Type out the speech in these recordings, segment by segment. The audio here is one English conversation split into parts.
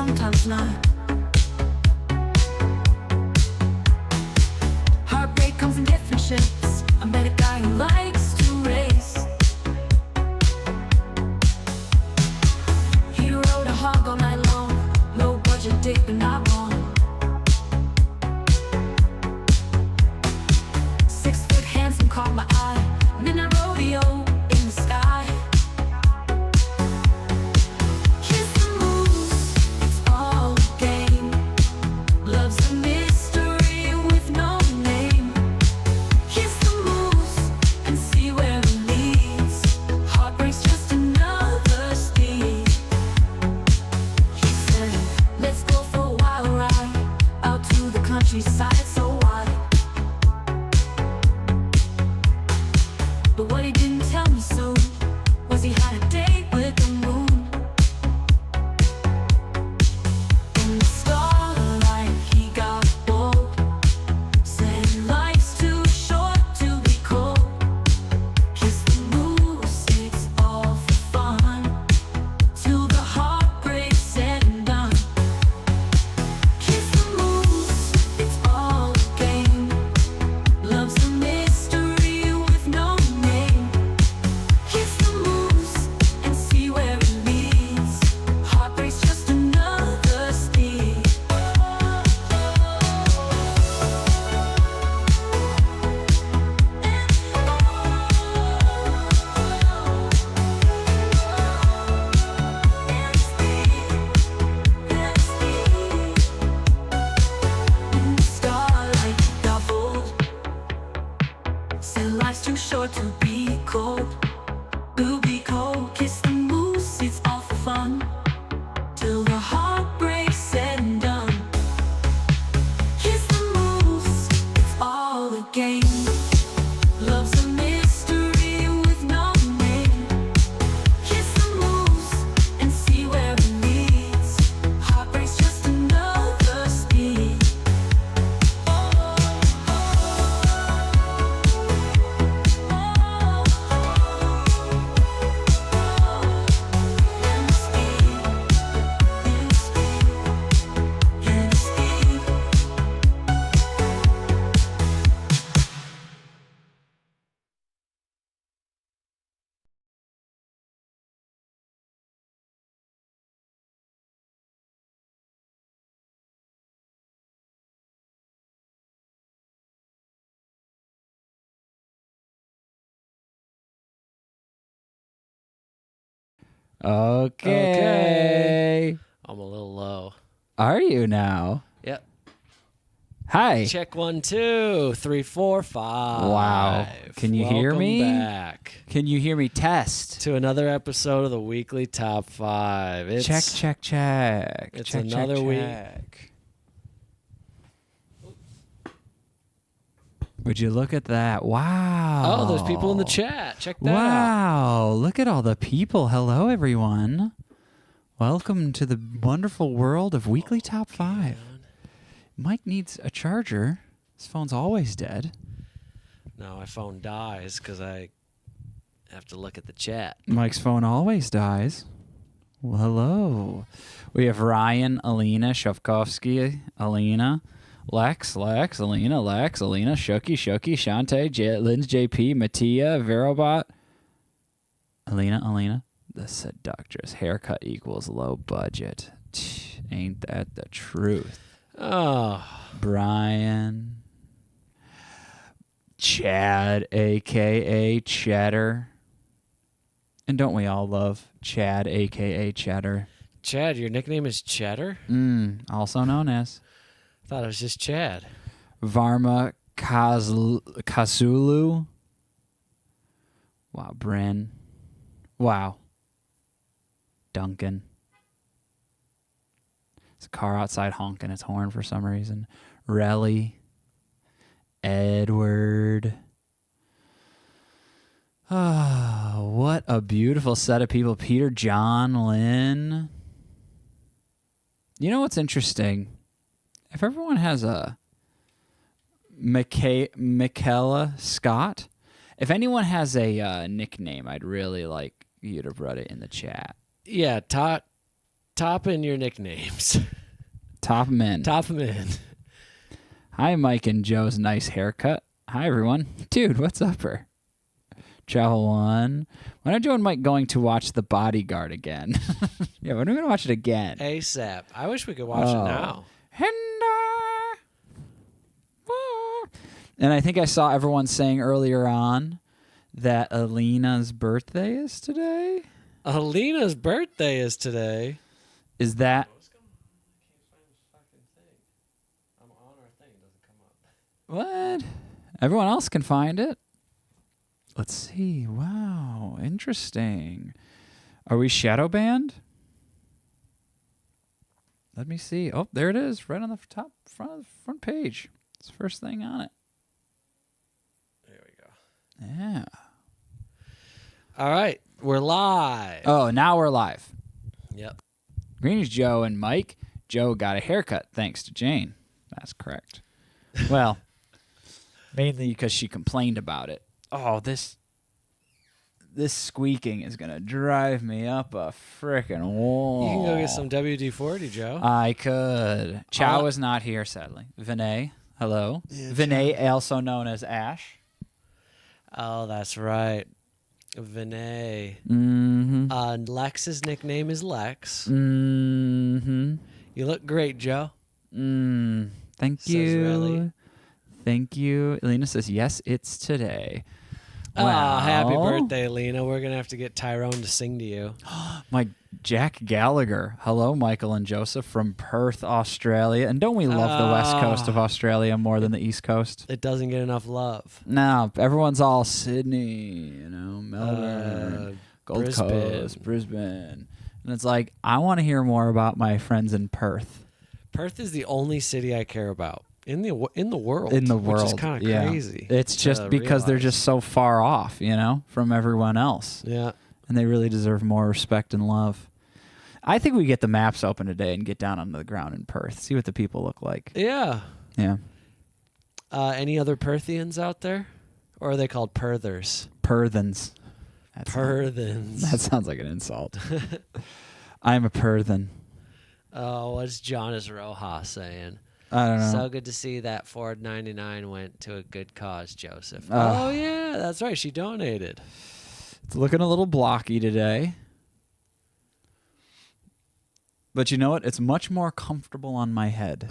sometimes not. Heartbreak comes in different shapes. I met a guy who likes to race. He rode a hog all night long. Low budget date, but not wrong. 6 foot handsome caught my eye. Midnight rodeo in the sky. Kiss the moves, it's all game. Love's a mystery with no name. Kiss the moves and see where it leads. Heartbreak's just another speed. He said, let's go for a wild ride out to the countryside so wide. But what he didn't tell me soon was he had a date with the moon. In the starlight he got bold. Said life's too short to be cold. Kiss the moose, it's all for fun. Till the heart breaks said and done. Kiss the moose, it's all a game. Love's a mystery with no name. Kiss the moose and see where it leads. Heartbreak's just another speed. In the starlight got bold. Said life's too short to be cold. We'll be cold. Kiss the moose, it's all for fun. Till the heart breaks said and done. Kiss the moose, it's all a game. Love's a mystery with no name. Kiss the moose and see where it leads. Heartbreak's just another speed. Okay. I'm a little low. Are you now? Yep. Hi. Check 1, 2, 3, 4, 5. Wow. Can you hear me? Welcome back Can you hear me? Test. to another episode of the weekly top 5. It's Check. It's Check, another week. check. Would you look at that? Wow. Oh, there's people in the chat. Check that out. Wow. Look at all the people. Hello, everyone. Welcome to the wonderful world of Weekly Top 5. Mike needs a charger. His phone's always dead. No, my phone dies because I have to look at the chat. Mike's phone always dies. Well, hello. We have Ryan, Alina, Shovkovsky, Alina, Lex, Alina, Shuki, Shantae, Linz, JP, Mattia, Verobot, Alina. The seductress. Haircut equals low budget. Ain't that the truth? Oh, Brian, Chad, a.k.a. Cheddar. And don't we all love Chad, a.k.a. Cheddar? Chad, your nickname is Cheddar? Also known as I thought it was just Chad. Varma Kazulu. Wow, Bryn. Wow. Duncan. There's a car outside honking its horn for some reason. Relly. Edward. Oh, what a beautiful set of people. Peter, John, Lynn. You know what's interesting? If everyone has a Michaela Scott, if anyone has a nickname, I'd really like you to put it in the chat. Yeah, top in your nicknames. Top 'em in. Top 'em in. Hi, Mike and Joe's nice haircut. Hi, everyone. Dude, what's up, her? Travel one. When are Joe and Mike going to watch The Bodyguard again? Yeah, when are we going to watch it again? ASAP. I wish we could watch it now. And I think I saw everyone saying earlier on that Alina's birthday is today. Alina's birthday is today. Is that... What? Everyone else can find it. Let's see. Wow. Interesting. Are we shadow banned? Let me see. Oh, there it is. Right on the front page. It's the first thing on it. There we go. Yeah. All right. We're live. Oh, now we're live. Yep. Greenies Joe and Mike. Joe got a haircut thanks to Jane. That's correct. Well, mainly because she complained about it. Oh, this squeaking is going to drive me up a frickin' wall. You can go get some WD-40, Joe. I could. Chow is not here, sadly. Vinay, hello. Yeah, Vinay, also known as Ash. Oh, that's right. Vinay. Mm-hmm. Lex's nickname is Lex. Mm-hmm. You look great, Joe. Thank Says you. Riley. Thank you. Elena says, yes, it's today. Ah, happy Well, birthday, Lena. We're going to have to get Tyrone to sing to you. My Jack Gallagher. Hello, Michael and Joseph from Perth, Australia. And don't we love the west coast of Australia more than the east coast? It doesn't get enough love. No, everyone's all Sydney, Melbourne, Gold Brisbane. Coast, Brisbane. And it's like, I want to hear more about my friends in Perth. Perth is the only city I care about in the world. In the world. Which is kind of yeah. crazy. It's just because they're just so far off, from everyone else. Yeah. And they really deserve more respect and love. I think we get the maps open today and get down on the ground in Perth. See what the people look like. Yeah. Yeah. Any other Perthians out there? Or are they called Perthers? Perthans. Perthans. That sounds like an insult. I'm a Perthan. Oh, what's Jonas Rojas saying? I don't know. So good to see that Ford 99 went to a good cause, Joseph. Oh. Oh, yeah, that's right. She donated. It's looking a little blocky today. But you know what? It's much more comfortable on my head.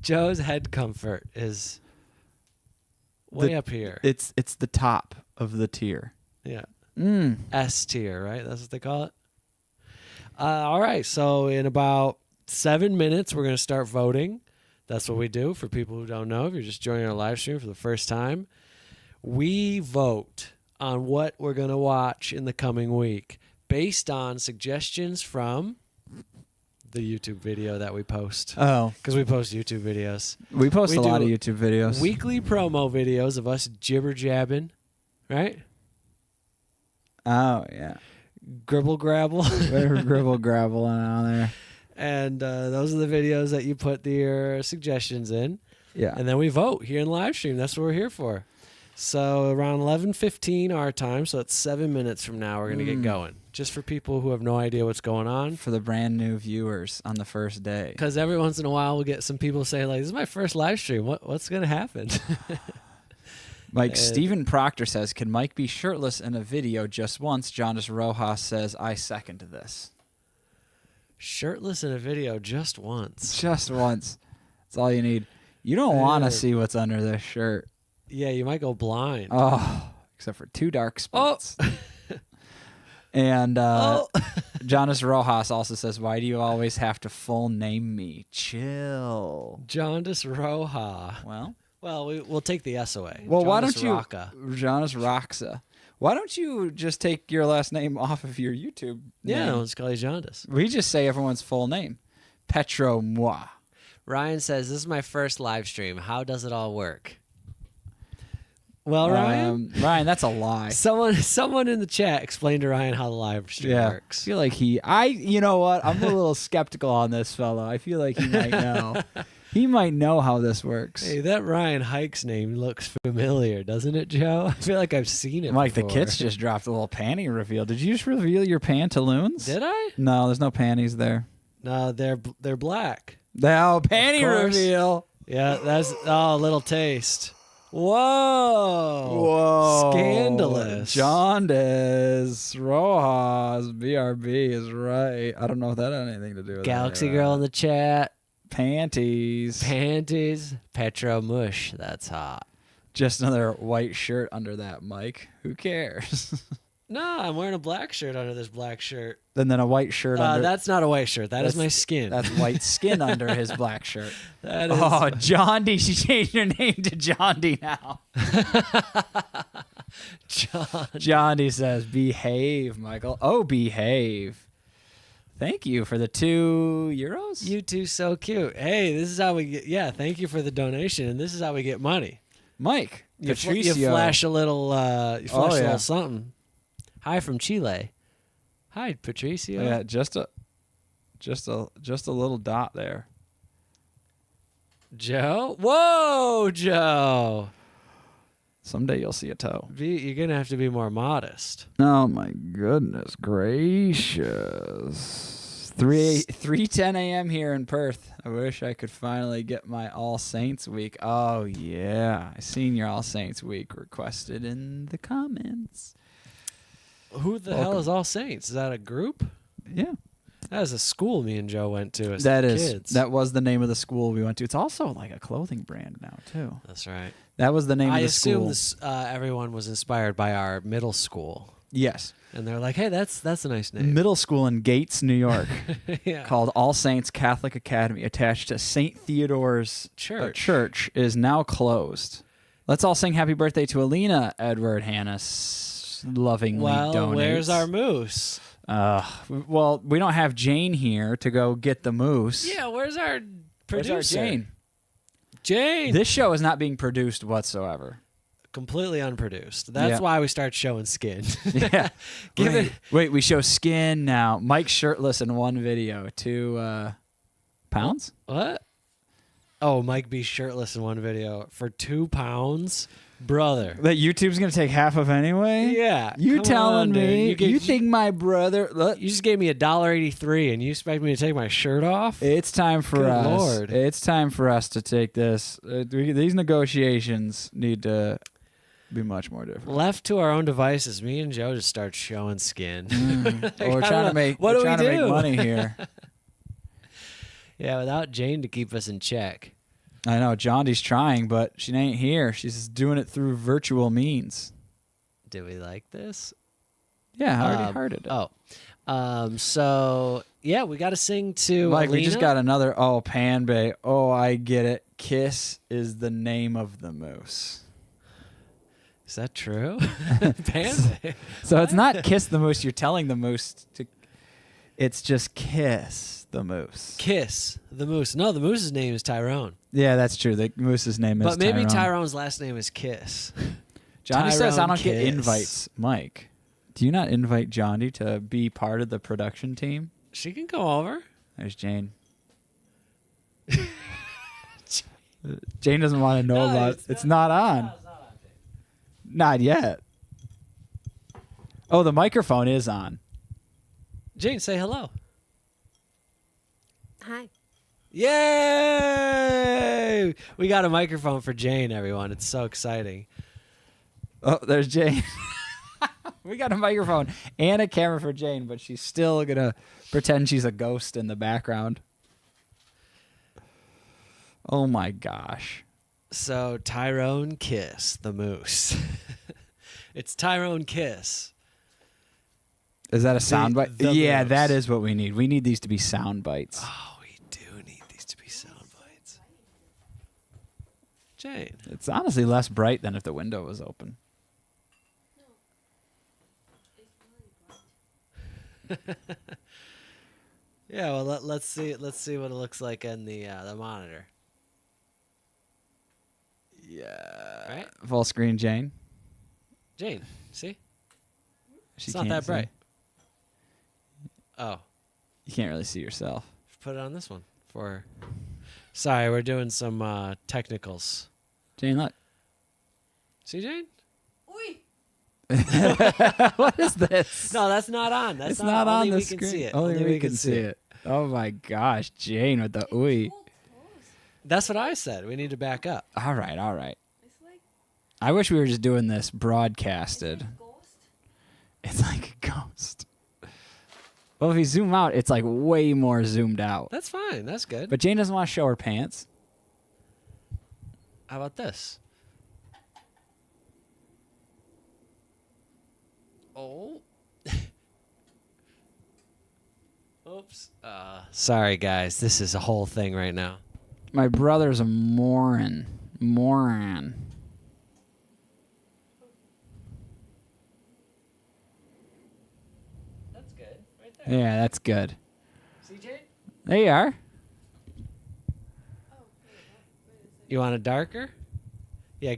Joe's head comfort is way up here. It's the top of the tier. Yeah. Mm. S tier, right? That's what they call it. All right. So in about 7 minutes, we're going to start voting. That's what we do for people who don't know. If you're just joining our live stream for the first time, we vote on what we're going to watch in the coming week based on suggestions from the YouTube video that we post. Oh. Because we post YouTube videos. We post We a lot do of YouTube videos. Weekly promo videos of us jibber jabbing, right? Oh, yeah. Gribble grabble. We're gribble grabbling on there. And those are the videos that you put your suggestions in. Yeah. And then we vote here in live stream. That's what we're here for. So around 11:15 our time, so it's 7 minutes from now, we're going to get going. Just for people who have no idea what's going on. For the brand new viewers on the first day. Because every once in a while we'll get some people say, like, this is my first live stream. What's going to happen? Like Stephen Proctor says, can Mike be shirtless in a video just once? Jonas Rojas says, I second this. Shirtless in a video just once. Just once. That's all you need. You don't want to see what's under this shirt. Yeah, you might go blind. Oh, except for two dark spots. And Jonas Rojas also says, why do you always have to full name me? Chill. Jaundice Roja. Well, we'll take the S away. Well, why Jaundice don't you, Rocca. Jonas Roxa? Why don't you just take your last name off of your YouTube Yeah, name? no, let's call you Jaundice. We just say everyone's full name. Petro Moi. Ryan says, this is my first live stream. How does it all work? Well, Ryan, Ryan, that's a lie. someone in the chat explained to Ryan how the live stream I works. feel like you know what? I'm a little skeptical on this fella. I feel like he might know. He might know how this works. Hey, that Ryan Hikes name looks familiar, doesn't it, Joe? I feel like I've seen it Mike, before. the kids just dropped a little panty reveal. Did you just reveal your pantaloons? Did I? No, there's no panties there. No, they're black. Oh, panty course. reveal. Yeah, that's a little taste. Whoa. Whoa. Scandalous. Jaundice. Rojas. BRB is right. I don't know if that had anything to do with Galaxy it. Girl in the chat. Panties. Panties. Petro Mush. That's hot. Just another white shirt under that, Mike. Who cares? No, I'm wearing a black shirt under this black shirt. And then a white shirt under. That's not a white shirt. That is That's- my skin. That's white skin under his black shirt. That is Oh, John D. She changed her name to John D. now. John D. says, behave, Michael. Oh, behave. Thank you for the €2. You two so cute. Hey, this is how we get. Yeah, thank you for the donation, and this is how we get money. Mike. You Patricio. flash a little. You flash a yeah. little something. Hi from Chile. Hi, Patricio. Yeah, just a little dot there. Joe. Whoa, Joe. Someday you'll see a toe. You're gonna have to be more modest. Oh my goodness gracious! 3:10 a.m. here in Perth. I wish I could finally get my All Saints week. Oh yeah, I seen your All Saints week requested in the comments. Who the hell is All Saints? Is that a group? Yeah, That was a school me and Joe went to as kids. That was the name of the school we went to. It's also like a clothing brand now too. That's right. That was the name I of the assume school. everyone was inspired by our middle school, Yes, and they're like, "Hey, that's a nice name." middle school in Gates, New York, Yeah. called All Saints Catholic Academy, attached to St. Theodore's Church, is now closed. Let's all sing happy birthday to Alina. Edward Hannes lovingly donates. Where's our moose? Well, we don't have Jane here to go get the moose. Yeah, where's our Where's producer? our Jane? Jane. This show is not being produced whatsoever. Completely unproduced. That's Yeah. why we start showing skin. Yeah. Give it. Wait, we show skin now. Mike shirtless in one video. 2 pounds? What? Oh, Mike B shirtless in one video for £2, brother. That YouTube's going to take half of anyway? Yeah, You come telling on, dude. me? You You think my brother... Look, You just gave me $1.83, and you expect me to take my shirt off? it's time for Good us. Lord. It's time for us to take this. These negotiations need to be much more different. Left to our own devices, me and Joe just start showing skin. We're I don't trying know. to make. What we're do we trying to make do? money here. Yeah, without Jane to keep us in check. I know Jondy's trying, but she ain't here. She's just doing it through virtual means. Do we like this? Yeah, I already heard it. So yeah, we got to sing to Mike, we just Alina. got another. Oh, Pan Bay. Oh, I get it. Kiss is the name of the moose. Is that true? Panda. So it's not kiss the moose. You're telling the moose to. It's just kiss the moose. Kiss the moose. No, the moose's name is Tyrone. Yeah, that's true. The moose's name is But maybe Tyrone. Tyrone's last name is Kiss. Johnny says I Tyrone don't get Kiss. invites. Mike, do you not invite Johnny to be part of the production team? She can come over. There's Jane. Jane doesn't want to know No, about it. It's not on. Not yet. Oh, the microphone is on. Jane, say hello. Hi. Yay! We got a microphone for Jane, everyone. It's so exciting. Oh, there's Jane. We got a microphone and a camera for Jane, but she's still going to pretend she's a ghost in the background. Oh, my gosh. So Tyrone Kiss the moose. It's Tyrone Kiss. Is that a sound bite? the Yeah, moose. that is what we need. We need these to be sound bites. Oh, we do need these to be sound bites. Jane. It's honestly less bright than if the window was open. Yeah, well let's see what it looks like in the monitor. Yeah. Right? Full screen, Jane. Jane, see? She It's not can't that see. bright. Oh, You can't really see yourself. put it on this one for Sorry, we're doing some technicals. Jane, look. See, Jane? What is this? No, that's not on. That's it's not on only the we screen. Can see it. Only we can see it. Oh my gosh, Jane with the ooey. That's what I said. We need to back up. All right. It's like I wish we were just doing this broadcasted. ghost. It's like a ghost. Well, if you zoom out, it's like way more zoomed out. That's fine. That's good. But Jane doesn't want to show her pants. How about this? Oh. Oops. Sorry, guys. This is a whole thing right now. My brother's a moron. Moron. That's good. Right there. Yeah, that's good. CJ? There you are. You want it darker? Yeah,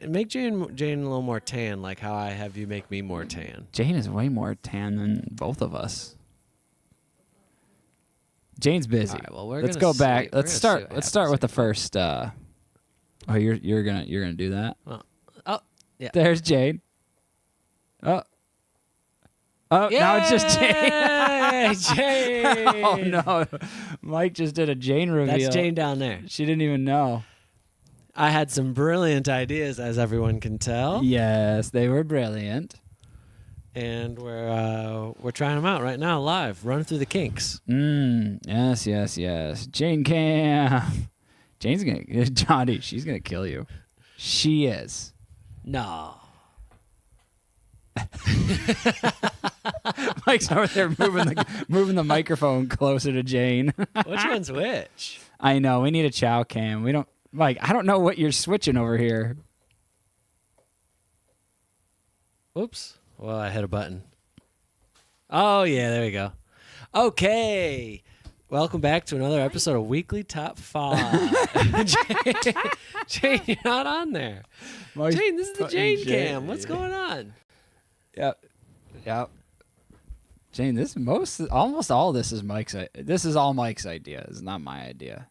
make Jane a little more tan, like how I have you make me more tan. Jane is way more tan than both of us. Jane's busy. All right, well, we're Let's gonna go back. see- we're Let's gonna start. see what Let's start with the happens. first. Oh, you're gonna do that. Well, oh, yeah. There's Jane. Oh. Oh, now it's just Jane. Yay, Jane. Oh no, Mike just did a Jane reveal. That's Jane down there. She didn't even know. I had some brilliant ideas, as everyone can tell, Yes, they were brilliant. and we're trying them out right now, live. Run through the kinks. Yes. Jane Cam. Jane's gonna Johnny. She's gonna kill you. She is. No. Mike's over there moving the microphone closer to Jane. Which one's which? I know. We need a chow cam. We don't. Mike, I don't know what you're switching over here. Oops. Well, I hit a button. Oh, yeah, there we go. Okay. Welcome back to another episode of Weekly Top 5. Jane, you're not on there. Mike's Jane, this is the putting Jane cam. What's going on? Yep. Jane, almost all this is Mike's. This is all Mike's idea. It's not my idea.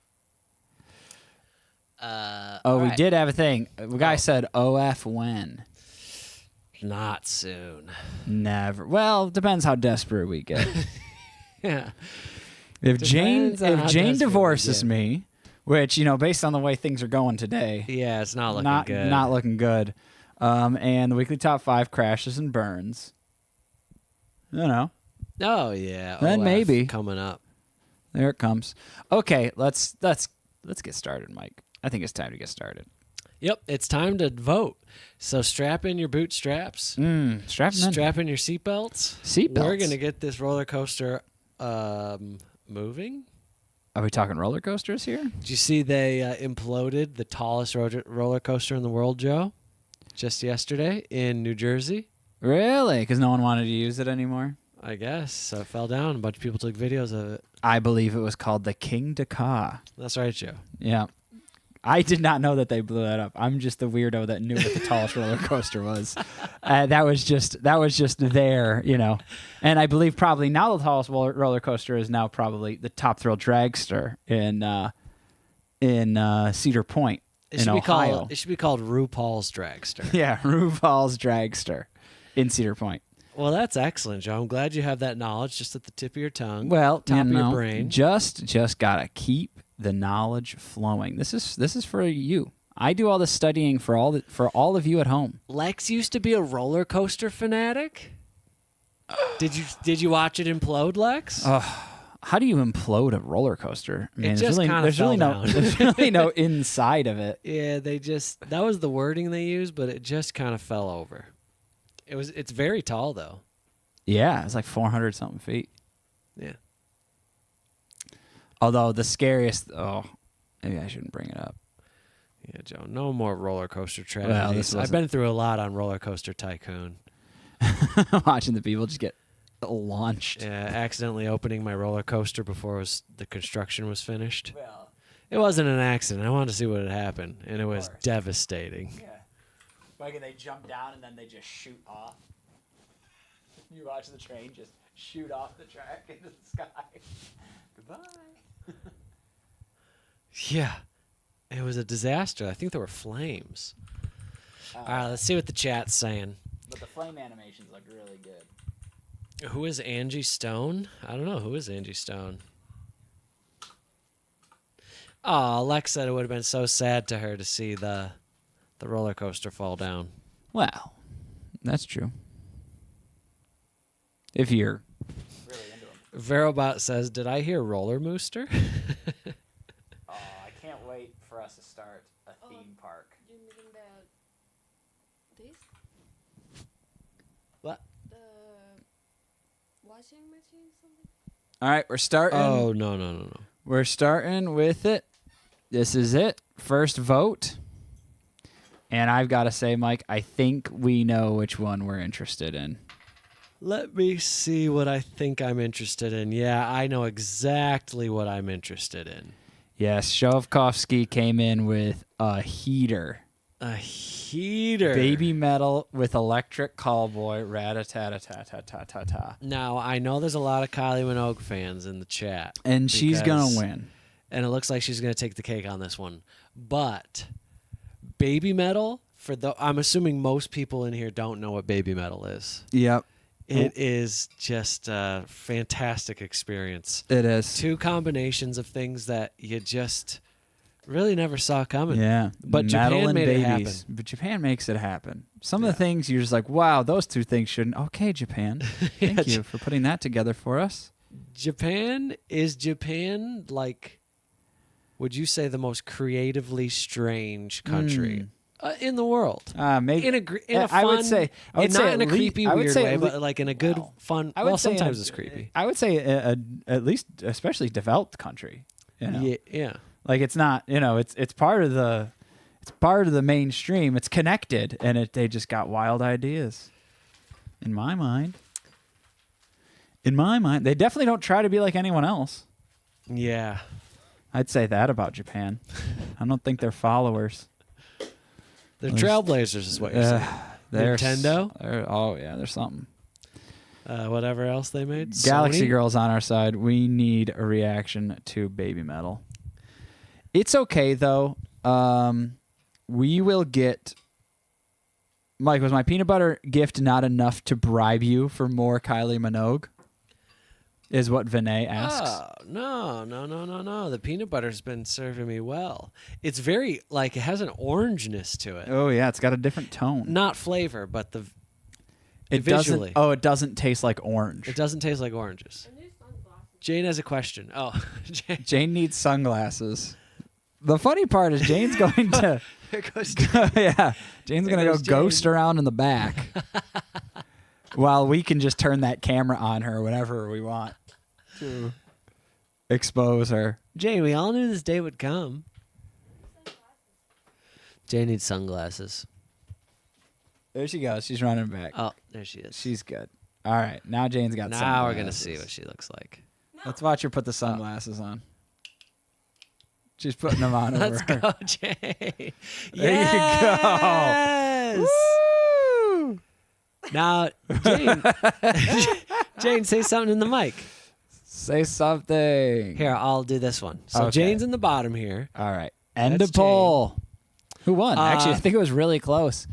We did have a thing. The guy said OF when. Not soon. Never. Well, depends how desperate we get. Yeah. If Depends on how Jane desperate we divorces get. me, which based on the way things are going today, Yeah, it's not looking good. not looking good. And the weekly top 5 crashes and burns. Oh, yeah. Then OF maybe. Coming up. There it comes. Okay, let's get started, Mike. I think it's time to get started. Yep, it's time to vote. So strap in your bootstraps. Strap 'em in. Strap in your seatbelts. Seatbelts. We're going to get this roller coaster moving. Are we talking roller coasters here? Did you see they imploded the tallest roller coaster in the world, Joe? Just yesterday in New Jersey, Really? Because no one wanted to use it anymore? I guess. So it fell down. A bunch of people took videos of it. I believe it was called the King Dakar. That's right, Joe. Yeah. I did not know that they blew that up. I'm just the weirdo that knew what the tallest roller coaster was. That was just there, And I believe probably now the tallest roller coaster is now probably the Top Thrill Dragster in Cedar Point in Ohio. It should be called RuPaul's Dragster. Yeah, RuPaul's Dragster in Cedar Point. Well, that's excellent, Joe. I'm glad you have that knowledge just at the tip of your tongue. Well, top of your brain. Just gotta keep the knowledge flowing. This is for you. I do all the studying for all of you at home. Lex used to be a roller coaster fanatic. Did you watch it implode, Lex? How do you implode a roller coaster? I mean, It just kinda fell down. there's really no inside of it. Yeah, that was the wording they used, but it just kind of fell over. It's very tall though. Yeah, it's like 400 something feet. Yeah. Although the scariest, maybe I shouldn't bring it up. Yeah, Joe, no more roller coaster Well, tragedies. this I've wasn't- been through a lot on Roller Coaster Tycoon. Watching the people just get launched. Yeah, accidentally opening my roller coaster before the construction was finished. Well, It wasn't an accident. I wanted to see what had happened, and it was course. devastating. yeah. Like they jump down and then they just shoot off. You watch the train just shoot off the track into the sky. Goodbye. Yeah. It was a disaster. I think there were flames. All right, let's see what the chat's saying. But the flame animations look really good. Who is Angie Stone? I don't know. Who is Angie Stone? Oh, Lex said it would have been so sad to her to see the roller coaster fall down. Well, that's true. If you're really into them. Verobot says, "Did I hear Roller Mooster?" Oh, I can't wait for us to start a theme park. You mean this? What? The washing machine something? All right, we're starting. Oh, no. We're starting with it. This is it. First vote. And I've got to say, Mike, I think we know which one we're interested in. Let me see what I think I'm interested in. Yeah, I know exactly what I'm interested in. Yes, Shovkovsky came in with a heater. A heater. Baby metal with electric callboy, rat-a-tat-a-tat-tat-tat-tat. Now, I know there's a lot of Kylie Minogue fans in the chat. And she's going because- to win. And it looks like she's going to take the cake on this one. But baby metal, I'm assuming most people in here don't know what baby metal is. Yep, It is just a fantastic experience. it is. Two combinations of things that you just really never saw coming. Yeah, But metal Japan and made it happen. babies. But Japan makes it happen. Some of Yeah. the things you're just like, wow, those two things shouldn't. Okay, Japan, thank Yeah, you for putting that together for us. Japan like, would you say the most creatively strange country in the world? Maybe In a fun, I would say not in a creepy I would weird say way, at but like in a good, fun. I would Well, say sometimes it's creepy. I would say at least, especially developed country. You know? Yeah. Like it's not, it's part of the mainstream. It's connected, and they just got wild ideas. In my mind, they definitely don't try to be like anyone else. Yeah. I'd say that about Japan. I don't think they're followers. They're At least- trailblazers, is what you're saying. They're Nintendo? Oh yeah, there's something. Whatever else they made. Galaxy Sony? Girl's on our side. We need a reaction to Baby Metal. It's okay though. We will get. Mike, was my peanut butter gift not enough to bribe you for more Kylie Minogue? Is what Vinay asks. Oh, no. The peanut butter's been serving me well. It's very, it has an orangeness to it. Oh yeah, it's got a different tone. Not flavor, but it visually. doesn't. Oh, it doesn't taste like orange. It doesn't taste like oranges. And there's sunglasses. Jane has a question. Oh, Jane. Jane needs sunglasses. The funny part is Jane's going to. There goes Yeah, Jane's There gonna go goes Jane. ghost around in the back, while we can just turn that camera on her whenever we want to expose her. Jane, we all knew this day would come. Jane needs sunglasses. There she goes. She's running back. Oh, there she is. She's good. All right, now Jane's got. Now we're gonna sunglasses. see what she looks like. Let's watch her put the sunglasses on. She's putting them on over Let's her. go, Jane. There you go. Yes! Woo! Now, Jane, Jane, say something in the mic. Say something. Here, I'll do this one. So Okay. Jane's in the bottom here. All right. End That's of poll. Who won? Actually, I Uh, think it was really close.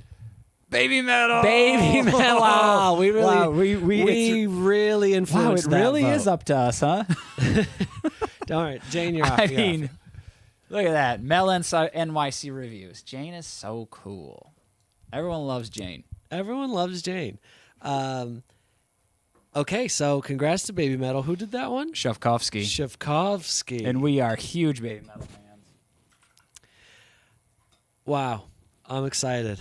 Baby metal. Baby metal. Wow, we really, Wow, we really wow, influenced it that really vote. is up to us, huh? Don't worry, Jane, you're off. I you're mean, off. look at that. Mel NYC reviews. Jane is so cool. Everyone loves Jane. Everyone loves Jane. Okay, so congrats to Baby Metal. Who did that one? Shovkovsky. Shavkovsky. And we are huge Baby Metal fans. Wow, I'm excited.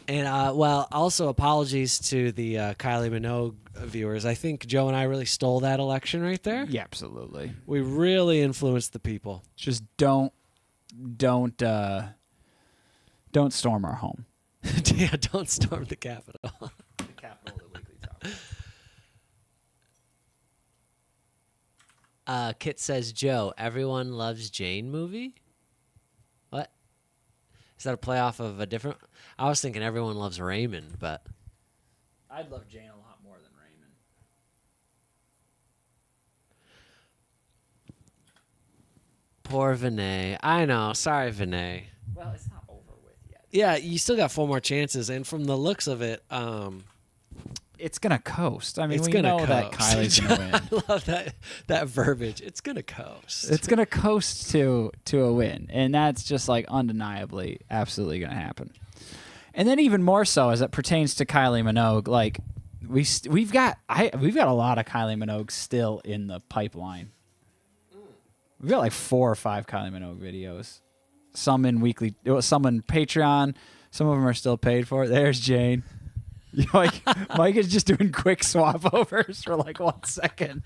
And also apologies to the Kylie Minogue viewers. I think Joe and I really stole that election right there. Yeah, absolutely. We really influenced the people. Just don't storm our home. Yeah, don't storm the Capitol. The capital of the Weekly Talk. Kit says, Joe, everyone loves Jane movie? What? Is that a play off of a different? I was thinking everyone loves Raymond, but I'd love Jane a lot more than Raymond. Poor Vinay. I know. Sorry, Vinay. Well, it's not over with yet. Yeah, you still got 4 more chances, and from the looks of it, It's gonna coast. I mean, it's we gonna know that coast. Kylie's gonna win. I love that verbiage. It's gonna coast. It's gonna coast to a win, and that's just like undeniably, absolutely gonna happen. And then even more so as it pertains to Kylie Minogue, like we've got a lot of Kylie Minogue still in the pipeline. We've got like 4 or 5 Kylie Minogue videos, some in Patreon, some of them are still paid for. There's Jane. Mike is just doing quick swap overs for like 1 second.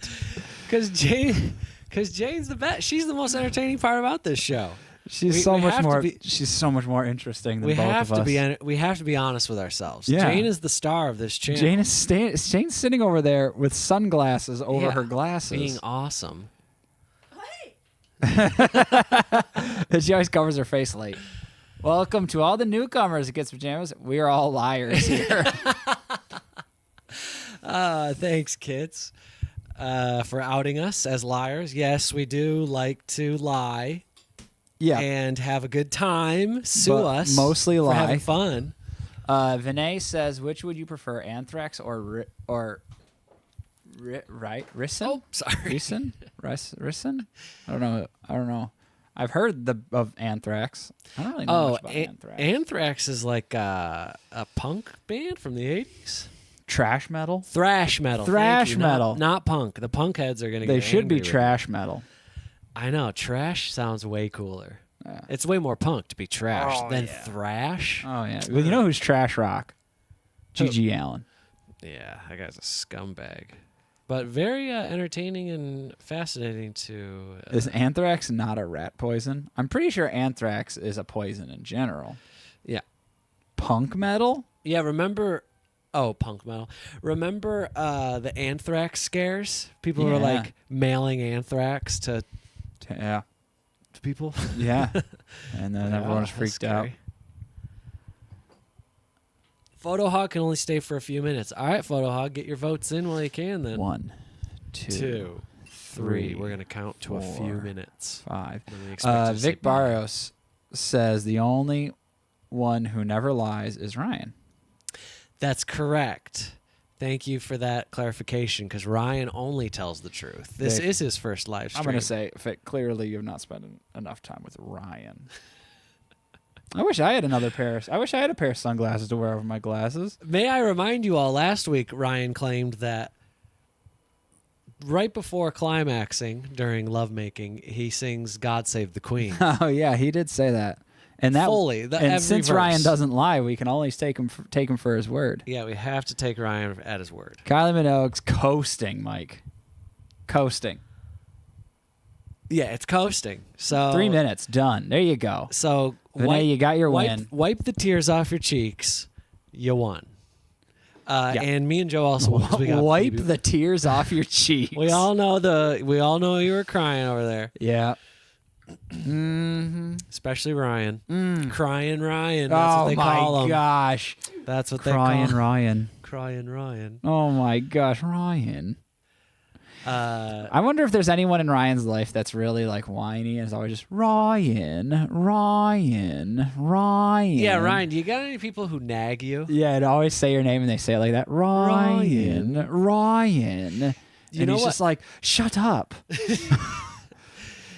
Because Jane's the best. She's the most entertaining part about this show. She's We so much have to more. be- She's so much more interesting than We both have of to us. be we have to be honest with ourselves. Yeah. Jane is the star of this channel. Jane is Jane's sitting over there with sunglasses over Yeah, her glasses. being awesome. Hey! She always covers her face late. Welcome to all the newcomers at Gets Pajamas. We are all liars here. Thanks, kids, for outing us as liars. Yes, we do like to lie Yeah. and have a good time. Sue But us. mostly for lie. having fun. Vinay says, which would you prefer, Anthrax or Ricin? Oh, sorry. Ricin? Ricin? I don't know. I've heard of Anthrax. I don't really know much about Anthrax. Anthrax is like a punk band from the 80s. Trash metal? Thrash metal. Thrash thank you. metal. Not punk. The punk heads are going to get They should be angry with trash metal. it. I know. Trash sounds way cooler. Yeah. It's way more punk to be trash Oh, than yeah. thrash. Oh, yeah. Well, you know who's trash rock? G.G. Allen. Yeah, that guy's a scumbag. But very entertaining and fascinating to... Is anthrax not a rat poison? I'm pretty sure anthrax is a poison in general. yeah. Punk metal? Yeah, remember... Oh, punk metal. Remember the anthrax scares? People were Yeah. like mailing anthrax to Yeah. people. Yeah. And then Oh, everyone was that's freaked out. scary. Photo Hog can only stay for a few minutes. All right, Photo Hog, get your votes in while you can then. 1, 2, 2, 3. We're going to count to a few 4, minutes. 5. And then we expect you to say Vic bye. Barrios says the only one who never lies is Ryan. That's correct. Thank you for that clarification, because Ryan only tells the truth. This Vic, is his first live stream. I'm going to say, Vic, clearly you have not spent enough time with Ryan. I wish I had another pair. I wish I had a pair of sunglasses to wear over my glasses. May I remind you all, last week Ryan claimed that right before climaxing during lovemaking, he sings "God Save the Queen." Oh yeah, he did say that. And that Fully, and every since verse. Ryan doesn't lie, we can always take him for his word. Yeah, we have to take Ryan at his word. Kylie Minogue's coasting, Mike. Coasting. Yeah, it's coasting. So 3 minutes, done. There you go. So Vinay, you got your win. Wipe the tears off your cheeks. You won. Yeah. And me and Joe also won. 'cause we got Wipe baby- the tears off your cheeks. We all know you were crying over there, Yeah. Mm-hmm. especially Ryan. Mm. Crying Ryan. That's Oh what they call my him. gosh. That's what Crying they call Ryan. Crying Ryan. Oh my gosh, Ryan. I wonder if there's anyone in Ryan's life that's really like whiny and is always just Ryan, Ryan, Ryan. Yeah, Ryan. Do you got any people who nag you? Yeah, and always say your name and they say it like that. Ryan, Ryan. You And know he's what? just like, shut up.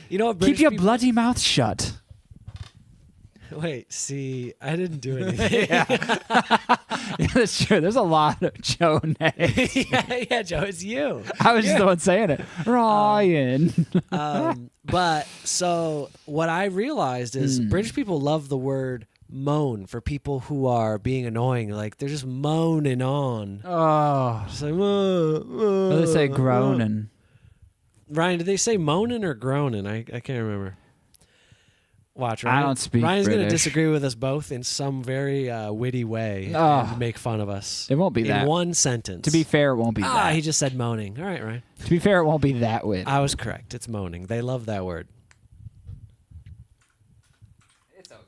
You know what? Keep British your people- bloody mouth shut. Wait, see, I didn't do anything. Yeah, that's true. There's a lot of Joe names. yeah, Joe, it's you. I was just the one saying it. Ryan. But so what I realized is Hmm. British people love the word moan for people who are being annoying. Like they're just moaning on. Oh. Just like, What do they say groaning? Ryan, did they say moaning or groaning? I can't remember. Watch, Ryan. I don't speak Ryan's going to British. disagree with us both in some very witty way Oh. and make fun of us. It won't be in that. one sentence. To be fair, it won't be that. he just said moaning. All right, Ryan. To be fair, it won't be that witty. I was correct. It's moaning. They love that word. It's okay.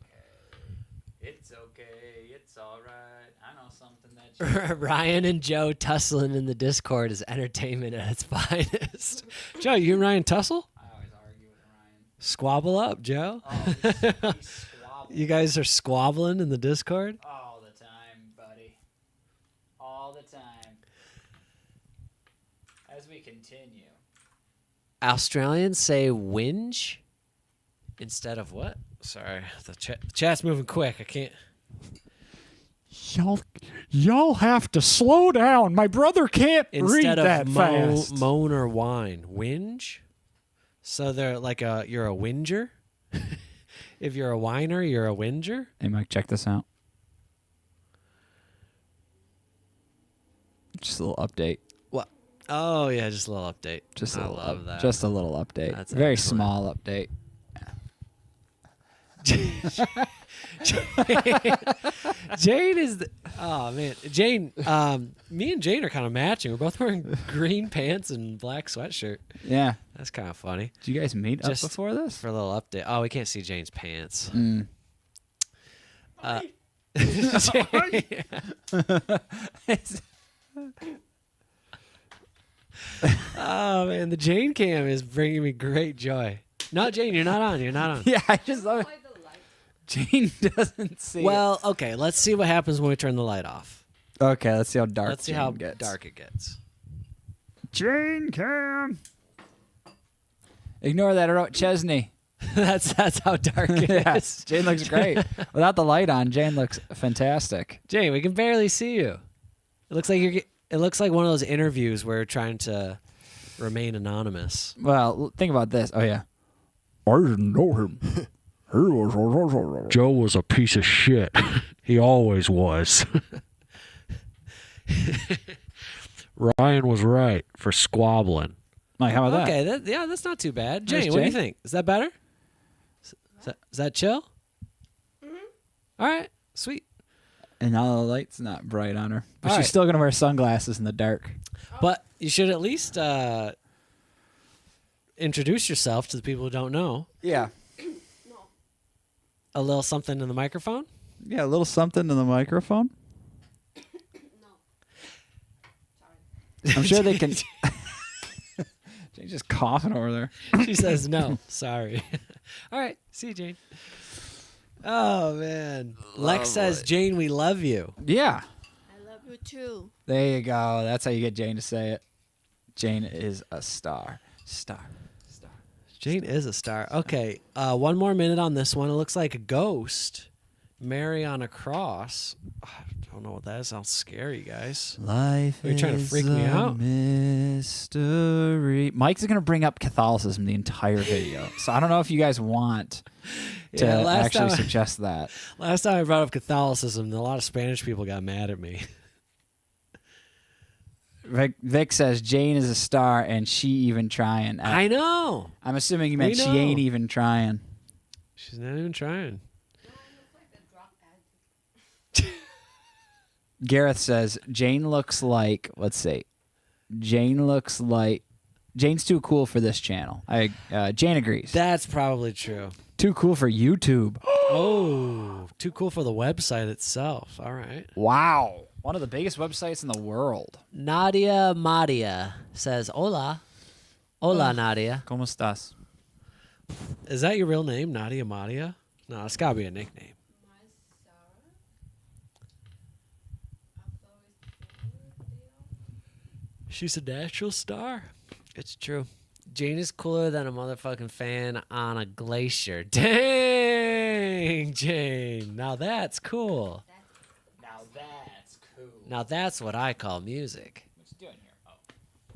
It's okay. It's all right. I know something that Ryan and Joe tussling in the Discord is entertainment at its finest. Joe, you and Ryan tussle? I always argue with Ryan. Squabble up, Joe. Oh, he's squabbling. You guys are squabbling in the Discord? All the time, buddy. All the time. As we continue. Australians say whinge instead of what? Sorry, the chat's moving quick. I can't. Y'all have to slow down. My brother can't read Instead that of fast. moan or whine, whinge. So they're like you're a whinger. If you're a whiner, you're a whinger. Hey, Mike, check this out. Just a little update. What? Oh yeah, just a little update. Just a I little love that. Just a little update. That's Very excellent. small update. Jane is oh man, Jane. Me and Jane are kind of matching. We're both wearing green pants and black sweatshirt. Yeah. That's kind of funny. Did you guys meet Just up before this? For a little update. Oh, we can't see Jane's pants. Mm. Oh man, the Jane cam is bringing me great joy. No, Jane, you're not on. You're not on. Yeah, I just love it. Jane doesn't see Well, okay. Let's see what happens when we turn the light off. it. Okay, let's see how dark Let's see Jane how gets. dark it gets. Jane Cam. Ignore that. I wrote Chesney. that's how dark it is. Yes, Jane looks great. Without the light on, Jane looks fantastic. Jane, we can barely see you. It looks like It looks like one of those interviews where you're trying to remain anonymous. Well, think about this. Oh yeah. I didn't know him. Joe was a piece of shit. He always was. Ryan was right for squabbling. Mike, how about that? Okay, that's not too bad. Nice, Jane, what do you Jane. think? Is that better? Is that chill? All right, sweet. And now the light's not bright on her, but All she's right. still gonna wear sunglasses in the dark. But you should at least introduce yourself to the people who don't know. Yeah. A little something in the microphone. Yeah, a little something in the microphone. I'm sure they can. Jane's just coughing over there. She says no. Sorry. All right. See you, Jane. Oh man. Lex says, "Jane, we love you." Yeah. I love you too. There you go. That's how you get Jane to say it. Jane is a star. Star. Star. Jane is a star. Okay. One more minute on this one. It looks like a ghost. Mary on a cross. I don't know what that is. Sounds scary, guys. Life Are you trying to freak me out? Mystery. Mike's going to bring up Catholicism the entire video. So I don't know if you guys want to Yeah, last actually time- suggest that. Last time I brought up Catholicism, a lot of Spanish people got mad at me. Vic says Jane is a star and she even trying. I know. I'm assuming you meant We she know. ain't even trying. She's not even trying. Gareth says Jane looks like, let's see, Jane's too cool for this channel. Jane agrees. That's probably true. Too cool for YouTube. Oh, too cool for the website itself. All right. Wow. One of the biggest websites in the world. Nadia Madia says, "Hola, hola, Nadia." ¿Cómo estás? Is that your real name, Nadia Madia? No, it's gotta be a nickname. She's a natural star. It's true. Jane is cooler than a motherfucking fan on a glacier. Dang, Jane. Now that's cool. Now that's cool. Now that's what I call music. What you doing here? Oh.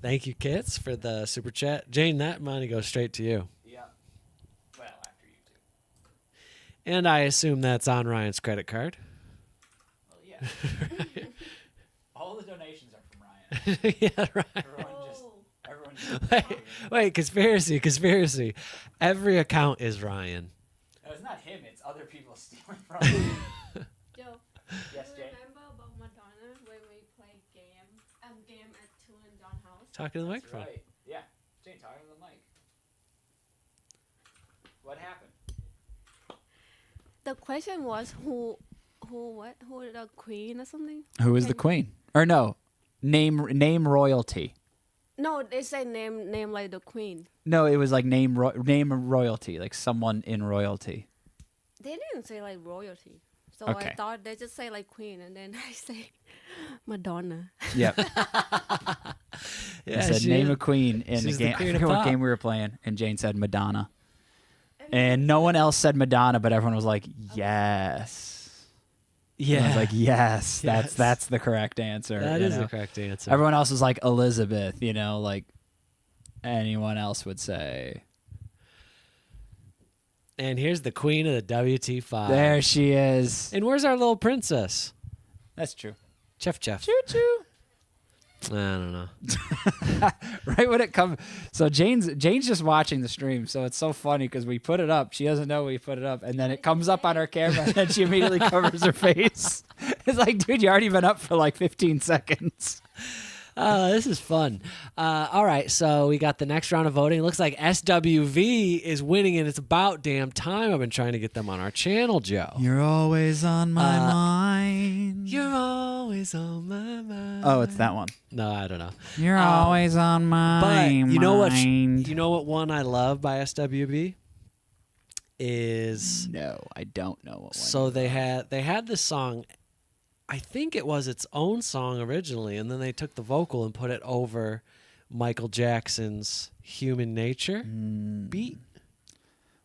Thank you, Kits, for the super chat. Jane, that money goes straight to you. Yeah. Well, after you two. And I assume that's on Ryan's credit card. Well, yeah. All the donations are from Ryan. Yeah, right. Everyone just Wait, conspiracy. Every account is Ryan. No, it's not him. It's other people stealing from him. Joe, Yes, do you Jane. remember about Madonna when we played game at 2 in Don House? Talk to the That's microphone. right. Yeah. Jane, talk to the mic. What happened? The question was who the queen or something? Who is the queen? Or no, name royalty. No, they say name like the queen. No, it was like name royalty, like someone in royalty. They didn't say like royalty. So Okay. I thought they just say like queen, and then I say Madonna. Yep. Yeah, I said she name is. a queen in the She's the game. I queen of forget what pop. game we were playing, and Jane said Madonna, and no one else said Madonna, but everyone was like, yes. Yeah, I was like, yes, Yes. that's the correct answer. that you is know? the correct answer. Everyone else was like Elizabeth, like anyone else would say. And here's the queen of the WT5. There she is. And where's our little princess? That's true. Chef. Choo choo. I don't know. Right when it comes, so Jane's just watching the stream, so it's so funny because we put it up. She doesn't know we put it up, and then it comes up on our camera, and then she immediately covers her face. It's like, dude, you already been up for like 15 seconds. This is fun. All right, so we got the next round of voting. It looks like SWV is winning, and it's about damn time. I've been trying to get them on our channel, Joe. You're always on my mind. You're always on my mind. Oh, it's that one. No, I don't know. You're always on my But you know what? mind. You know what one I love by SWV is. No, I don't know what one. So they had this song. I think it was its own song originally, and then they took the vocal and put it over Michael Jackson's "Human Nature" beat.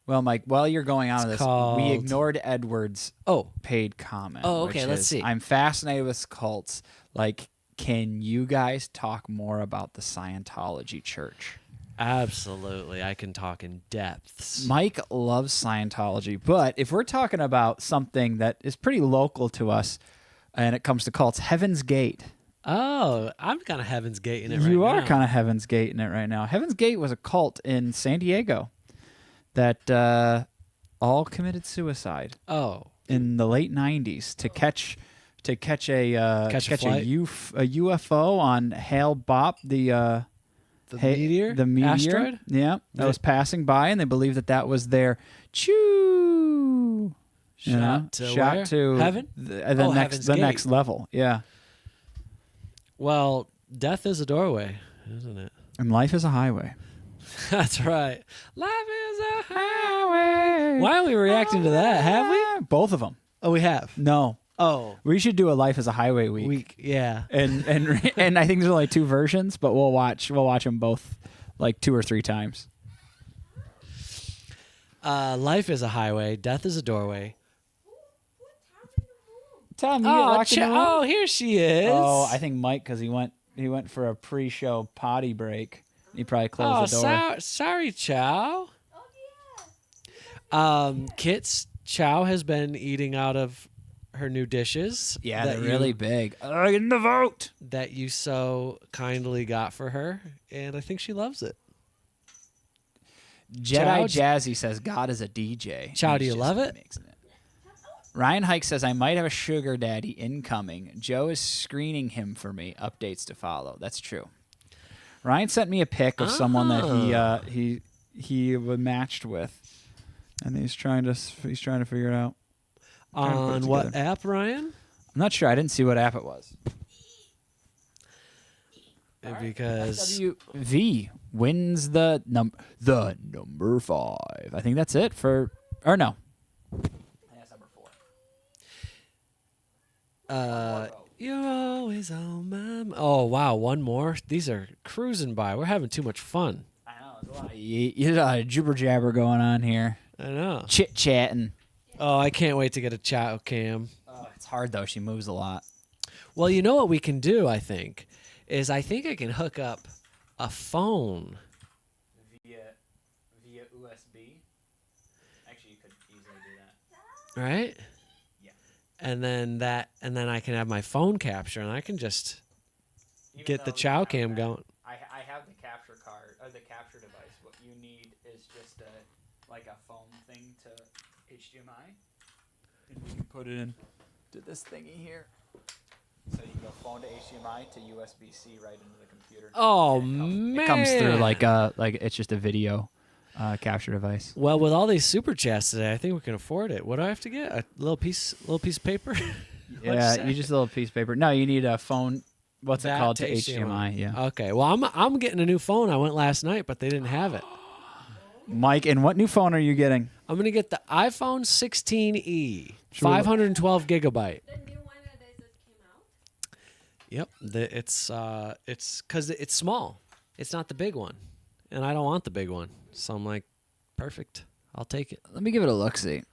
Well, Mike, while you're going on It's with this, called- we ignored Edward's Oh, paid comment. Oh, okay, which let's is, see. I'm fascinated with cults. Like, can you guys talk more about the Scientology church? absolutely. I can talk in depths. Mike loves Scientology, but if we're talking about something that is pretty local to us, and it comes to cults, Heaven's Gate. Oh, I'm kind of Heaven's Gate in it right You now. are kind of Heaven's Gate in it right now. Heaven's Gate was a cult in San Diego that all committed suicide Oh, in the late 90s to catch a Catch a flight? UFO on Hale Bopp, the meteor? the meteor, Asteroid? yeah, that was passing by, and they believed that was their choo Shot to where? to Heaven? the Heaven's Gate. next level, yeah. Well, death is a doorway, isn't it? And life is a highway. That's right. Life is a highway. Why aren't we reacting to that? Have we? Both of them. Oh, we have. No, Oh, we should do a Life is a Highway week. yeah. And and I think there's only two versions, but we'll watch them both like 2 or 3 times. Life is a highway. Death is a doorway. Tom, you Oh, oh, here she is. Oh, I think Mike, because he went for a pre-show potty break. He probably closed the door. Sorry, Chow. Kit's Chow has been eating out of her new dishes. Yeah, that they're really big. In the vote. that you so kindly got for her, and I think she loves it. Jedi Chow- Jazzy says God is a DJ. Chow, He's do you just love it? mixing it. Ryan Hike says I might have a sugar daddy incoming. Joe is screening him for me. Updates to follow. That's true. Ryan sent me a pic of someone that he was matched with, and he's trying to figure it out. Trying to put it On what together. app, Ryan? I'm not sure. I didn't see what app it was. Because SWV wins the number 5. I think that's it for, or no. That's number 4. you're always on my mind. Oh, wow, one more? These are cruising by. We're having too much fun. I know there's a lot of jibber jabber going on here. I know. Chit chatting. Oh, I can't wait to get a chow cam. It's hard though. She moves a lot. Well, you know what we can do, I think, is I think I can hook up a phone. Via USB. Actually, you could easily do that. Right? Yeah. And then I can have my phone capture, and I can just get the chow cam going. I have the capture card or the capture device. What you need is just like a phone thing to HDMI, and we can put it in to this thingy here. So you can go phone to HDMI to USB-C right into the computer. Oh, It comes through like it's just a video capture device. Well, with all these super chats today, I think we can afford it. What do I have to get? A little piece of paper? What'd Yeah, say? you just a little piece of paper. No, you need a phone What's it That called to to HDMI? Yeah. Okay. Well, I'm getting a new phone. I went last night, but they didn't have it. Mike, and what new phone are you getting? I'm gonna get the iPhone 16e, Should we look- 512 gigabyte. The new one that just came out. Yep. It's because it's small. It's not the big one, and I don't want the big one. So I'm like, perfect. I'll take it. Let me give it a look-see.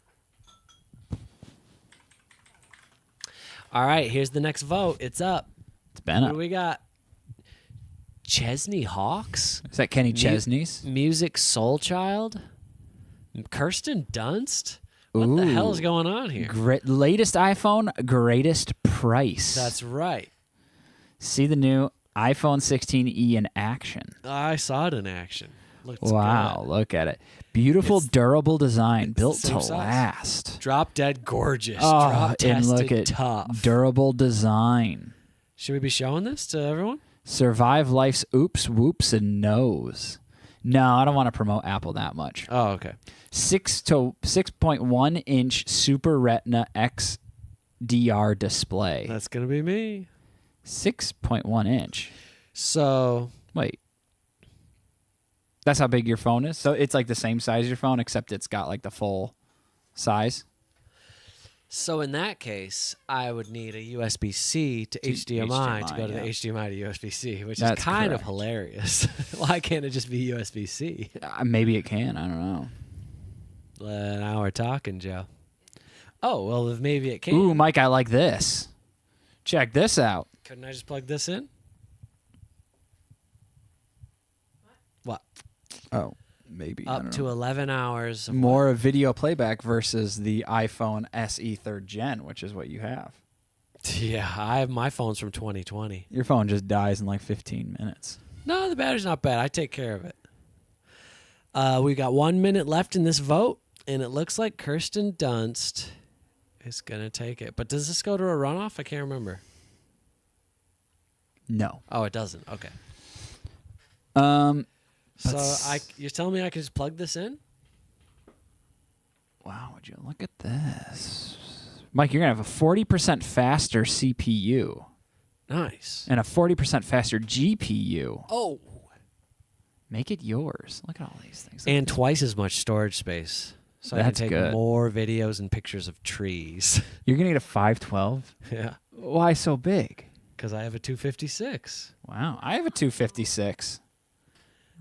All right. Here's the next vote. It's up. It's been What up. do we got? Chesney Hawks, Is that Kenny Chesney's? Music Soul Child, Kirsten Dunst. What the hell is Ooh. going on here? Latest iPhone, greatest price. That's right. See the new iPhone 16e in action. I saw it in action. Looks Wow, good. look at it. Beautiful, It's- durable design, the built same to size. last. Drop dead gorgeous. Oh, Drop and tested look at tough. durable design. Should we be showing this to everyone? Survive life's oops, whoops, and no's. No, I don't want to promote Apple that much. Oh, okay. 6.1 inch Super Retina XDR display. That's gonna be me. 6.1 inch. So Wait. That's how big your phone is? So it's like the same size as your phone, except it's got like the full size? in that case, I would need a USB-C to HDMI to go to yeah. the HDMI to USB-C, which That's is kind of correct. hilarious. Why can't it just be USB-C? Maybe it can. I don't know. Now we're talking, Joe. Oh, well, if maybe it can. Ooh, Mike, I like this. Check this out. Couldn't I just plug this in? What? Oh, maybe. Up to 11 hours. Of more of video playback versus the iPhone SE 3rd Gen, which is what you have. Yeah, my phone's from 2020. Your phone just dies in like 15 minutes. No, the battery's not bad. I take care of it. We got 1 minute left in this vote, and it looks like Kirsten Dunst is going to take it. But does this go to a runoff? I can't remember. No. Oh, it doesn't. Okay. But So you're telling me I can just plug this in? Wow, would you look at this? Mike, you're going to have a 40% faster CPU Nice. and a 40% faster GPU. Oh. Make it yours. Look at all these things. And twice as much storage space. So That's I can take good. more videos and pictures of trees. You're going to get a 512? Yeah. Why so big? Because I have a 256. Wow, I have a 256.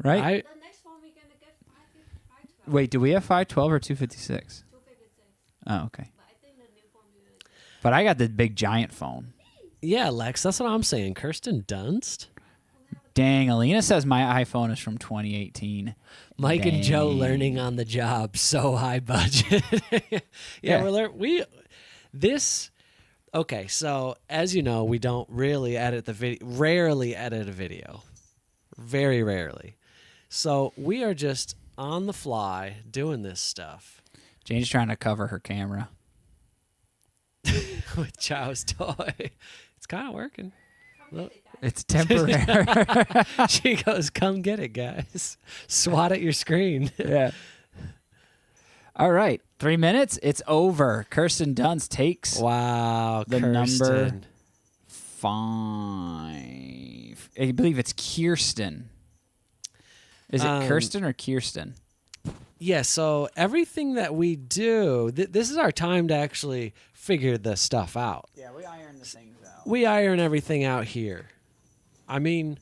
Right? I The next one we're gonna get 512. Wait, do we have 512 or 256? 256. Oh, okay. But I think the new phone we're gonna get. But I got the big giant phone. Yeah, Lex, that's what I'm saying. Kirsten Dunst? Dang, Alina says my iPhone is from 2018. Mike and Joe Dang. learning on the job, so high budget. Yeah. Okay, so as you know, we don't really edit the video, rarely edit a video. Very rarely. So we are just on the fly doing this stuff Jane's trying to cover her camera. with Chow's toy. It's kind of working. Look. It's temporary. She goes, come get it, guys. SWAT at your screen. Yeah. All right. 3 minutes. It's over. Kirsten Dunst takes Wow, The number- Kirsten. 5. I believe it's Kirsten. Is it Um, Kirsten or Kirsten? Yeah, so everything that we do, this is our time to actually figure this stuff out. Yeah, we iron the things out. We iron everything out here. I mean,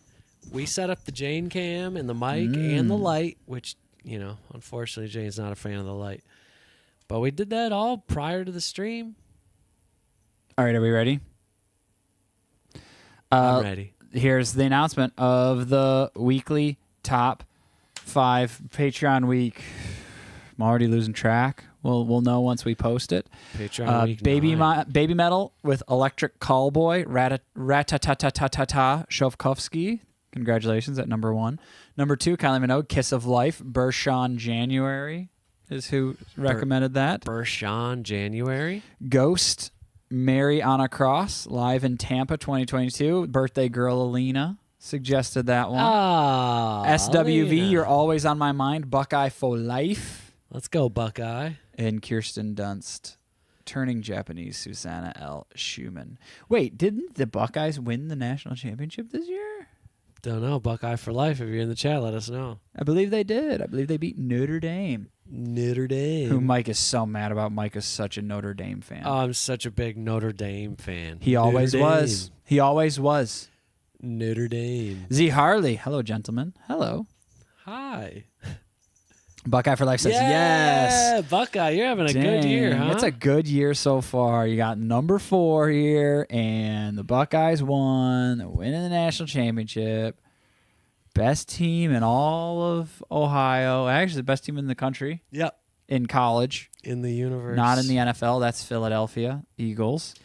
we set up the Jane cam and the mic and the light, which, unfortunately Jane's not a fan of the light. But we did that all prior to the stream. All right, are we ready? I'm ready. Here's the announcement of the weekly top 5 Patreon week. I'm already losing track. We'll know once we post it. Patreon week Baby 9. Baby Metal with Electric Callboy, Ratatatatata Shovkovsky. Congratulations at number 1. Number 2, Kylie Minogue, Kiss of Life. Bershawn January is who recommended that. Bershawn January. Ghost, Mary on a Cross, live in Tampa 2022. Birthday Girl Alina suggested that one. Ah, SWV, Alina. You're Always on My Mind, Buckeye for Life. Let's go, Buckeye. And Kirsten Dunst, turning Japanese Susanna L. Schumann. Wait, didn't the Buckeyes win the national championship this year? Don't know. Buckeye for life. If you're in the chat, let us know. I believe they did. I believe they beat Notre Dame. Notre Dame. Who Mike is so mad about. Mike is such a Notre Dame fan. Oh, I'm such a big Notre Dame fan. He always was. He always was. Notre Dame. Z Harley. Hello, gentlemen. Hello. Hi. Buckeye for life says yes. Buckeye, you're having a good Dang, year, huh? It's a good year so far. You got number 4 here, and the Buckeyes won. They're winning the national championship. Best team in all of Ohio. Actually, the best team in the country. Yep. In college. In the universe. Not in the NFL. That's Philadelphia Eagles.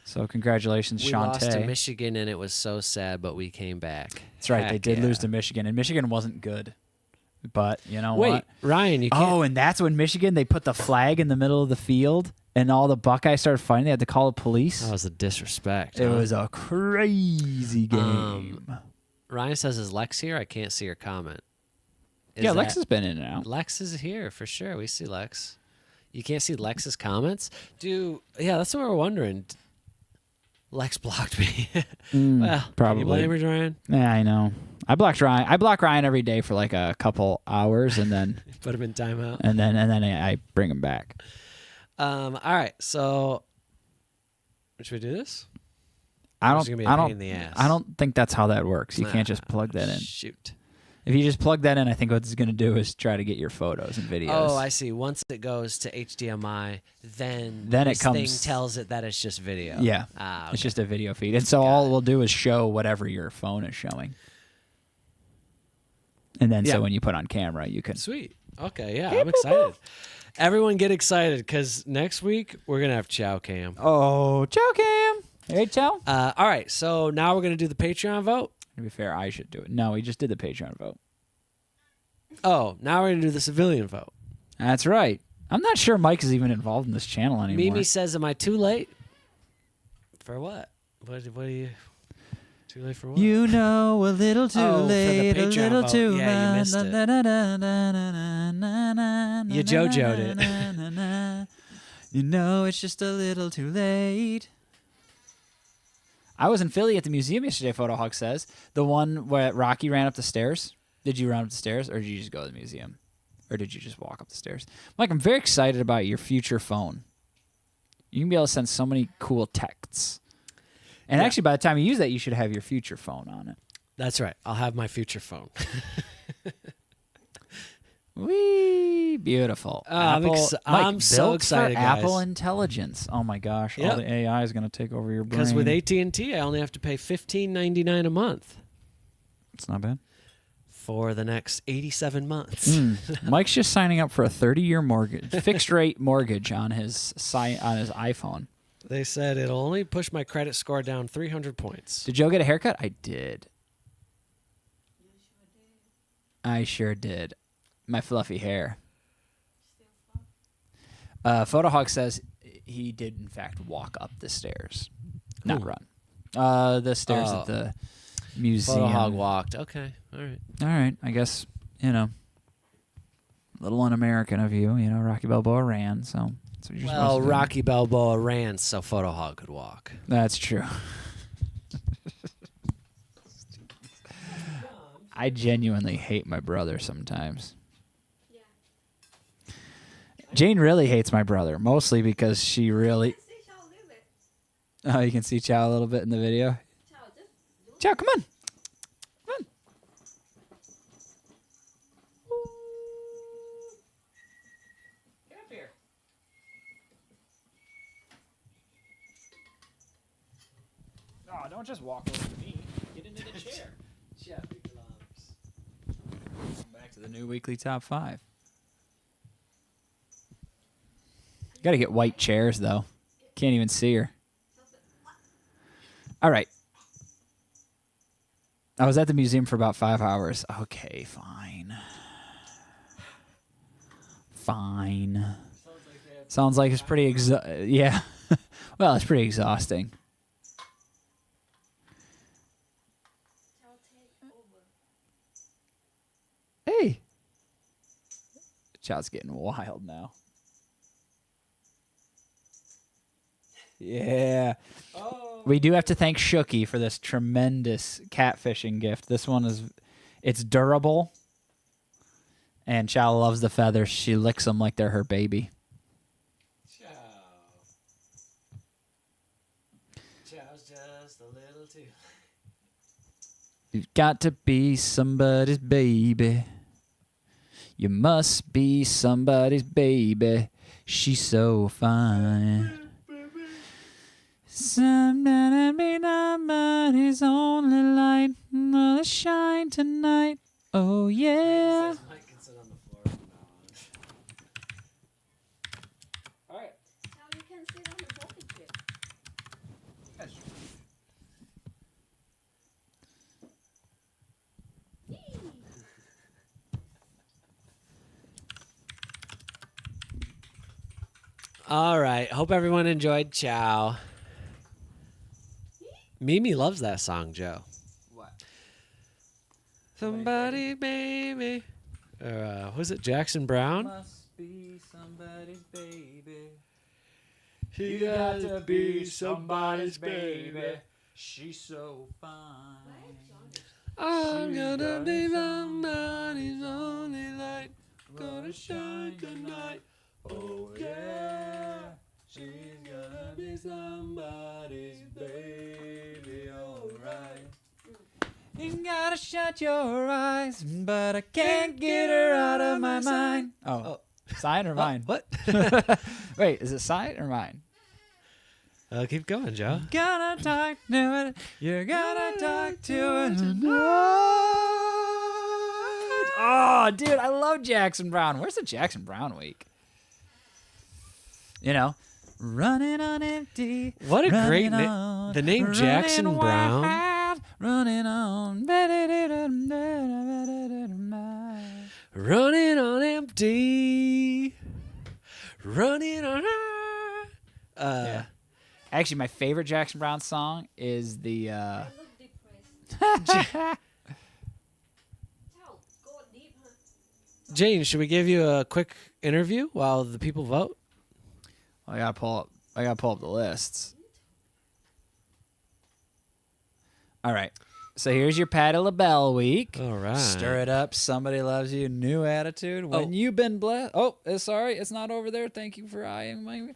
So congratulations, We Shantae. lost to Michigan, and it was so sad, but we came back. That's right. Heck They did yeah. lose to Michigan, and Michigan wasn't good. But you know Wait, what? Ryan, you can't. Oh, and that's when Michigan, they put the flag in the middle of the field, and all the Buckeyes started fighting. They had to call the police. That was a disrespect. It huh? was a crazy game. Ryan says, "Is Lex here?" I can't see her comment. Yeah, Lex has been in and out. Lex is here for sure. We see Lex. You can't see Lex's comments, yeah, that's what we're wondering. Lex blocked me. Well, probably. Can you blame her, Ryan? Yeah, I know. I blocked Ryan. I block Ryan every day for like a couple hours, and then Put him in timeout. and then I bring him back. All right, so should we do this? I Or is it don't. gonna be a I pain don't. in the ass? I don't think that's how that works. You can't just plug that in. Shoot. If you just plug that in, I think what it's going to do is try to get your photos and videos. Oh, I see. Once it goes to HDMI, then Then it this comes- thing tells it that it's just video. Yeah. Ah, It's okay. just a video feed, and so all we'll do is show whatever your phone is showing, and then Yeah. so when you put on camera, you can. Sweet. Okay, yeah, I'm excited. Everyone get excited because next week we're going to have Chow Cam. Oh, ciao, Cam. Hey, ciao. All right, so now we're going to do the Patreon vote. To be fair, I should do it. No, we just did the Patreon vote. Oh, now we're going to do the civilian vote. That's right. I'm not sure Mike is even involved in this channel anymore. Mimi says, am I too late? For what? What are you... Too late for what? You know, a little too Oh, for the late, a Patreon little vote. too Yeah, you missed it. You JoJo'd it. You know, it's just a little too late. I was in Philly at the museum yesterday, Photohawk says. The one where Rocky ran up the stairs. Did you run up the stairs, or did you just go to the museum? Or did you just walk up the stairs? Mike, I'm very excited about your future phone. You can be able to send so many cool texts. And actually, by the time you use that, you should have your future phone on it. That's right. I'll have my future phone. Wee, beautiful. I'm Mike, so built excited, for guys. Apple Intelligence. Oh my gosh, Yep. all the AI is going to take over your brain. Because with AT&T, I only have to pay $15.99 a month it's not bad. for the next 87 months. Mike's just signing up for a 30-year mortgage, fixed rate mortgage on his iPhone. They said it'll only push my credit score down 300 points. Did Joe get a haircut? I did. I sure did. My fluffy hair. Photohawk says he did in fact walk up the stairs, not Cool. run. The stairs Oh. at the museum. Photahog walked. Okay. All right. All right, I guess a little un-American of you. You know, Rocky Balboa ran, so that's what you're Well, supposed to do. Rocky Balboa ran so Photahog could walk. That's true. I genuinely hate my brother sometimes. Yeah. Jane really hates my brother, mostly because she really. Oh, you can see Chow a little bit in the video. Chow, come on. Come on. Get up here. Oh, don't just walk over to me. Get into the chair. Back to the new weekly top 5. You got to get white chairs, though. Can't even see her. All right. I was at the museum for about 5 hours. Okay, fine. Fine. Sounds like it's pretty yeah. Well, it's pretty exhausting. Hey. Child's getting wild now. Yeah. We do have to thank Shooky for this tremendous catfishing gift. This one it's durable. And Chow loves the feathers. She licks them like they're her baby. Chow's just a little too. You've got to be somebody's baby. You must be somebody's baby. She's so fine. Somebody be nobody's only light. Another shine tonight. Oh, yeah. Mike can sit on the floor from now on. All right. Now you can sit on the rocket ship. All right. Hope everyone enjoyed Chow. Mimi loves that song, Joe. What? Somebody, baby. Or was it Jackson Brown? Must be somebody's baby. You gotta be somebody's baby. She's so fine. I'm gonna be somebody's only light. Gonna shine tonight. Oh yeah. She's gonna be somebody's baby, alright. You gotta shut your eyes, but I can't get her out of my mind. Oh, sign or mine? What? Wait, is it sign or mine? Keep going, Joe. Gotta talk to it. You gotta talk to it tonight. Oh, dude, I love Jackson Brown. Where's the Jackson Brown week? You know, running on empty. What a running great name. on, The name running Jackson Brown. wild, running on. Running on empty. Running on. Yeah. Actually, my favorite Jackson Brown song is the. I look depressed. Ciao, go deep, huh? Jane, should we give you a quick interview while the people vote? I gotta pull up the lists. All right. So here's your Patti LaBelle week. All right. Stir it up. Somebody loves you. New attitude. When you've been blessed. Oh, sorry. It's not over there. Thank you for eyeing my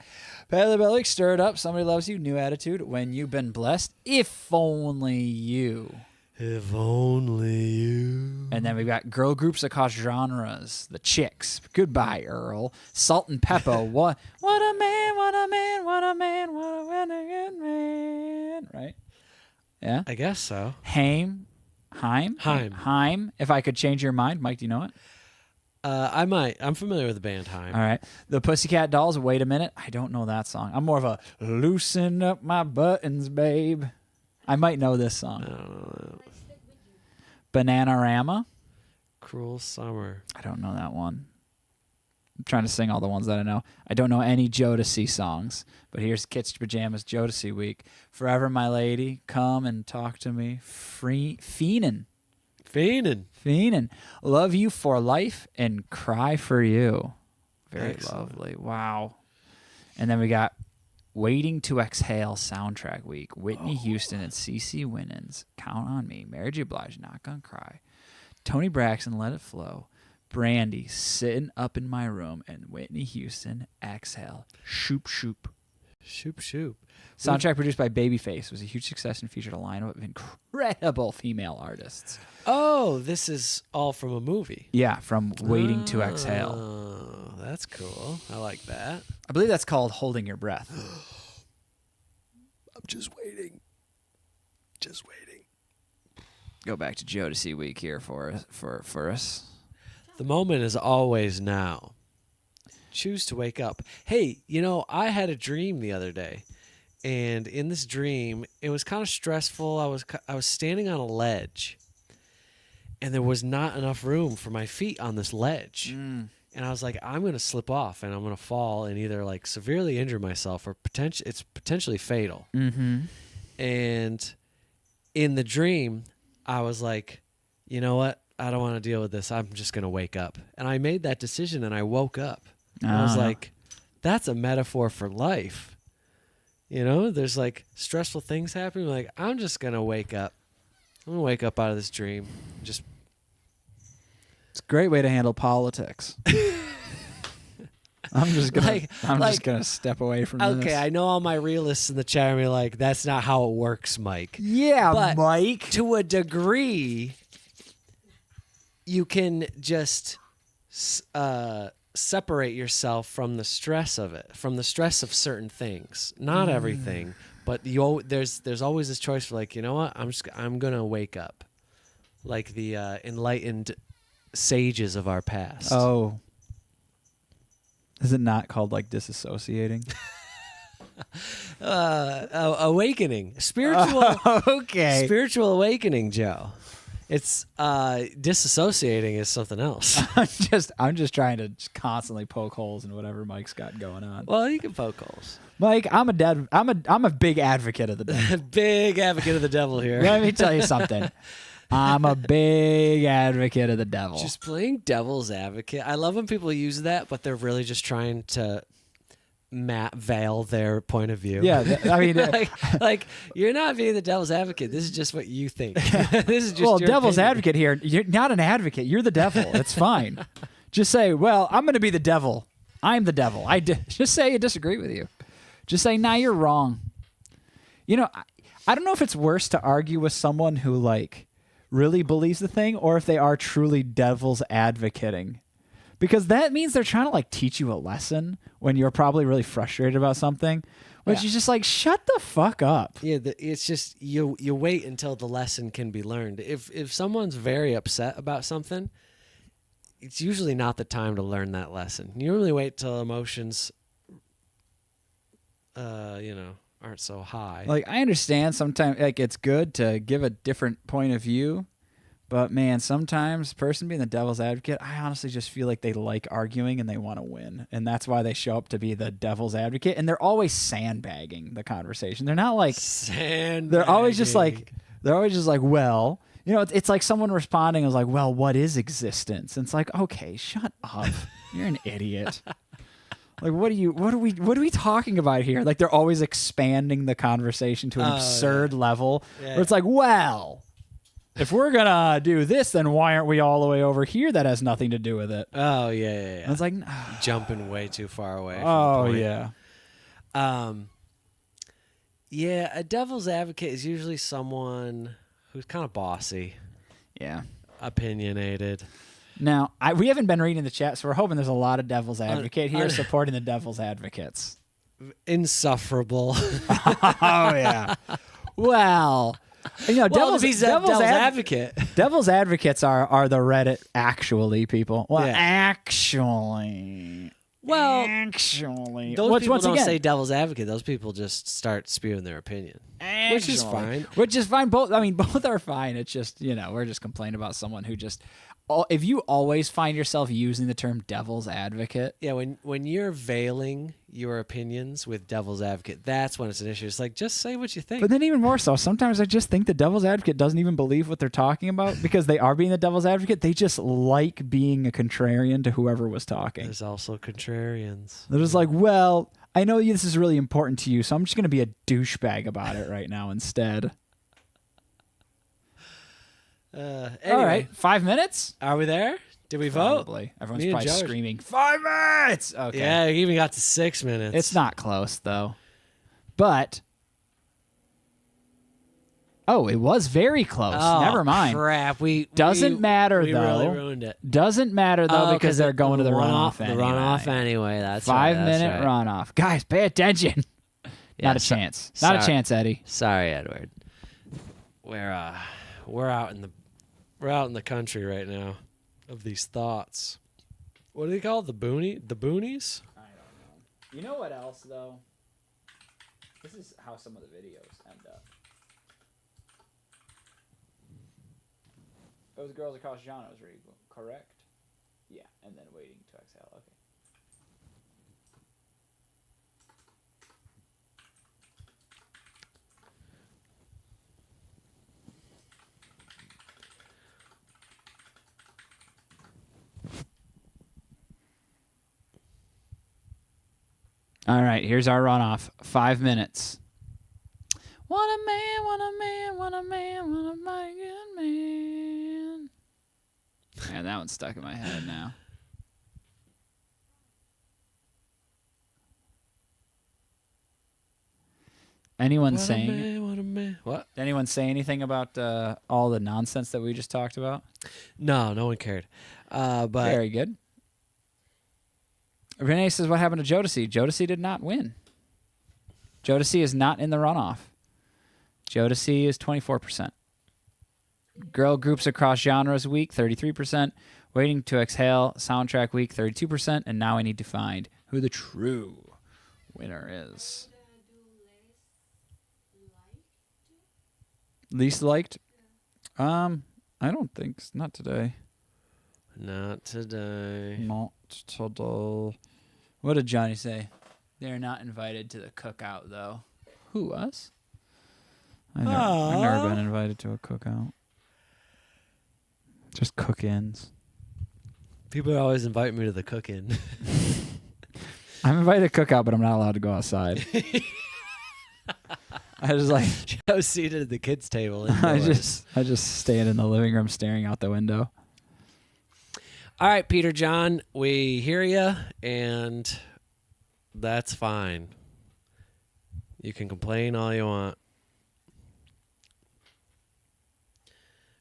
Patti LaBelle week. Stir it up. Somebody loves you. New attitude. When you've been blessed. If only you. If only you. And then we've got girl groups across genres. The Chicks. Goodbye, Earl. Salt and Pepper. What a man, what a man, what a man, what a man. Right? Yeah. I guess so. Haim. If I could change your mind. Mike, do you know it? I might. I'm familiar with the band Haim. All right. The Pussycat Dolls. Wait a minute. I don't know that song. I'm more of a loosen up my buttons, babe. I might know this song. Bananarama. Cruel Summer. I don't know that one. I'm trying to sing all the ones that I know. I don't know any Jodeci songs, but here's Kitsch Pajamas Jodeci week. Forever My Lady, Come and Talk to Me. Fiendin'. Love You for Life and Cry for You. Very Excellent. lovely. Wow. And then we got Waiting to Exhale soundtrack week. Whitney Houston and CeCe Winans. Count on Me. Mary J. Blige, Not Gonna Cry. Tony Braxton, Let It Flow. Brandy, Sitting Up in My Room. And Whitney Houston, Exhale. Shoop Shoop. Shoop. Soundtrack produced by Babyface. Was a huge success and featured a lineup of incredible female artists. Oh, this is all from a movie. Yeah, from Waiting to Exhale. Oh, that's cool. I like that. I believe that's called Holding Your Breath. I'm just waiting. Go back to Jodeci week here for us. The moment is always now. Choose to wake up. Hey, I had a dream the other day. And in this dream, it was kind of stressful. I was standing on a ledge. And there was not enough room for my feet on this ledge. And I was like, I'm going to slip off and I'm going to fall and either like severely injure myself or it's potentially fatal. Mm-hmm. And in the dream, I was like, you know what? I don't want to deal with this. I'm just going to wake up. And I made that decision and I woke up. And I was like, that's a metaphor for life. You know, there's like stressful things happening. Like, I'm just going to wake up. I'm going to wake up out of this dream. Just It's a great way to handle politics. I'm just gonna step away from this. okay, I know all my realists in the chat are like, that's not how it works, Mike. Yeah, But Mike. to a degree, you can just separate yourself from the stress of it, from the stress of certain things. Not everything, but there's always this choice for like, you know what? I'm gonna wake up, like the enlightened sages of our past. Oh. Is it not called like disassociating? Awakening, spiritual. Okay. Spiritual awakening, Joe. It's disassociating is something else. I'm just trying to just constantly poke holes in whatever Mike's got going on. Well, you can poke holes. Mike, I'm a big advocate of the devil. Big advocate of the devil here. Let me tell you something. I'm a big advocate of the devil. Just playing devil's advocate. I love when people use that, but they're really just trying to veil their point of view. Yeah, I mean, like you're not being the devil's advocate. This is just what you think. This is just well, your devil's opinion. advocate here. You're not an advocate. You're the devil. It's fine. Just say, well, I'm going to be the devil. I'm the devil. Just say I disagree with you. Just say, nah, you're wrong. You know, I don't know if it's worse to argue with someone who like really believes the thing or if they are truly devil's advocating. Because that means they're trying to like teach you a lesson when you're probably really frustrated about something, which is just like, shut the fuck up. Yeah, it's just you wait until the lesson can be learned. If someone's very upset about something, it's usually not the time to learn that lesson. You really wait till emotions aren't so high. Like, I understand sometimes like it's good to give a different point of view, but man, sometimes person being the devil's advocate, I honestly just feel like they like arguing and they want to win. And that's why they show up to be the devil's advocate. And they're always sandbagging the conversation. They're not like they're always just like well, you know, it's like someone responding is like, well, what is existence? And it's like, okay, shut up. You're an idiot. Like, what are we talking about here? Like, they're always expanding the conversation to an absurd level where it's like, well, if we're gonna do this, then why aren't we all the way over here? That has nothing to do with it. Oh yeah. And it's like, jumping way too far away. From oh the point. yeah. Yeah, a devil's advocate is usually someone who's kind of bossy, Yeah. opinionated. Now, we haven't been reading the chat, so we're hoping there's a lot of devil's advocate here supporting the devil's advocates. Insufferable. Oh yeah. Well, you know, devil's advocate. Devil's advocates are the Reddit actually people. Well, Yeah. actually. Those people don't say devil's advocate. Those people just start spewing their opinion, which is fine. Which is fine. Both are fine. It's just, you know, we're just complaining about someone who just. If you always find yourself using the term devil's advocate. Yeah, when you're veiling your opinions with devil's advocate, that's when it's an issue. It's like, just say what you think. But then even more so, sometimes I just think the devil's advocate doesn't even believe what they're talking about because they are being the devil's advocate. They just like being a contrarian to whoever was talking. There's also contrarians. They're just like, well, I know this is really important to you, so I'm just going to be a douchebag about it right now instead. Anyway, All right, 5 minutes? are we there? Did we vote? Probably. Everyone's Me and probably Joe are- screaming, 5 minutes! Okay. Yeah, we even got to 6 minutes. It's not close, though. But... Oh, it was very close. Oh, Never mind. Crap. Doesn't matter, we though. really ruined it. Doesn't matter, though, because they're going to the runoff The anyway. runoff anyway. That's 5 right, that's minute right. runoff. Guys, pay attention. Yeah, Not a chance. Not a sorry. chance, Eddie. Sorry, Edward. We're out in the country right now of these thoughts. What do they call it? The boonies? I don't know. You know what else, though? This is how some of the videos end up. Those girls across John was reading, correct? Yeah, and then waiting to exhale. Okay. All right, here's our runoff. 5 minutes. What a man, what a man, what a man, what a mighty good man. Man, that one's stuck in my head now. Anyone What a saying? man, what a man. What? Did anyone say anything about all the nonsense that we just talked about? No one cared. But Very good. Renee says, what happened to Jodeci? Jodeci did not win. Jodeci is not in the runoff. Jodeci is 24%. Girl groups across genres week, 33%. Waiting to Exhale soundtrack week, 32%. And now I need to find who the true winner is. Least liked? I don't think not today. not today. Not today. What did Johnny say? They're not invited to the cookout though. Who, us? I've never been invited to a cookout. Just cook-ins. People always invite me to the cook-in. I'm invited to cookout, but I'm not allowed to go outside. I just like Joe's seated at the kids' table. I indoors. just stand in the living room staring out the window. All right, Peter John, we hear you, and that's fine. You can complain all you want.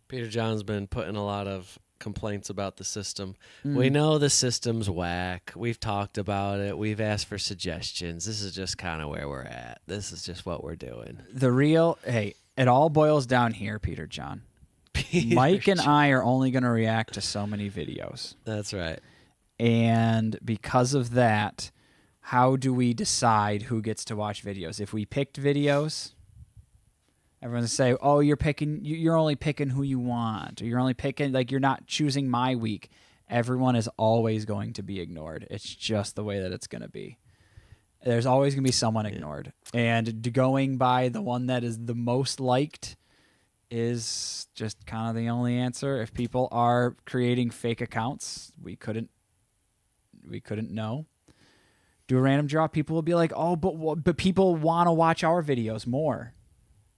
Peter John's been putting a lot of complaints about the system. We know the system's whack. We've talked about it. We've asked for suggestions. This is just kind of where we're at. This is just what we're doing. It all boils down here, Peter John. Mike and I are only going to react to so many videos. That's right. And because of that, how do we decide who gets to watch videos? If we picked videos, everyone's going to say, oh, you're only picking who you want. Or you're only picking, like, you're not choosing my week. Everyone is always going to be ignored. It's just the way that it's going to be. There's always going to be someone ignored. And going by the one that is the most liked is just kind of the only answer. If people are creating fake accounts, we couldn't know. Do a random draw, people will be like, oh, but people want to watch our videos more.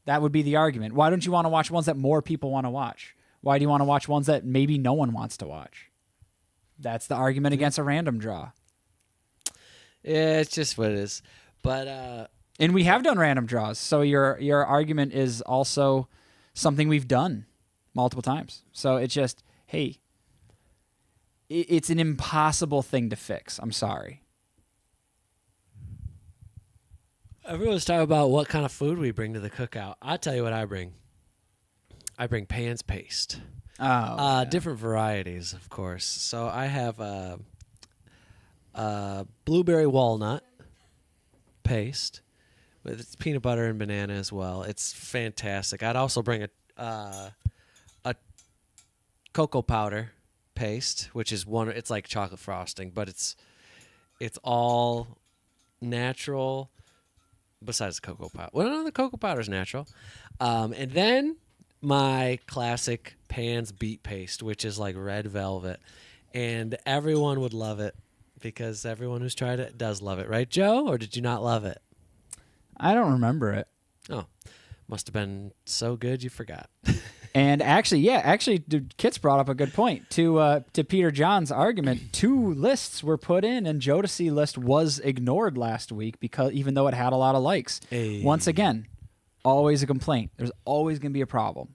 That would be the argument. Why don't you want to watch ones that more people want to watch? Why do you want to watch ones that maybe no one wants to watch? That's the argument against a random draw. Yeah, it's just what it is. But And we have done random draws, so your argument is also something we've done multiple times. So it's just, hey, it's an impossible thing to fix. I'm sorry. everyone's talking about what kind of food we bring to the cookout. I'll tell you what I bring. I bring Pan's paste. Oh, yeah. Different varieties, of course. So I have blueberry walnut paste with peanut butter and banana as well. It's fantastic. I'd also bring a cocoa powder paste, which is it's like chocolate frosting, but it's all natural. Besides the cocoa powder, well, no, the cocoa powder is natural, and then my classic Pan's beet paste, which is like red velvet, and everyone would love it because everyone who's tried it does love it, right, Joe? Or did you not love it? I don't remember it. Oh, must have been so good you forgot. And actually, Kit's brought up a good point. To Peter John's argument, 2 lists were put in, and Jodeci list was ignored last week because even though it had a lot of likes. Hey. Once again, always a complaint. There's always going to be a problem.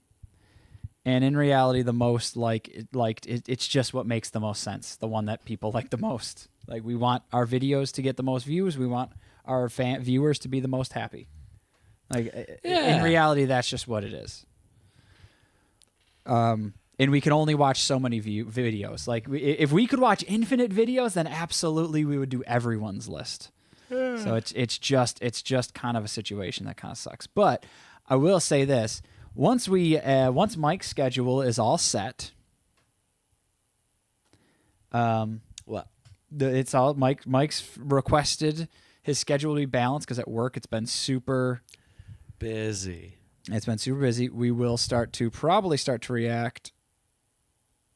And in reality, the most it's just what makes the most sense. The one that people like the most. Like, we want our videos to get the most views. We want our viewers to be the most happy. Like, in reality, that's just what it is. And we can only watch so many videos. Like, if we could watch infinite videos, then absolutely we would do everyone's list. So it's just kind of a situation that kind of sucks. But I will say this: once Mike's schedule is all set, it's all Mike's requested his schedule to be balanced because at work it's been super Busy. It's been super busy. We will probably start to react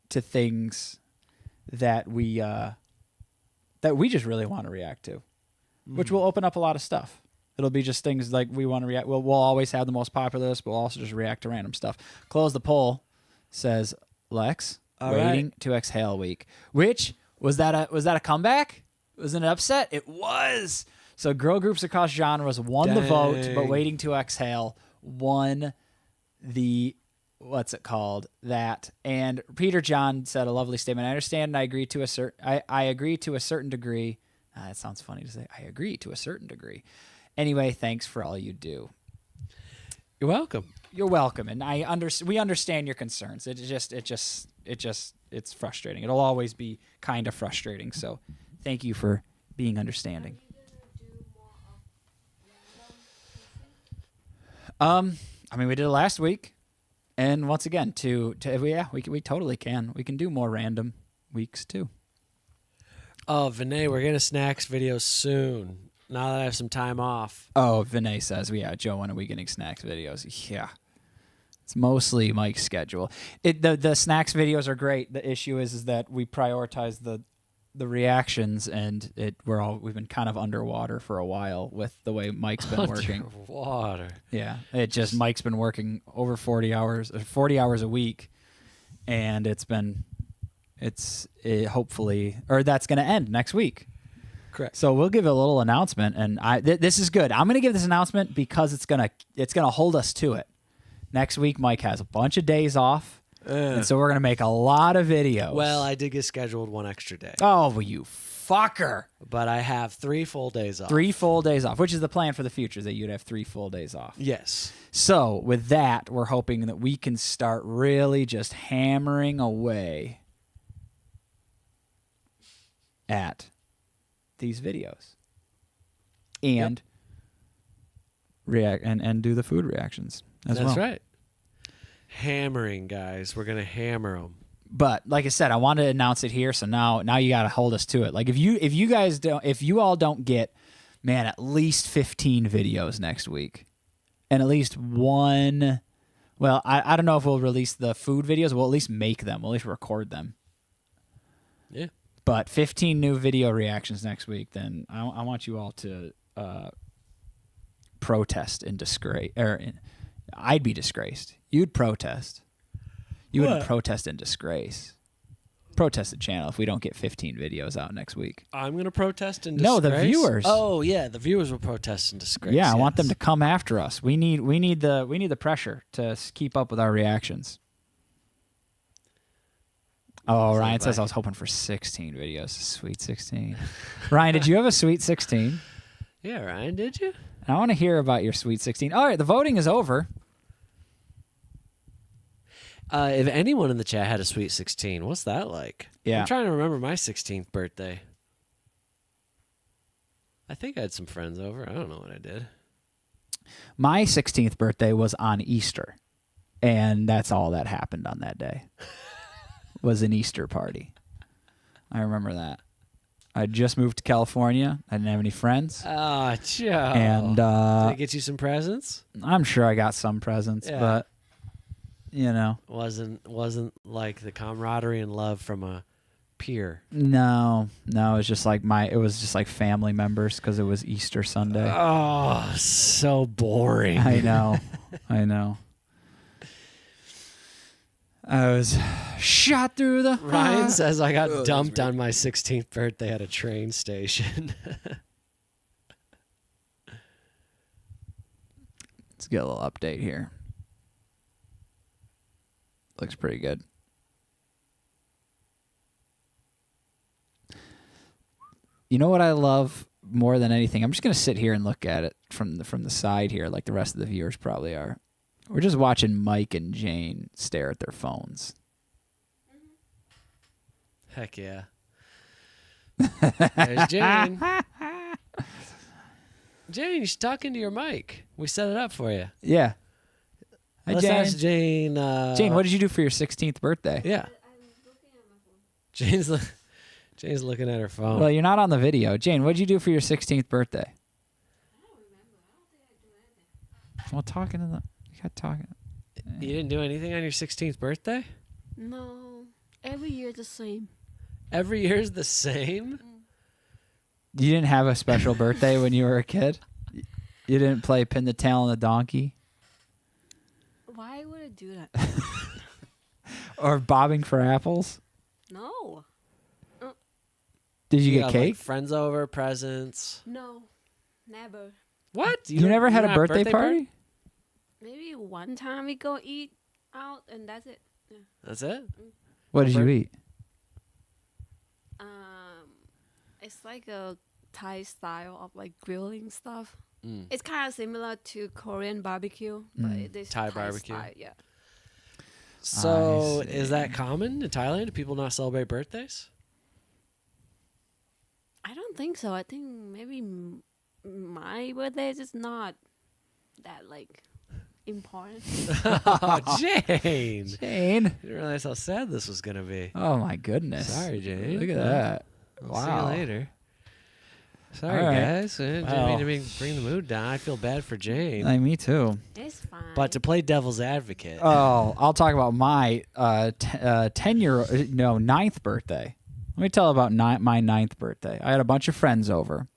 to things that we just really want to react to. which will open up a lot of stuff. It'll be just things like we want to react. We'll always have the most popular list, but we'll also just react to random stuff. Close the poll says Lex All waiting right. to exhale week. Which was that a comeback? Was it an upset? It was. So girl groups across genres won the vote, but Dang. waiting to exhale won the what's it called that. And Peter John said a lovely statement. I understand and I agree to a certain I agree to a certain degree. That sounds funny to say. I agree to a certain degree. Anyway, thanks for all you do. You're welcome. You're welcome, and we understand your concerns. It's frustrating. It'll always be kind of frustrating. So, thank you for being understanding. Are you gonna do more of random? I mean, we did it last week, and once again, we totally can. We can do more random weeks too. Oh, Vinay, we're getting a snacks video soon. Now that I have some time off. Oh, Vinay says, yeah, Joe, when are we getting snacks videos? Yeah. It's mostly Mike's schedule. The snacks videos are great. The issue is that we prioritize the reactions, and we've been kind of underwater for a while with the way Mike's been working. Water. Yeah, Mike's been working over 40 hours a week, and hopefully that's going to end next week. Correct. So we'll give a little announcement, and this is good. I'm going to give this announcement because it's gonna hold us to it. Next week, Mike has a bunch of days off, and so we're going to make a lot of videos. Well, I did get scheduled one extra day. Oh, well, you fucker. But I have 3 full days off. 3 full days off, which is the plan for the future, that you'd have 3 full days off. Yes. So with that, we're hoping that we can start really just hammering away at these videos and react and do the food reactions as well. That's right. Hammering, guys. We're going to hammer them. But like I said, I wanted to announce it here, so now you got to hold us to it. Like if you all don't get, man, at least 15 videos next week, and at least one. Well, I don't know if we'll release the food videos. We'll at least make them. We'll at least record them. Yeah. But 15 new video reactions next week. Then I want you all to protest in disgrace. I'd be disgraced. You'd protest. You wouldn't protest in disgrace. Protest the channel if we don't get 15 videos out next week. I'm going to protest in No, disgrace. the viewers. Oh, yeah. The viewers will protest in disgrace. Yeah, I want them yes. to come after us. We need the pressure to keep up with our reactions. Oh, So Ryan if says I was hoping for 16 videos. Sweet 16. Ryan, did you have a sweet 16? Yeah, Ryan, did you? I want to hear about your sweet 16. All right, the voting is over. If anyone in the chat had a sweet 16, what's that like? Yeah. I'm trying to remember my 16th birthday. I think I had some friends over. I don't know what I did. My 16th birthday was on Easter, and that's all that happened on that day. Was an Easter party. I remember that. I just moved to California. I didn't have any friends. Oh, Joe. And did I get you some presents? I'm sure I got some presents, Yeah. but you know. Wasn't like the camaraderie and love from a peer. No, it was just like family members because it was Easter Sunday. Oh, so boring. I know. I was shot through the Ryan heart. says I got Oh, that's dumped weird. on my 16th birthday at a train station. Let's get a little update here. Looks pretty good. You know what I love more than anything? I'm just going to sit here and look at it from the side here, like the rest of the viewers probably are. We're just watching Mike and Jane stare at their phones. Heck yeah. There's Jane. Jane, she's talking to your mic. We set it up for you. Yeah. Hi, Let's Jane. ask Jane. Jane, what did you do for your 16th birthday? Yeah. I'm looking at my phone. Jane's looking at her phone. Well, you're not on the video. Jane, what did you do for your 16th birthday? I don't remember. I don't think I do anything. Well, talking to the... You got talking... You didn't do anything on your 16th birthday? No. Every year the same. Every year's the same? You didn't have a special birthday when you were a kid? You didn't play pin the tail on the donkey? Why would I do that? Or bobbing for apples? No. Did you get got, cake? Like, friends over, presents. No. Never. What? You never had a don't have birthday party? Maybe one time we go eat out and that's it. Yeah. That's it? What did you eat? It's like a Thai style of like grilling stuff. Mm. It's kind of similar to Korean barbecue, but it is Thai barbecue. style, yeah. So I see. is that common in Thailand? Do people not celebrate birthdays? I don't think so. I think maybe my birthday is just not that like important. Oh, Jane. Jane. I didn't realize how sad this was going to be. Oh, my goodness. Sorry, Jane. Look at that. I'll Wow. see you later. Sorry, All right. guys. I didn't Well. mean to bring the mood down. I feel bad for Jane. Me too. It's fine. But to play devil's advocate. Oh, I'll talk about my 9th birthday. Let me tell about my 9th birthday. I had a bunch of friends over,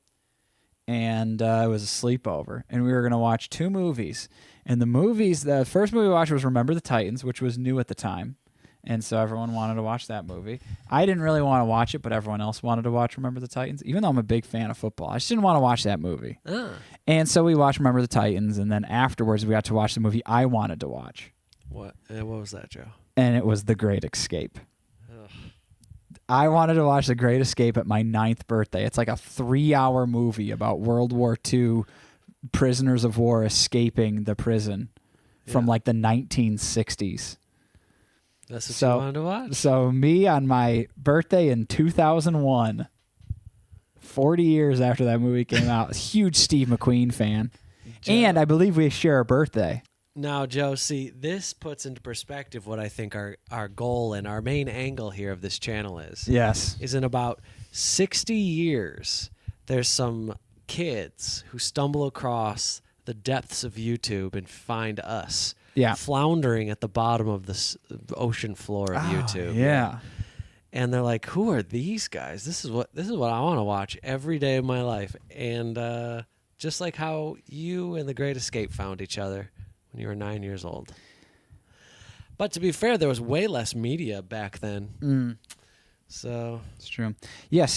and it was a sleepover, and we were going to watch 2 movies. And the first movie we watched was Remember the Titans, which was new at the time. And so everyone wanted to watch that movie. I didn't really want to watch it, but everyone else wanted to watch Remember the Titans, even though I'm a big fan of football. I just didn't want to watch that movie. And so we watched Remember the Titans, and then afterwards we got to watch the movie I wanted to watch. What was that, Joe? And it was The Great Escape. I wanted to watch The Great Escape at my 9th birthday. It's like a 3-hour movie about World War II prisoners of war escaping the prison from like the 1960s. That's what So- you wanted to watch? So me on my birthday in 2001, 40 years after that movie came out, huge Steve McQueen fan. And I believe we share a birthday. Now, Joe, see, this puts into perspective what I think our goal and our main angle here of this channel is. Yes. Is in about 60 years, there's some kids who stumble across the depths of YouTube and find us floundering at the bottom of the ocean floor of YouTube. Yeah. And they're like, who are these guys? This is what I want to watch every day of my life. And just like how you and The Great Escape found each other when you were 9 years old. But to be fair, there was way less media back then. So It's true. Yeah, Terrence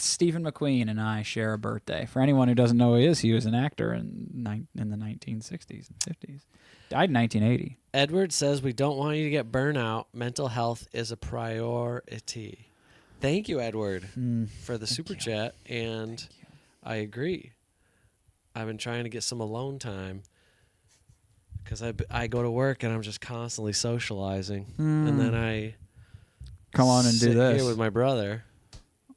Stephen McQueen and I share a birthday. For anyone who doesn't know who he was an actor in the 1960s and 50s. Died in 1980. Edward says we don't want you to get burnout. Mental health is a priority. Thank you, Edward, for the super chat. And I agree. I've been trying to get some alone time because I go to work and I'm just constantly socializing. And then I come on and do sit this. here with my brother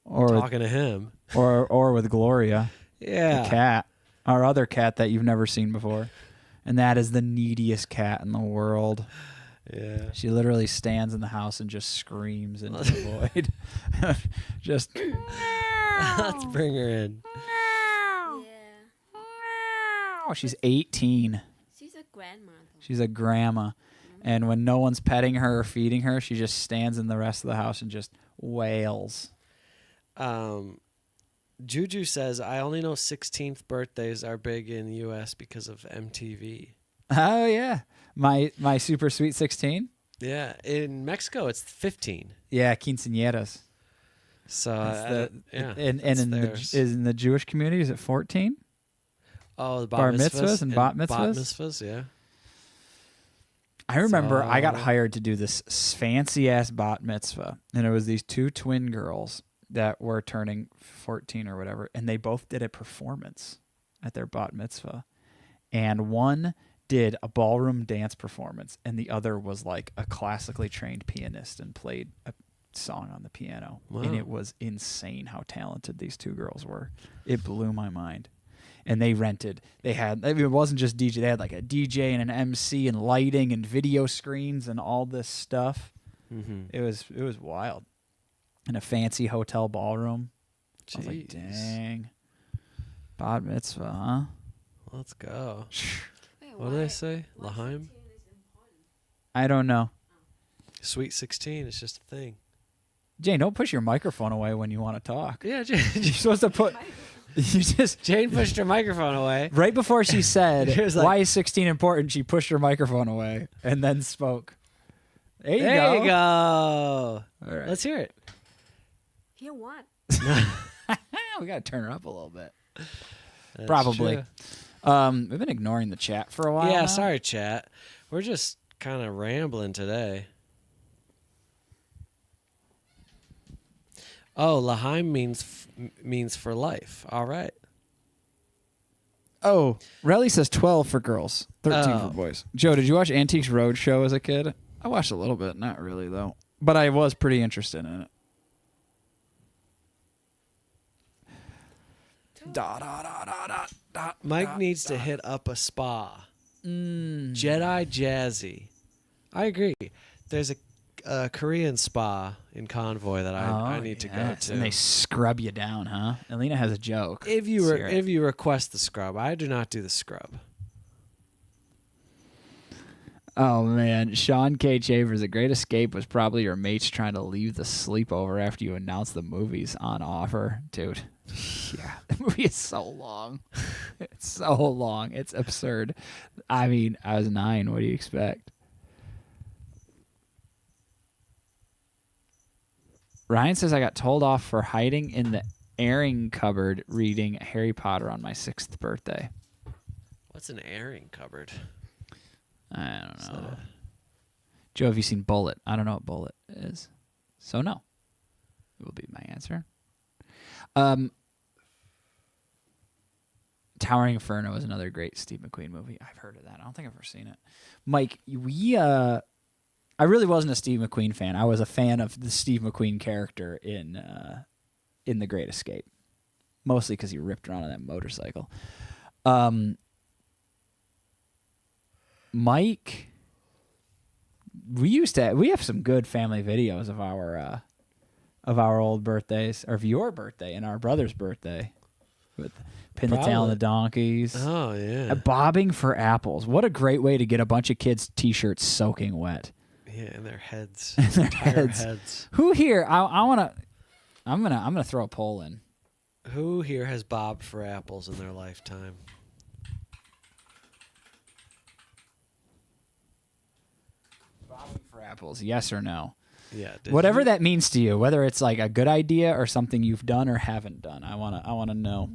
or talking to him. or with Gloria, Yeah. the cat, our other cat that you've never seen before. And that is the neediest cat in the world. Yeah. She literally stands in the house and just screams into the void. Just Let's bring her in. Yeah. she's 18. She's a grandma. She's a grandma. And when no one's petting her or feeding her, she just stands in the rest of the house and just wails. Juju says, I only know 16th birthdays are big in the U.S. because of MTV. Oh, yeah. My super sweet 16? Yeah. In Mexico, it's 15. Yeah, quinceañeras. So, That's yeah. And that's in theirs. in the Jewish community, is it 14? Oh, the bar bar mitzvahs and bat mitzvahs? Bat mitzvahs, yeah. I remember I got So- hired to do this fancy-ass bat mitzvah, and it was these 2 twin girls that were turning 14 or whatever, and they both did a performance at their bat mitzvah. And one did a ballroom dance performance, and the other was like a classically trained pianist and played a song on the piano. Wow. And it was insane how talented these 2 girls were. It blew my mind. And they it wasn't just DJ, they had like a DJ and an MC and lighting and video screens and all this stuff. Mm-hmm. It was wild. In a fancy hotel ballroom. I was like, Jeez. dang. Bat mitzvah, huh? Let's go. Wait, What did I say? Laheim? I don't know. Sweet 16 is just a thing. Jane, don't push your microphone away when you want to talk. Yeah, You're supposed to put. You just Jane pushed her microphone away. right before she said, She was like- "Why is 16 important?" She pushed her microphone away and then spoke. There you There go. you go. All right. Let's hear it. Hear what? We got to turn her up a little bit. That's Probably. true. We've been ignoring the chat for a while. Yeah, now. sorry, chat. We're just kind of rambling today. Oh, Laheim means for life. All right. Oh, Relly says 12 for girls, 13 Oh. for boys. Joe, did you watch Antiques Roadshow as a kid? I watched a little bit, not really though, but I was pretty interested in it. Mike needs to hit up a spa. Jedi Jazzy. I agree. There's a Korean spa in Convoy that I need to go to. And they scrub you down, huh? Alina has a joke. if you Let's hear it. if you request the scrub, I do not do the scrub. Oh man, Sean K. Chavers, The Great Escape was probably your mates trying to leave the sleepover after you announced the movie's on offer, dude. Yeah, the movie is so long. It's so long. It's absurd. I mean, I was 9. What do you expect? Ryan says I got told off for hiding in the airing cupboard reading Harry Potter on my 6th birthday. What's an airing cupboard? I don't Is know. that Joe, have you seen Bullet? I don't know what Bullet is. So no. It will be my answer. Towering Inferno is another great Steve McQueen movie. I've heard of that. I don't think I've ever seen it. Mike, I really wasn't a Steve McQueen fan. I was a fan of the Steve McQueen character in The Great Escape. Mostly because he ripped around on that motorcycle. Mike, we have some good family videos of our old birthdays, or of your birthday and our brother's birthday, with Pin the Tail Probably. and the Donkeys. Oh yeah. Bobbing for apples. What a great way to get a bunch of kids' t-shirts soaking wet. Yeah, in their heads. In their Entire heads. Who here? I'm gonna throw a poll in. Who here has bobbed for apples in their lifetime? Bobbing for apples, yes or no? Yeah. did Whatever you? that means to you, whether it's like a good idea or something you've done or haven't done, I wanna know.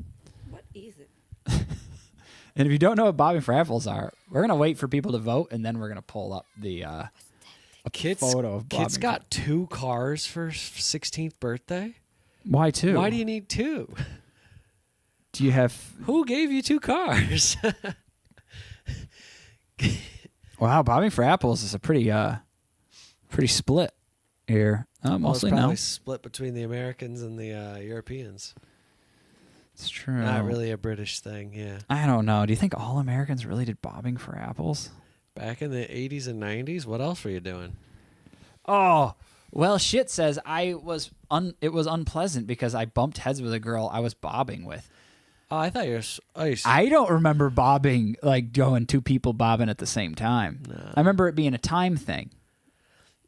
What is it? And if you don't know what bobbing for apples are, we're gonna wait for people to vote, and then we're gonna pull up the a Kids, photo of bobbing. kids got 2 cars for 16th birthday. Why two? Why do you need 2? Do you have? Who gave you 2 cars? Wow, bobbing for apples is a pretty split here. Well, Mostly it's probably no. split between the Americans and the Europeans. It's true. Not really a British thing, yeah. I don't know. Do you think all Americans really did bobbing for apples? Back in the 80s and 90s, what else were you doing? Oh, well, shit says it was unpleasant because I bumped heads with a girl I was bobbing with. Oh, I thought you were... I don't remember bobbing, like going 2 people bobbing at the same time. No. I remember it being a time thing.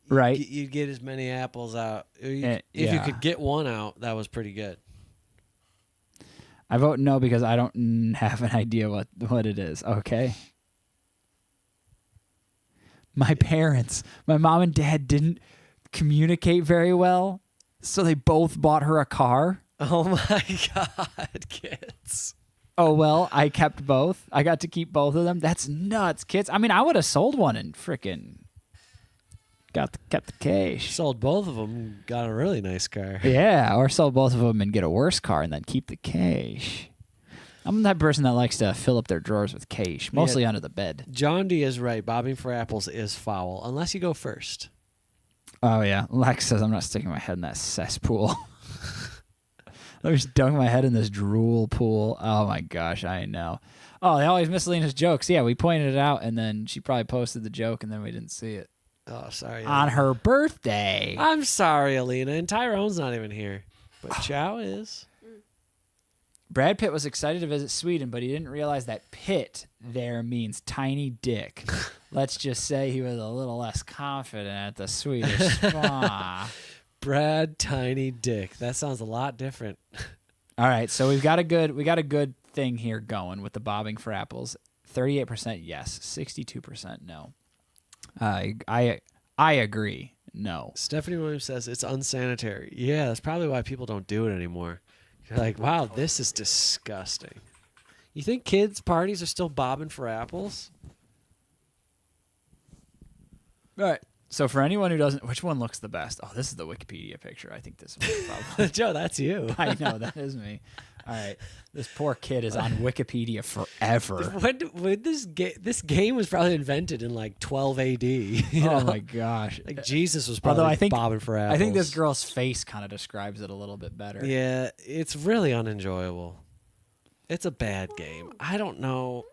Right? You'd get as many apples out. If you yeah. could get one out, that was pretty good. I vote no because I don't have an idea what it is. Okay. My parents, my mom and dad didn't communicate very well, so they both bought her a car. Oh my God, kids. Oh, well, I kept both. I got to keep both of them. That's nuts, kids. I mean, I would have sold one and frickin' kept the cash. Sold both of them, got a really nice car. Yeah, or sell both of them and get a worse car and then keep the cash. I'm the type of person that likes to fill up their drawers with cash, mostly under the bed. John D is right. Bobbing for apples is foul, unless you go first. Oh, yeah. Lex says I'm not sticking my head in that cesspool. Let me just dunk my head in this drool pool. Oh, my gosh, I know. Oh, they always miss Lena's jokes. Yeah, we pointed it out, and then she probably posted the joke, and then we didn't see it. Oh, sorry. On her birthday. I'm sorry, Alina. And Tyrone's not even here. But Chow is. Brad Pitt was excited to visit Sweden, but he didn't realize that Pitt there means tiny dick. Let's just say he was a little less confident at the Swedish spa. Brad Tiny Dick. That sounds a lot different. All right, so we got a good thing here going with the bobbing for apples. 38% yes, 62% no. I agree. No. Stephanie Williams says it's unsanitary. Yeah, that's probably why people don't do it anymore. You're like, wow, this is disgusting. You think kids' parties are still bobbing for apples? All right. So for anyone who doesn't, which one looks the best? Oh, this is the Wikipedia picture. I think this one probably. Joe, that's you. I know that is me. All right, this poor kid is on Wikipedia forever. When this game was probably invented in like 12 AD. You know? Oh my gosh! Like Jesus was probably Although I think bobbing for apples. I think this girl's face kind of describes it a little bit better. Yeah, it's really unenjoyable. It's a bad game. I don't know.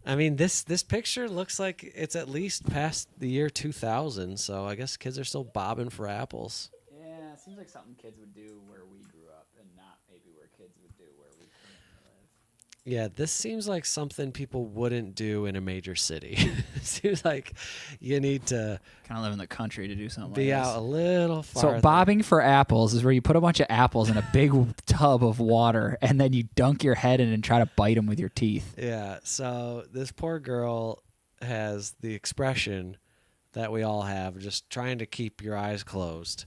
I mean, this picture looks like it's at least past the year 2000, so I guess kids are still bobbing for apples. Yeah, it seems like something kids would do where we grew up, and not maybe where kids would do where we currently live. Yeah, this seems like something people wouldn't do in a major city. It seems like you need to Kind of live in the country to do something be like out this. a little farther. So bobbing for apples is where you put a bunch of apples in a big tub of water, and then you dunk your head in and try to bite them with your teeth. Yeah, so this poor girl has the expression that we all have, just trying to keep your eyes closed.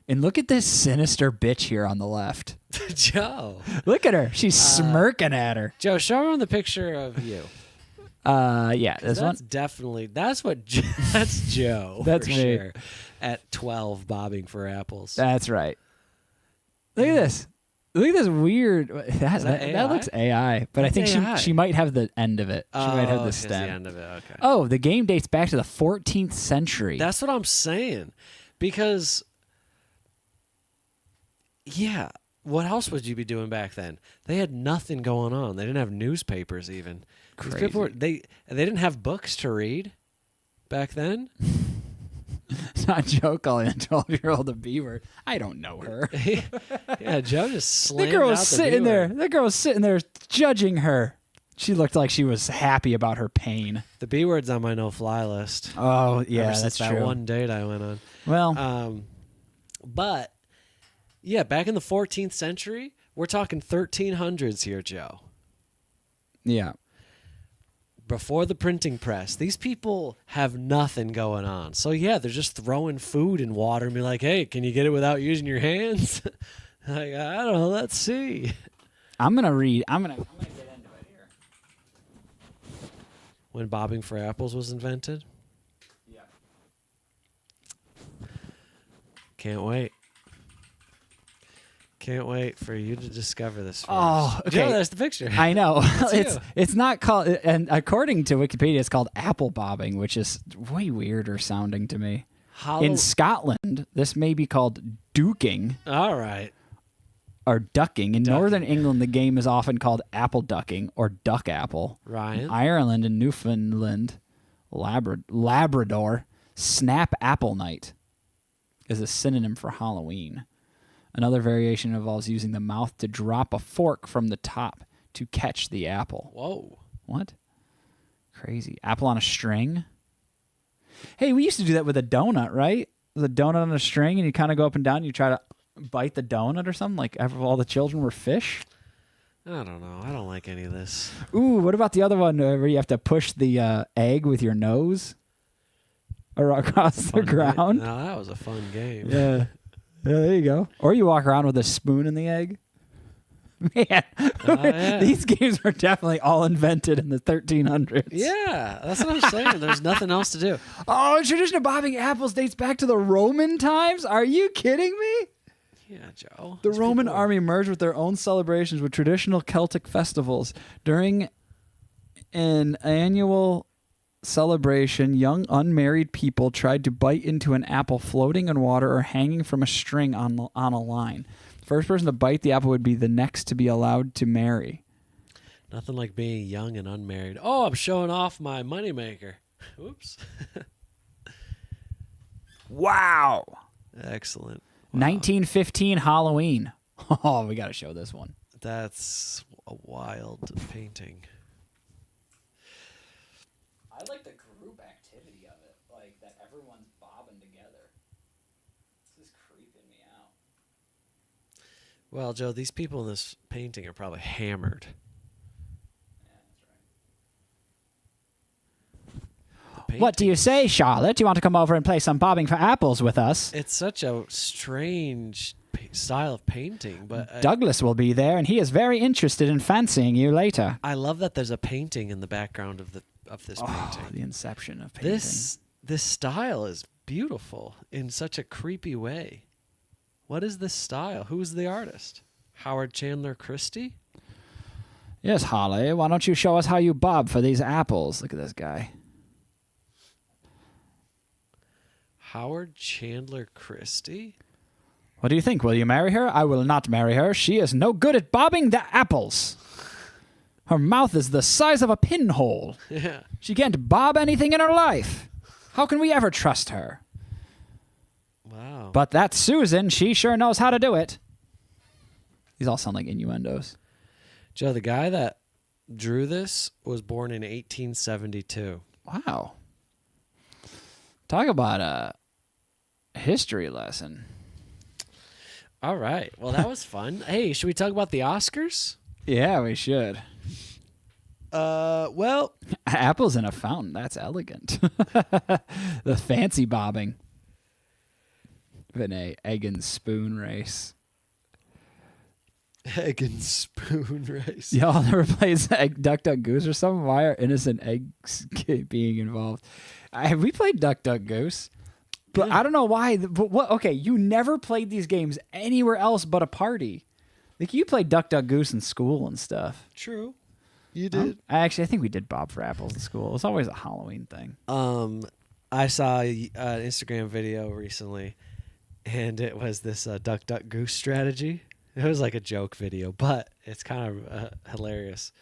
And look at this sinister bitch here on the left. Joe. Look at her. She's smirking at her. Joe, show everyone the picture of you. Yeah, this one. That's definitely, that's Joe. That's for me. Sure, at 12 bobbing for apples. That's right. Look at this. Look at this weird. That AI? looks AI, but I That's think AI. she might have the end of it. She might have the it's stem. the end of it. Okay. Oh, the game dates back to the 14th century. That's what I'm saying. Because, yeah, what else would you be doing back then? They had nothing going on. They didn't have newspapers even. These people were, they didn't have books to read back then. It's not a joke calling a 12-year-old a B word. I don't know her. Yeah, Joe just slammed The girl out was the sitting B there. word. The girl was sitting there judging her. She looked like she was happy about her pain. The B word's on my no-fly list. Oh, yeah, Ever that's since that true. one date I went on. Well, But yeah, back in the 14th century, we're talking 1300s here, Joe. yeah. Before the printing press, these people have nothing going on. So yeah, they're just throwing food in water and be like, "Hey, can you get it without using your hands?" Like, I don't know. Let's see. I'm gonna read. I'm gonna get into it here. When bobbing for apples was invented, Yeah. can't wait. Can't wait for you to discover this. For Oh, us. okay. Joe, there's the picture. I know. That's you. It's not called, and according to Wikipedia, it's called apple bobbing, which is way weirder sounding to me. In Scotland, this may be called duking All right. or ducking. In Northern England, the game is often called apple ducking or duck apple. Ryan. In Ireland and Newfoundland, Labrador, snap apple night is a synonym for Halloween. Another variation involves using the mouth to drop a fork from the top to catch the apple. Whoa. What? Crazy. Apple on a string? Hey, we used to do that with a donut, right? With a donut on a string, and you kind of go up and down, and you try to bite the donut or something, like all the children were fish. I don't know. I don't like any of this. Ooh, what about the other one where you have to push the egg with your nose or across the Fun ground? Game. No, that was a fun game. Yeah. Yeah, there you go. Or you walk around with a spoon in the egg. Man, yeah. these games were definitely all invented in the 1300s. Yeah, that's what I'm saying. There's nothing else to do. Oh, tradition of bobbing apples dates back to the Roman times? Are you kidding me? Yeah, Joe. The These Roman people- army merged with their own celebrations with traditional Celtic festivals. During an annual celebration, young unmarried people tried to bite into an apple floating in water or hanging from a string on a line. First person to bite the apple would be the next to be allowed to marry. Nothing like being young and unmarried. Oh, I'm showing off my moneymaker. Oops. Wow. Excellent. 1915 Halloween. Oh, we got to show this one. That's a wild painting. I like the group activity of it, like that everyone's bobbing together. Well, Joe, these people in this painting are probably hammered. The What do you paintings- say, Charlotte? You want to come over and play some bobbing for apples with us? It's such a strange style of painting, but Douglas will be there, and he is very interested in fancying you later. I love that there's a painting in the background of this Oh, painting. the inception of painting. This style is beautiful in such a creepy way. What is this style? Who is the artist? Howard Chandler Christie? Yes, Holly, why don't you show us how you bob for these apples? Look at this guy. Howard Chandler Christie? What do you think? Will you marry her? I will not marry her. She is no good at bobbing the apples. Her mouth is the size of a pinhole. Yeah. She can't bob anything in her life. How can we ever trust her? Wow. But that Susan, she sure knows how to do it. These all sound like innuendos. Joe, the guy that drew this was born in 1872. Wow. Talk about a history lesson. All right. Well, that was fun. Hey, should we talk about the Oscars? Yeah, we should. Well, Apples in a fountain. That's elegant. The fancy bobbing. Even a egg and spoon race. egg and spoon race. Y'all never played Duck Duck Goose or something? Why are innocent eggs being involved? We played Duck Duck Goose, but I don't know why. But what? Okay, you never played these games anywhere else but a party. Like you played Duck Duck Goose in school and stuff. True. You did. Actually, I think we did Bob for Apples in school. It was always a Halloween thing. I saw an Instagram video recently, and it was this Duck Duck Goose strategy. It was like a joke video, but it's kind of hilarious.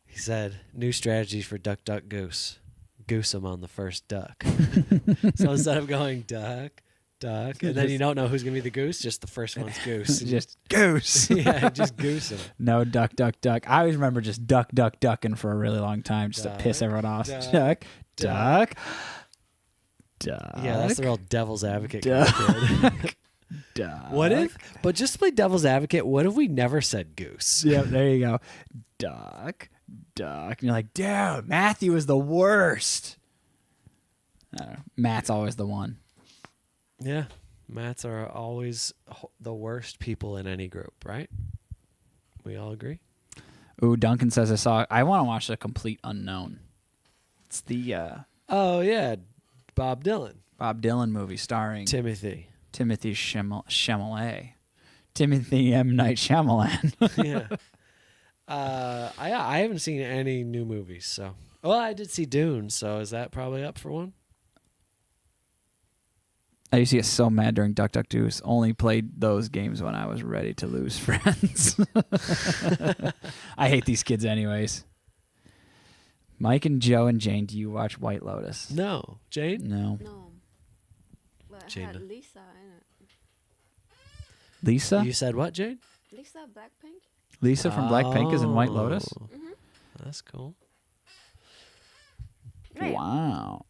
He said, "New strategy for Duck Duck Goose: goose him on the first duck." So instead of going duck, duck, and then you don't know who's gonna be the goose, just the first one's goose. Just goose. Yeah, just goose him. No duck, duck, duck. I always remember just duck, duck, ducking for a really long time just to piss everyone off. Duck, Duck, duck. duck, duck. Yeah, that's the real devil's advocate. Duck. kind of kid. Duck. What if? But just to play devil's advocate, what if we never said goose? Yep, there you go. Duck, duck. And you're like, dude, Matthew is the worst. I don't know. Matt's always the one. Yeah, Matts are always the worst people in any group, right? We all agree. Ooh, Duncan says I want to watch The Complete Unknown. It's the Oh yeah, Bob Dylan, Bob Dylan movie starring Timothy. Timothy Chalamet. Timothy M. Night Shyamalan. Yeah. I haven't seen any new movies, so. Well, I did see Dune, so is that probably up for one? I used to get so mad during Duck Duck Goose. Only played those games when I was ready to lose friends. I hate these kids anyways. Mike and Joe and Jane, do you watch White Lotus? No, Jane. No. No. But I Jane. had Lisa in it. Lisa? You said what, Jane? Lisa Blackpink? Lisa from Blackpink is in White Lotus? Oh, that's cool. Right. Wow.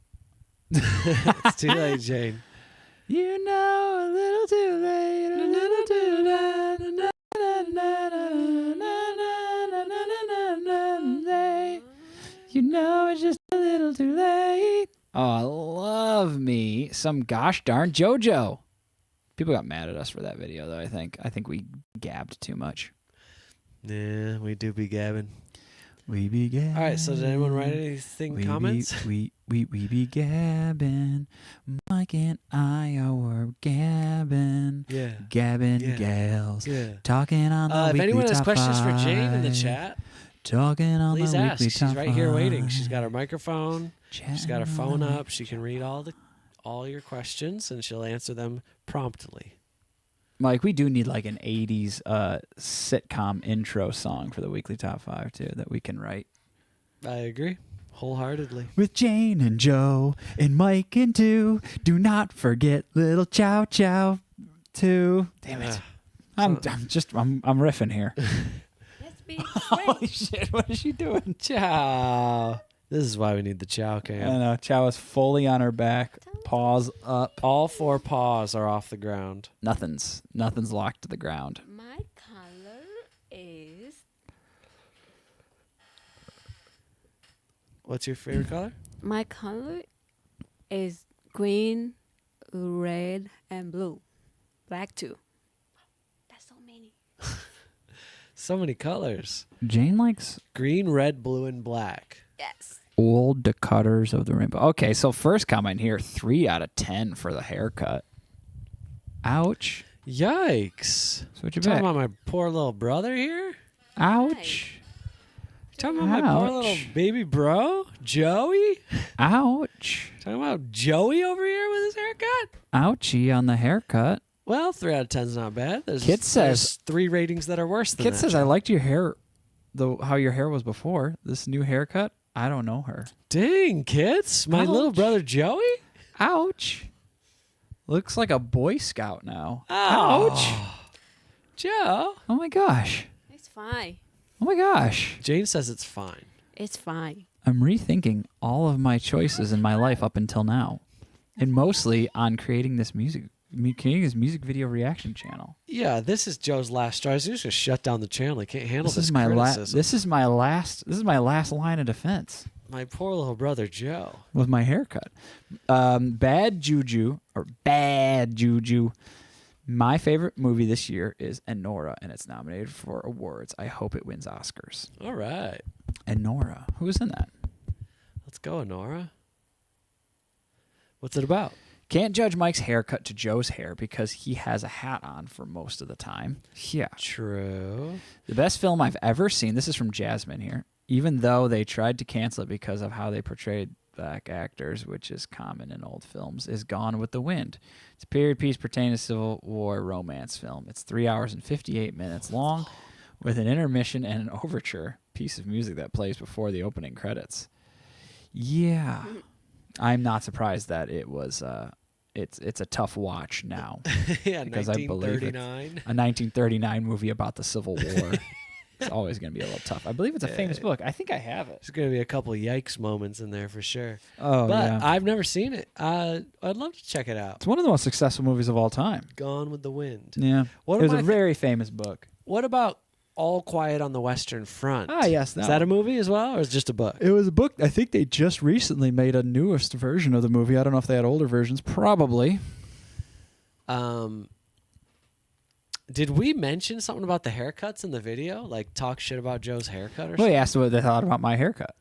It's too late, Jane. You know a little too late, a little too late. You know it's just a little too late. Oh, I love me some gosh darn JoJo. People got mad at us for that video, though. I think we gabbed too much. Yeah, we do be gabbing. We be gabbing. All right, so did anyone write anything? Comments? We be gabbing. Mike and I are gabbing. Yeah. Gabbing Yeah. gals. Yeah. Talking on the If weekly anyone has top questions for Jane in the five. chat, Talking on please the ask. weekly She's top right here waiting. five. She's got her microphone. She's got her phone Chatting up. She can read all your questions, and she'll answer them promptly. Mike, we do need like an 80s sitcom intro song for the weekly top 5, too, that we can write. I agree wholeheartedly. With Jane and Joe and Mike and two. Do not forget little Chow Chow too. Damn it. Ah. I'm riffing here. Let's be Holy friends. shit, what is she doing? Ciao. This is why we need the chow I cam. know. Chow is fully on her back, paws up. All 4 paws are off the ground. Nothing's locked to the ground. My What's your favorite color? My color is green, red, and blue. Black too. That's so many. So many colors. Jane likes Green, red, blue, and black. Yes. Old Decutters of the Rainbow. Okay, so first comment here, 3 out of 10 for the haircut. ouch. Yikes. Switch it Talking back. about my poor little brother here? Ouch. Talking about my poor little Ouch. baby bro? Joey? Ouch. Talking about Joey over here with his haircut? Ouchie on the haircut. Well, 3 out of 10 is not bad. Kit There's says- 3 ratings that are worse than Kid that. says, I liked your hair, how your hair was before. This new haircut, I don't know her. Dang, kids. My little Ouch. brother Joey? Ouch. Looks like a Boy Scout now. Oh. Ouch. Joe. Oh my gosh. It's fine. Oh my gosh. Jane says it's fine. It's fine. I'm rethinking all of my choices in my life up until now. And mostly on creating this music video reaction channel. Yeah, this is Joe's last straw. He's just gonna shut down the channel. He can't handle This this is my criticism. this is my last line of defense My poor little brother Joe. with my haircut. Bad juju. My favorite movie this year is Enora, and it's nominated for awards. I hope it wins Oscars. All right. Enora. Who was in that? Let's go, Nora. What's it about? Can't judge Mike's haircut to Joe's hair because he has a hat on for most of the time. Yeah. True. The best film I've ever seen, this is from Jasmine here, even though they tried to cancel it because of how they portrayed black actors, which is common in old films, is Gone with the Wind. It's a period piece pertaining to Civil War romance film. It's 3 hours and 58 minutes long with an intermission and an overture piece of music that plays before the opening credits. Yeah. I'm not surprised that it was it's a tough watch now. Yeah, Because I believe it's 1939. a 1939 movie about the Civil War. It's always going to be a little tough. I believe it's a famous book. I think I have it. There's going to be a couple yikes moments in there for sure. Oh, but yeah. I've never seen it. I'd love to check it out. It's one of the most successful movies of all time. Gone with the Wind. Yeah. What it was am a I thi- very famous book. What about All Quiet on the Western Front? Ah, yes. Is that a movie as well, or is it just a book? It was a book. I think they just recently made a newest version of the movie. I don't know if they had older versions. Probably. Did we mention something about the haircuts in the video? Like talk shit about Joe's haircut or Well, something? they asked what they thought about my haircut.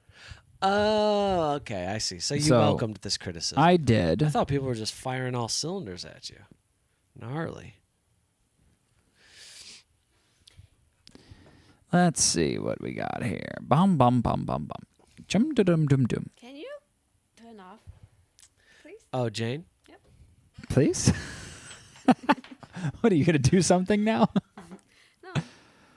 Oh, okay. I see. So you So, welcomed this criticism. I I did. thought people were just firing all cylinders at you. Gnarly. Let's see what we got here. Bum, bum, bum, bum, bum. Chum, dum, dum, dum, dum. Can you turn off, please? Oh, Jane? Please? What, are you going to do something now? No.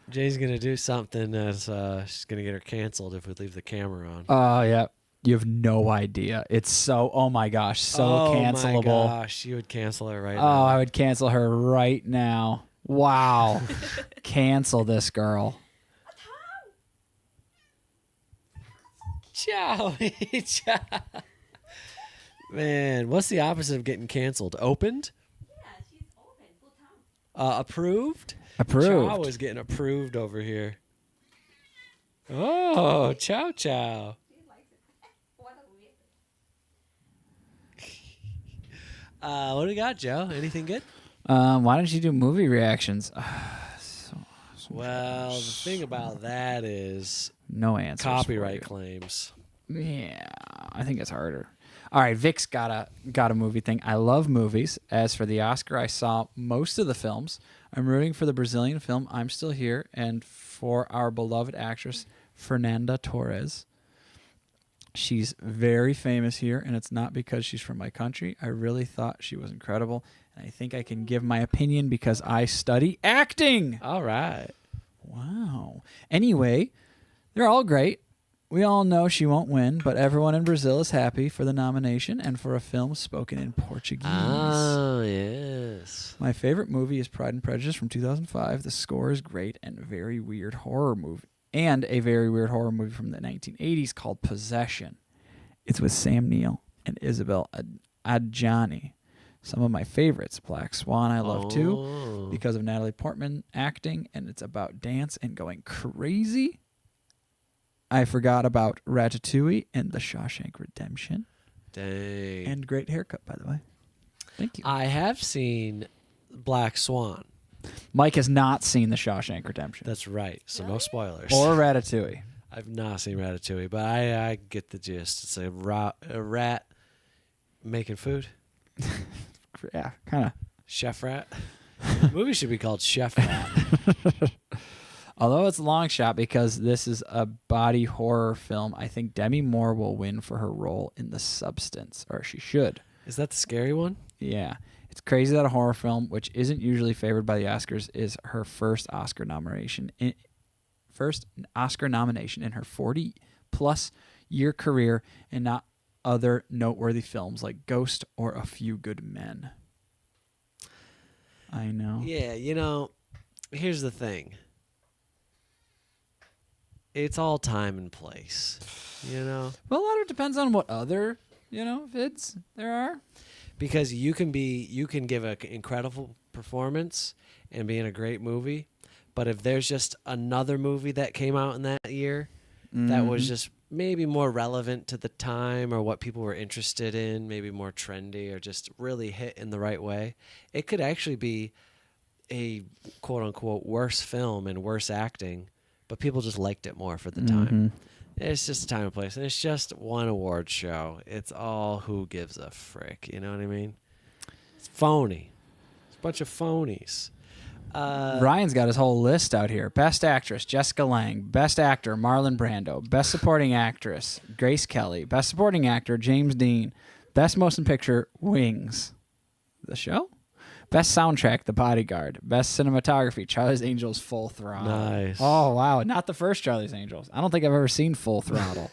Jane's going to do something that's she's going to get her canceled if we leave the camera on. Oh, yeah. You have no idea. It's so, oh my gosh, so cancelable. Oh, my gosh. You would cancel her right Oh, now. I would cancel her right now. Wow. Cancel this girl. Ciao. Ciao. Man, what's the opposite of getting canceled? Opened? Yeah, she's open full time. Approved? Approved. Chow is getting approved over here. Oh, ciao, ciao. She likes it. What a weird. What do we got, Joe? Anything good? Why don't you do movie reactions? Well, the thing about that is No answers. copyright for claims. you. Yeah, I think it's harder. All right, Vic's got a movie thing. I love movies. As for the Oscar, I saw most of the films. I'm rooting for the Brazilian film I'm Still Here and for our beloved actress Fernanda Torres. She's very famous here, and it's not because she's from my country. I really thought she was incredible, and I think I can give my opinion because I study acting. All right. Wow. Anyway, they're all great. We all know she won't win, but everyone in Brazil is happy for the nomination and for a film spoken in Portuguese. Oh, yes. My favorite movie is Pride and Prejudice from 2005. The score is great and a very weird horror movie. And a very weird horror movie from the 1980s called Possession. It's with Sam Neill and Isabel Adjani. Some of my favorites, Black Swan I love too Oh. because of Natalie Portman acting, and it's about dance and going crazy. I forgot about Ratatouille and The Shawshank Redemption. Dang. And great haircut, by the way. Thank you. I have seen Black Swan. Mike has not seen The Shawshank Redemption. That's right. So no spoilers. Or Ratatouille. I've not seen Ratatouille, but I get the gist. It's a rat making food. Yeah, kind of. Chef Rat. The movie should be called Chef Rat. Although it's a long shot because this is a body horror film, I think Demi Moore will win for her role in The Substance, or she should. Is that the scary one? Yeah. It's crazy that a horror film, which isn't usually favored by the Oscars, is her first Oscar nomination. First Oscar nomination in her 40-plus year career, and not other noteworthy films like Ghost or A Few Good Men. I know. Yeah, here's the thing. It's all time and place, Well, a lot of it depends on what other, vids there are. because you can give an incredible performance and be in a great movie, but if there's just another movie that came out in that year that was just maybe more relevant to the time or what people were interested in, maybe more trendy or just really hit in the right way, it could actually be a quote unquote worse film and worse acting, but people just liked it more for the time. It's just a time and place, and it's just one award show. It's all who gives a frick, you know what I mean? It's phony. It's a bunch of phonies. Ryan's got his whole list out here. Best Actress, Jessica Lange. Best Actor, Marlon Brando. Best Supporting Actress, Grace Kelly. Best Supporting Actor, James Dean. Best Motion Picture, Wings. The show? Best Soundtrack, The Bodyguard. Best Cinematography, Charlie's Angels Full Throttle. Nice. Oh, wow. Not the first Charlie's Angels. I don't think I've ever seen Full Throttle.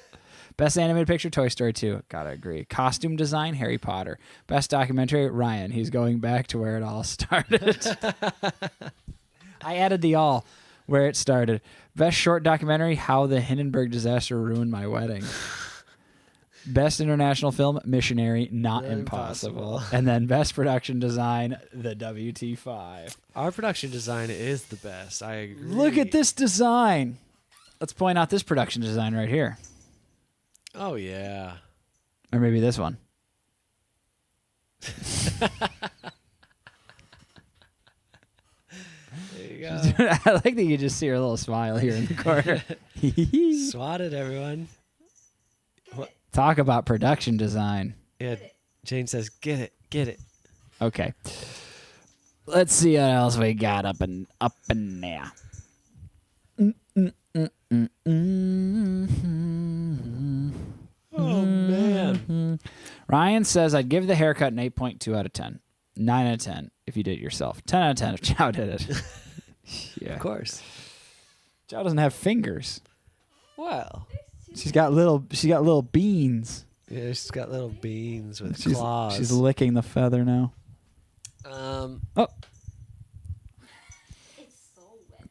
Best Animated Picture, Toy Story 2. Gotta agree. Costume Design, Harry Potter. Best Documentary, Ryan. He's going back to where it all started. I added the all, where it started. Best Short Documentary, How the Hindenburg Disaster Ruined My Wedding. Best International Film, Missionary, Not Impossible. And then Best Production Design, The WT5. Our production design is the best. I agree. Look at this design. Let's point out this production design right here. Oh, yeah. Or maybe this one. There you go. I like that you just see her little smile here in the corner. Swatted, everyone. Talk about production design. Yeah, Jane says, get it, get it. Okay. Let's see what else we got up in there. Oh, man. Ryan says, I'd give the haircut an 8.2 out of 10. 9 out of 10 if you did it yourself. 10 out of 10 if Chow did it. Yeah. Of course. Chow doesn't have fingers. Well. She's got little beans. Yeah, she's got little beans with She's claws. She's licking the feather now. Um, Oh. It's so wet.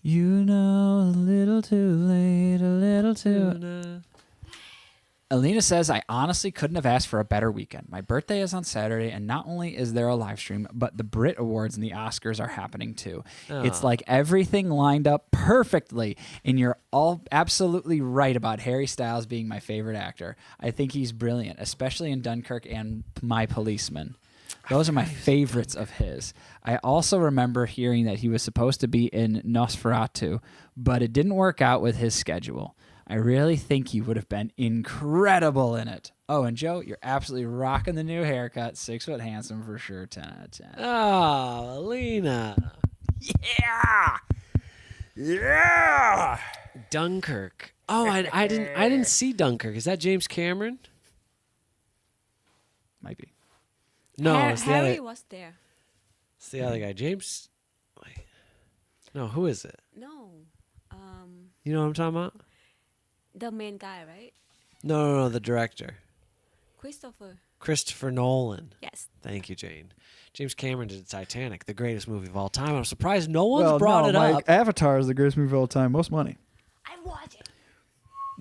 You know, a little too late, a little too... Alina says, I honestly couldn't have asked for a better weekend. My birthday is on Saturday, and not only is there a live stream, but the Brit Awards and the Oscars are happening too. It's like everything lined up perfectly, and you're all absolutely right about Harry Styles being my favorite actor. I think he's brilliant, especially in Dunkirk and My Policeman. Those are my favorites of his. I also remember hearing that he was supposed to be in Nosferatu, but it didn't work out with his schedule. I really think he would have been incredible in it. Oh, and Joe, you're absolutely rocking the new haircut. 6 foot handsome for sure. 10 out of 10. Oh, Alina. Yeah. Yeah. Dunkirk. Oh, I didn't see Dunkirk. Is that James Cameron? Might be. No, it's the Harry other. was there. It's the other guy. James. Wait. No, who is it? No. You know what I'm talking about? The main guy, right? No, the director. Christopher Nolan. Yes. Thank you, Jane. James Cameron did Titanic, the greatest movie of all time. I'm surprised no one's brought it up. Avatar is the greatest movie of all time. Most money. I watched it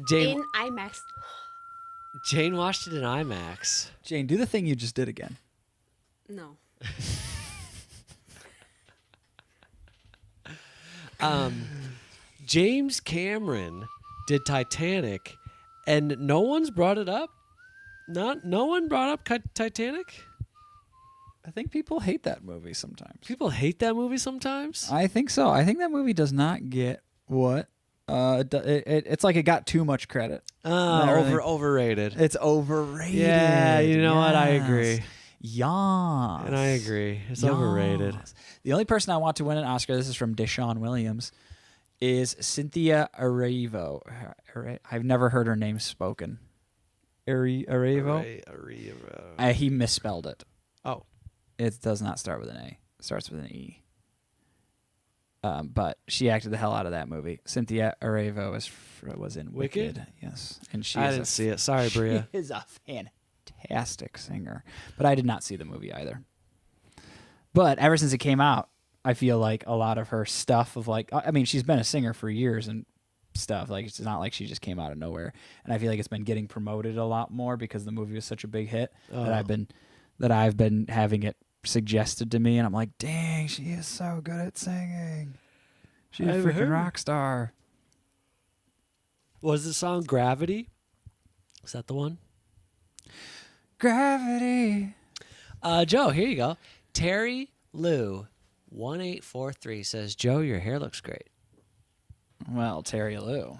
Jane, in IMAX. Jane watched it in IMAX. Jane, do the thing you just did again. No. James Cameron did Titanic, and no one's brought it up. No one brought up Titanic. I think people hate that movie sometimes. People hate that movie sometimes. I think so. I think that movie does not get what it's like it got too much credit. Overrated. It's overrated. Yeah, you know what? I agree. Yas. And I agree. It's overrated. The only person I want to win an Oscar, this is from Deshaun Williams, is Cynthia Erivo. I've never heard her name spoken. Erivo? He misspelled it. Oh. It does not start with an A. It starts with an E. But she acted the hell out of that movie. Cynthia Erivo was in Wicked. Yes. And I didn't see it. Sorry, Bria. She is a fantastic singer. But I did not see the movie either. But ever since it came out, I feel like a lot of her stuff of like, I mean, she's been a singer for years and stuff. Like, it's not like she just came out of nowhere. And I feel like it's been getting promoted a lot more because the movie was such a big hit that I've been having it suggested to me, and I'm like, dang, she is so good at singing. She's a freaking rock star. Was the song Gravity? Is that the one? Gravity. Joe, here you go. Terry Lou 1843 says, Joe, your hair looks great. Well, Terry Lou,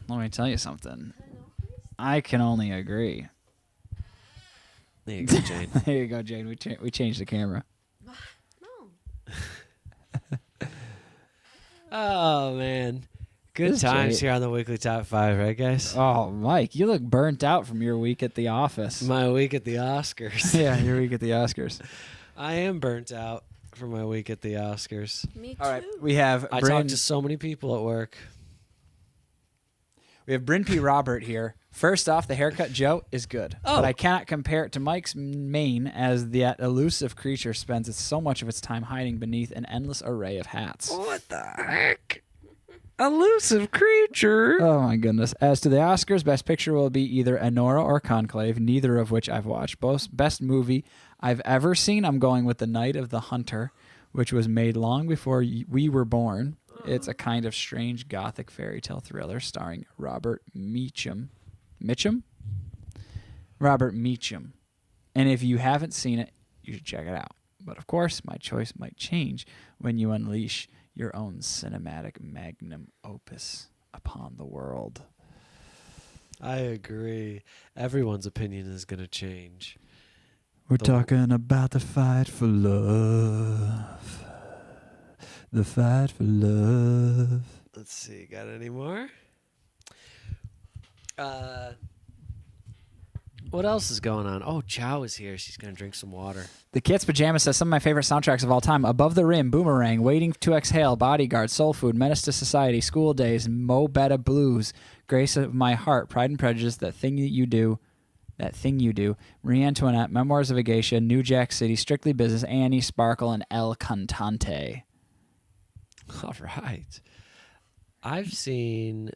let me tell you something. I can only agree. There you go, Jane. There you go, Jane. We changed the camera. No. Oh, man. Good This times Jane- here on the Weekly Top 5, right, guys? Oh, Mike, you look burnt out from your week at the office. My week at the Oscars. Yeah, your week at the Oscars. I am burnt out for my week at the Oscars. Me too. All right, we have I talked to so many people at work. We have Bryn P. Robert here. First off, the haircut, Joe, is good. Oh. But I cannot compare it to Mike's mane, as that elusive creature spends so much of its time hiding beneath an endless array of hats. What the heck? Elusive creature. Oh, my goodness. As to the Oscars, Best Picture will be either Anora or Conclave, neither of which I've watched. Both best movie I've ever seen, I'm going with The Night of the Hunter, which was made long before we were born. It's a kind of strange gothic fairy tale thriller starring Robert Meacham. Robert Meacham. And if you haven't seen it, you should check it out. But of course, my choice might change when you unleash your own cinematic magnum opus upon the world. I agree. Everyone's opinion is going to change. We're talking about the fight for love. The fight for love. Let's see. Got any more? What else is going on? Oh, Chow is here. She's going to drink some water. The Kit's Pajamas says some of my favorite soundtracks of all time: Above the Rim, Boomerang, Waiting to Exhale, Bodyguard, Soul Food, Menace to Society, School Days, Mo Better Blues, Grace of My Heart, Pride and Prejudice, That Thing You Do, Marie Antoinette, Memoirs of a Geisha, New Jack City, Strictly Business, Annie, Sparkle, and El Cantante. All right. I've seen...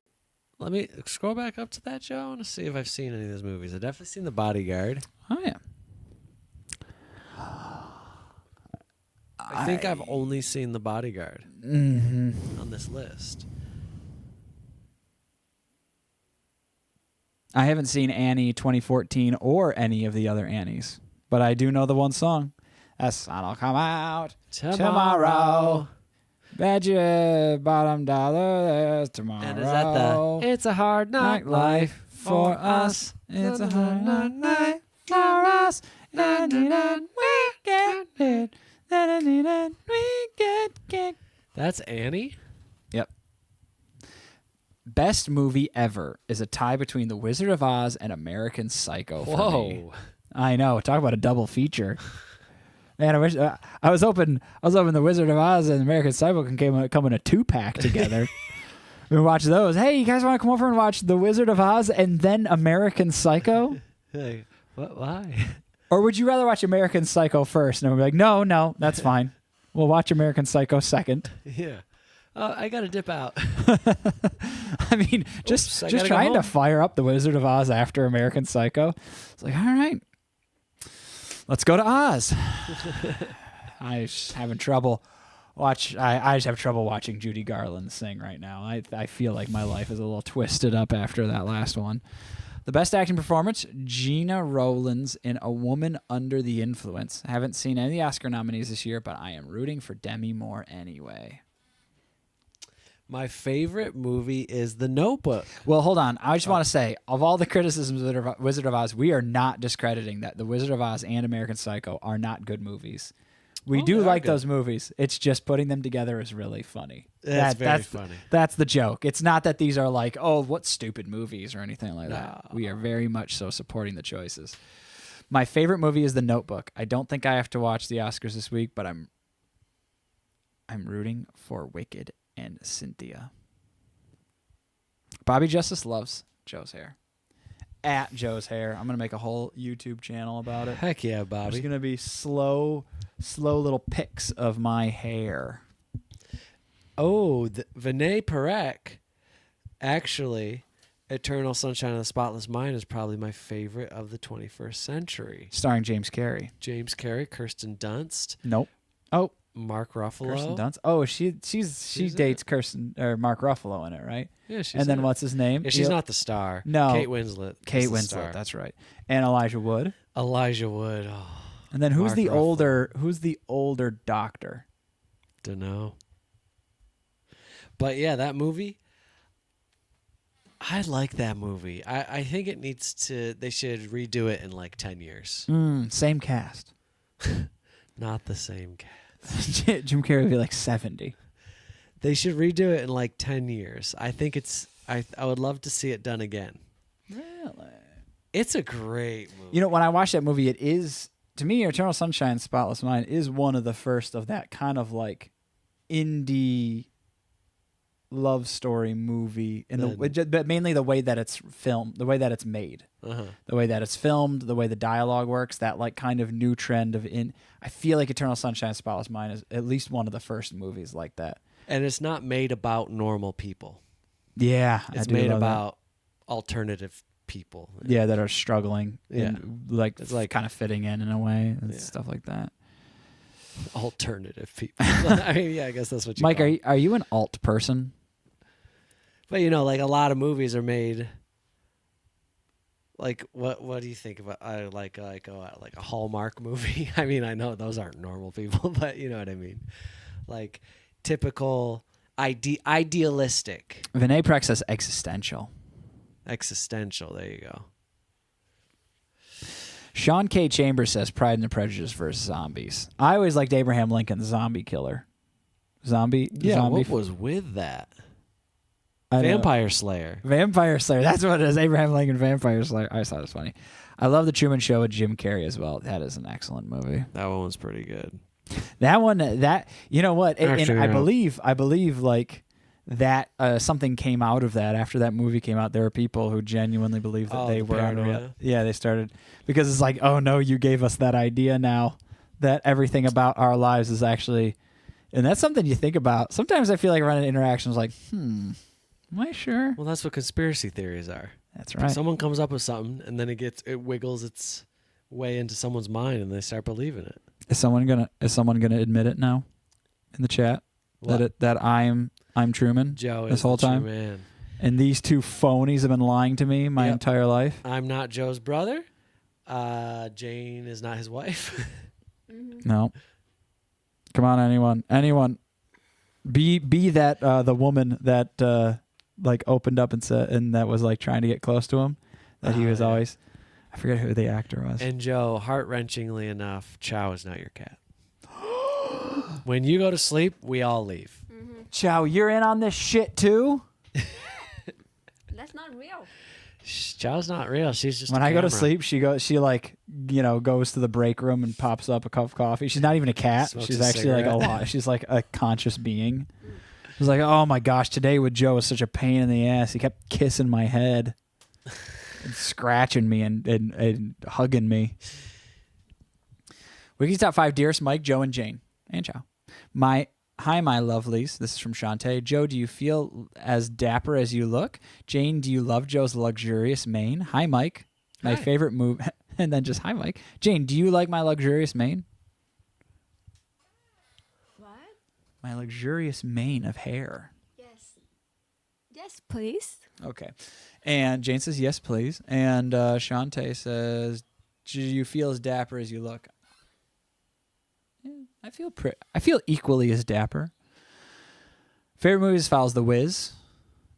Let me scroll back up to that, Joe. I want to see if I've seen any of those movies. I've definitely seen The Bodyguard. Oh, yeah. I think I've only seen The Bodyguard on this list. I haven't seen Annie 2014 or any of the other Annies, but I do know the one song. That sun'll come out tomorrow. Bet you bottom dollar there's tomorrow. And is that the It's a Hard Knock Life for us. It's a hard knock life for us. We get it. We get kicked. That's Annie? Yep. Best movie ever is a tie between The Wizard of Oz and American Psycho. For me. Whoa. I know. Talk about a double feature. Man, I wish I was hoping The Wizard of Oz and American Psycho can come in a 2-pack together. We watch those. Hey, you guys want to come over and watch The Wizard of Oz and then American Psycho? Hey, what? Why? Or would you rather watch American Psycho first? And we'll be like, no, that's fine. We'll watch American Psycho second. Yeah. I got to dip out. I mean, just I gotta go trying to home. fire up The Wizard of Oz after American Psycho. It's like, all right, let's go to Oz. I'm just having trouble watch. I just have trouble watching Judy Garland sing right now. I feel like my life is a little twisted up after that last one. The best acting performance, Gina Rowlands in A Woman Under the Influence. I haven't seen any of the Oscar nominees this year, but I am rooting for Demi Moore anyway. My favorite movie is The Notebook. Well, hold on. I just want to say, of all the criticisms of Wizard of Oz, we are not discrediting that The Wizard of Oz and American Psycho are not good movies. We do they are like good. those movies. It's just putting them together is really funny. That's very that's funny. That's the joke. It's not that these are like, oh, what stupid movies or anything like that. We are very much so supporting the choices. My favorite movie is The Notebook. I don't think I have to watch the Oscars this week, but I'm rooting for Wicked and Cynthia. Bobby Justice loves Joe's hair. At Joe's hair. I'm going to make a whole YouTube channel about it. Heck yeah, There's Bobby. going to be slow little pics of my hair. Oh, Vinay Parekh. Actually, Eternal Sunshine of the Spotless Mind is probably my favorite of the 21st century. Starring James Carey. James Carey, Kirsten Dunst, Nope. Oh, Mark Ruffalo. Kirsten Dunst. Oh, she in dates Kirsten or Mark Ruffalo in it, right? Yeah, she's And then in it. what's his name? Yeah, she's not the star. No. Kate Winslet. is Kate the Winslet. star. That's right. And Elijah Wood. Elijah Wood. Oh, And then who's Mark the Ruffalo. older? Who's the older doctor? don't know. But yeah, that movie. I like that movie. I think it needs to. They should redo it in like 10 years. Same cast. Not the same cast. Jim Carrey would be like 70. They should redo it in like 10 years. I think it's. I would love to see it done again. Really? It's a great movie. You know, when I watched that movie, it is, to me, Eternal Sunshine, Spotless Mind is one of the first of that kind of like indie love story movie, but mainly the way that it's filmed, the way that it's made, the way that it's filmed, the way the dialogue works, that like kind of new trend of I feel like Eternal Sunshine, Spotless Mind is at least one of the first movies like that. And it's not made about normal people. Yeah, It's made about alternative people. that are struggling, Yeah. and like It's like- kind of fitting in a way and Yeah. stuff like that. Alternative people. I mean, yeah, I guess that's what you Mike, call it. are you an alt person? But you know, like a lot of movies are made. Like what do you think about like a Hallmark movie? I mean, I know those aren't normal people, but you know what I mean. Like typical idealistic, Vinay Parekh says existential. existential. There you go. Sean K. Chambers says Pride and Prejudice versus zombies. I always liked Abraham Lincoln, the zombie killer. Zombie. What was with that? I don't know. Vampire Slayer. Vampire Slayer. That's what it is. Abraham Lincoln, Vampire Slayer. I just thought it was funny. I love The Truman Show with Jim Carrey as well. That is an excellent movie. That one was pretty good. That one, you know what? Actually, and I yeah. believe like that something came out of that after that movie came out. There were people who genuinely believed that they the were unreal. paranoia? Yeah, they started because it's like, oh no, you gave us that idea now that everything about our lives is actually, and that's something you think about. Sometimes I feel like running interactions like, am I sure? Well, that's what conspiracy theories are. That's right. Someone comes up with something, and then it wiggles its way into someone's mind, and they start believing it. Is someone gonna admit it now in the chat What? that I'm Truman Joe this is whole the true time, man. and these two phonies have been lying to me my Yep. entire life? I'm not Joe's brother. Jane is not his wife. No. Come on, anyone, be that the woman that like opened up and said, and that was like trying to get close to him. That he was yeah. always. I forget who the actor was. And Joe, heart-wrenchingly enough, Chow is not your cat. When you go to sleep, we all leave. Chow, you're in on this shit too. That's not real. Chow's not real. She's just When a I go to camera. sleep, she like goes to the break room and pops up a cup of coffee. She's not even a cat. Smokes She's a actually like a cigarette. lot. She's like a conscious being. She's like, oh my gosh, today with Joe was such a pain in the ass. He kept kissing my head, and scratching me, and hugging me. Wikis top 5 dearest Mike, Joe, and Jane, and Chow. Hi, my lovelies. This is from Shantae. Joe, do you feel as dapper as you look? Jane, do you love Joe's luxurious mane? Hi, Mike. My Hi. favorite move. And then just hi, Mike. Jane, do you like my luxurious mane? What? my luxurious mane of hair. Yes. Yes, please. Okay. And Jane says, yes, please. And Shantae says, do you feel as dapper as you look? Yeah, I feel equally as dapper. Favorite movies follows The Wiz.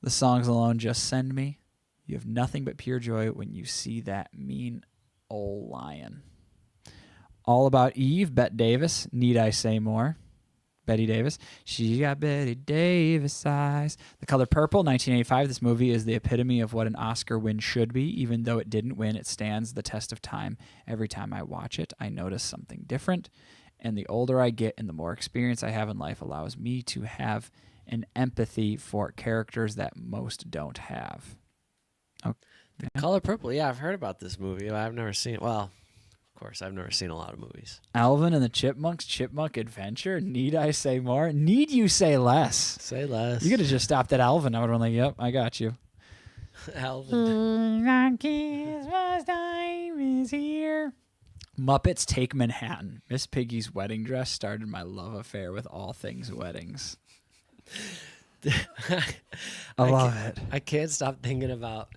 The songs alone just send me. You have nothing but pure joy when you see that mean old lion. All About Eve, Bette Davis. Need I say more? Betty Davis. She got Betty Davis eyes. The Color Purple, 1985. This movie is the epitome of what an Oscar win should be. Even though it didn't win, it stands the test of time. Every time I watch it, I notice something different. And the older I get and the more experience I have in life allows me to have an empathy for characters that most don't have. Okay. Color Purple. Yeah, I've heard about this movie. I've never seen it. Well, of course, I've never seen a lot of movies. Alvin and the Chipmunks, Chipmunk Adventure. Need I say more? Need you say less? Say less. You could have just stopped at Alvin. I would have been like, yep, I got you. Alvin. Christmas time is here. Muppets Take Manhattan. Miss Piggy's wedding dress started my love affair with all things weddings. I love it. I can't stop thinking about.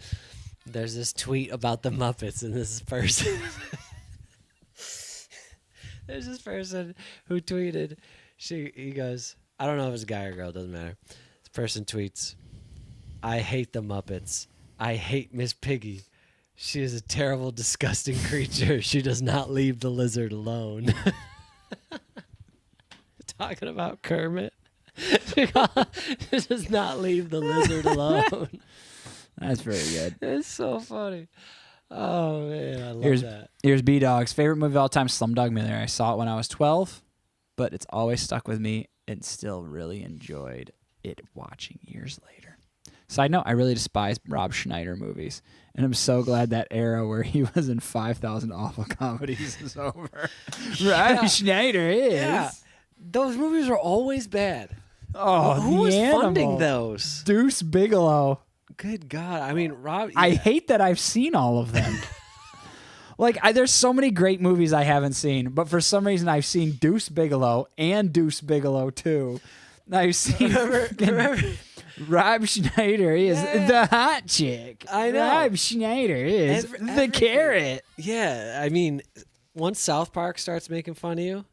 There's this tweet about the Muppets, and this person. There's this person who tweeted. He goes, I don't know if it's a guy or girl, doesn't matter. This person tweets, I hate the Muppets. I hate Miss Piggy. She is a terrible, disgusting creature. She does not leave the lizard alone. Talking about Kermit. She does not leave the lizard alone. That's very good. It's so funny. Oh, man, I love that. Here's B-Dog's favorite movie of all time, Slumdog Millionaire. I saw it when I was 12, but it's always stuck with me and still really enjoyed it watching years later. Side note, I really despise Rob Schneider movies, and I'm so glad that era where he was in 5,000 Awful Comedies is over. Rob Schneider is. Yeah. Those movies are always bad. Oh, who was The funding Animal. those? Deuce Bigelow. Good God. I mean, Rob. I yeah. hate that I've seen all of them. There's so many great movies I haven't seen, but for some reason I've seen Deuce Bigelow and Deuce Bigelow 2. I've seen Remember? Rob Schneider is the hot chick. I know. Rob Schneider is the everything. carrot. Yeah. I mean, once South Park starts making fun of you,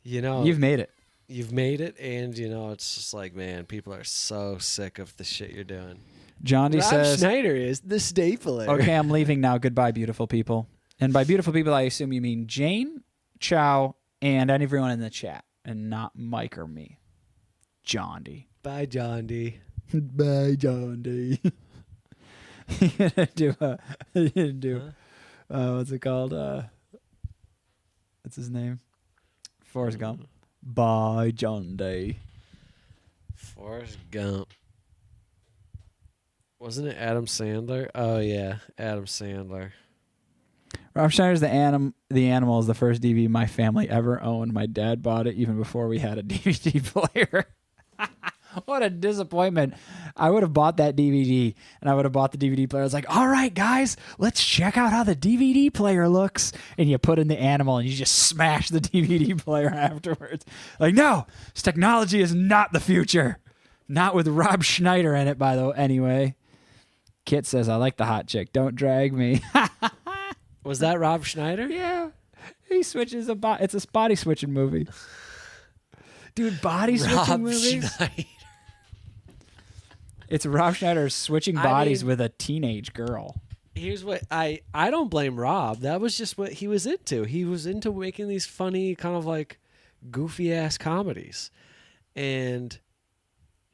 You've made it. you've made it, and it's just like, man, people are so sick of the shit you're doing. John D Rob says, Schneider is the stapler. okay, I'm leaving now. Goodbye, beautiful people. And by beautiful people, I assume you mean Jane, Chow, and everyone in the chat, and not Mike or me. John D. Bye, John D. Bye, John D. You gonna do what's it called? What's his name? Forrest Gump. Bye, John D. Forrest Gump. Wasn't it Adam Sandler? Oh yeah, Adam Sandler. Rob Schneider's The Animal is the first DVD my family ever owned. My dad bought it even before we had a DVD player. What a disappointment. I would have bought that DVD, and I would have bought the DVD player. I was like, all right, guys, let's check out how the DVD player looks. And you put in The Animal, and you just smash the DVD player afterwards. Like, no, this technology is not the future. Not with Rob Schneider in it, by the way. Anyway, Kit says, I like the hot chick. Don't drag me. Was that Rob Schneider? Yeah. He switches it's a body switching movie. Dude, body switching Rob movies? Schneider. It's Rob Schneider switching bodies with a teenage girl. Here's what I don't blame Rob. That was just what he was into. He was into making these funny, kind of like goofy ass comedies. And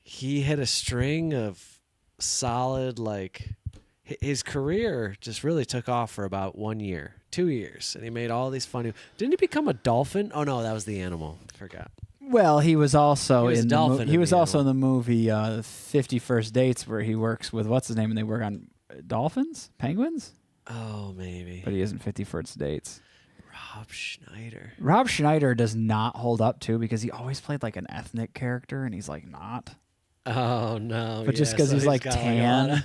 he had a string of solid, like, his career just really took off for about 1 year, 2 years. And he made all these funny. Didn't he become a dolphin? Oh, no, that was The Animal. I forgot. Well, he was also He was in a dolphin he in was The also in the movie 50 First Dates, where he works with what's his name, and they work on dolphins, penguins. Oh, maybe. But he isn't 50 First Dates. Rob Schneider. Rob Schneider does not hold up too, because he always played like an ethnic character, and he's like not. Oh, no. But just because so he's like got a lot tan, of-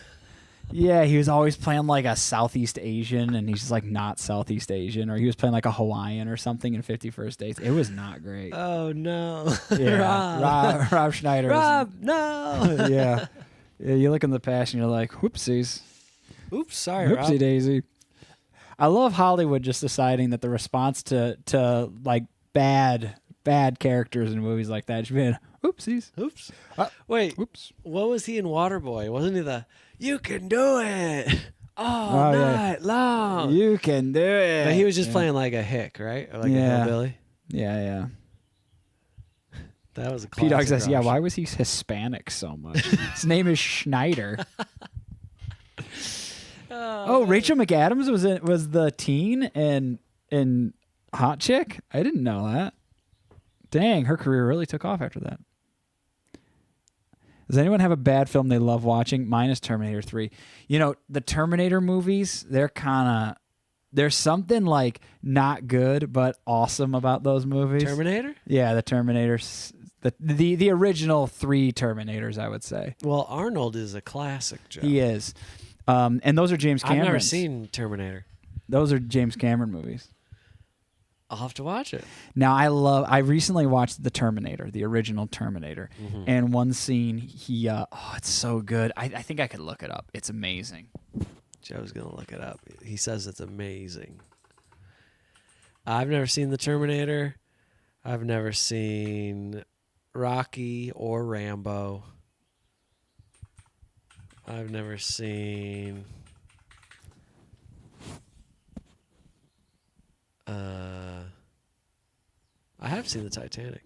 Yeah, he was always playing like a Southeast Asian, and he's just like not Southeast Asian, or he was playing like a Hawaiian or something in 50 First Dates. It was not great. Oh no. Yeah, Rob Schneider. Rob, no. Yeah. You look in the past and you're like, whoopsies. Oops, sorry, Whoopsie Rob. daisy. I love Hollywood just deciding that the response to like bad characters in movies like that should be oopsies. Oops. Wait, Oops. what was he in Waterboy? Wasn't he the "You can do it all Oh, yeah. night long"? You can do it. But he was just Yeah. playing like a hick, right? Or like a Yeah. hillbilly. Yeah. That was a P Dog classic. says, yeah, Rob. why was he Hispanic so much? His name is Schneider. Oh, Rachel McAdams was the teen in Hot Chick? I didn't know that. Dang, her career really took off after that. Does anyone have a bad film they love watching? Mine is Terminator 3. You know, the Terminator movies, there's something like not good but awesome about those movies. Terminator? Yeah, the Terminators, the original 3 Terminators, I would say. Well, Arnold is a classic, Joe. He is. And those are James I've Cameron. never seen Terminator. Those are James Cameron movies. I'll have to watch it. Now I recently watched the Terminator, the original Terminator, and one scene it's so good. I think I could look it up. It's amazing. Joe's going to look it up. He says it's amazing. I've never seen the Terminator. I've never seen Rocky or Rambo. I've never seen I have seen the Titanic.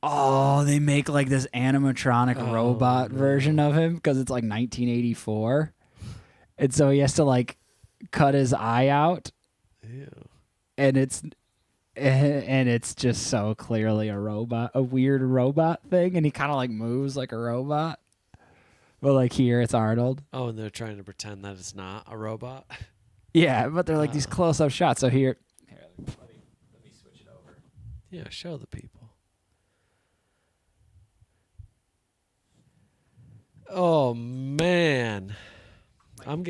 Oh, they make like this animatronic robot version of him because it's like 1984. And so he has to like cut his eye out, Ew. and it's just so clearly a robot, a weird robot thing, and he kind of like moves like a robot. But like here, it's Arnold. Oh, and they're trying to pretend that it's not a robot. Yeah, but they're like these close-up shots. So here, let me switch it over. Yeah, show the people. Oh man, I'm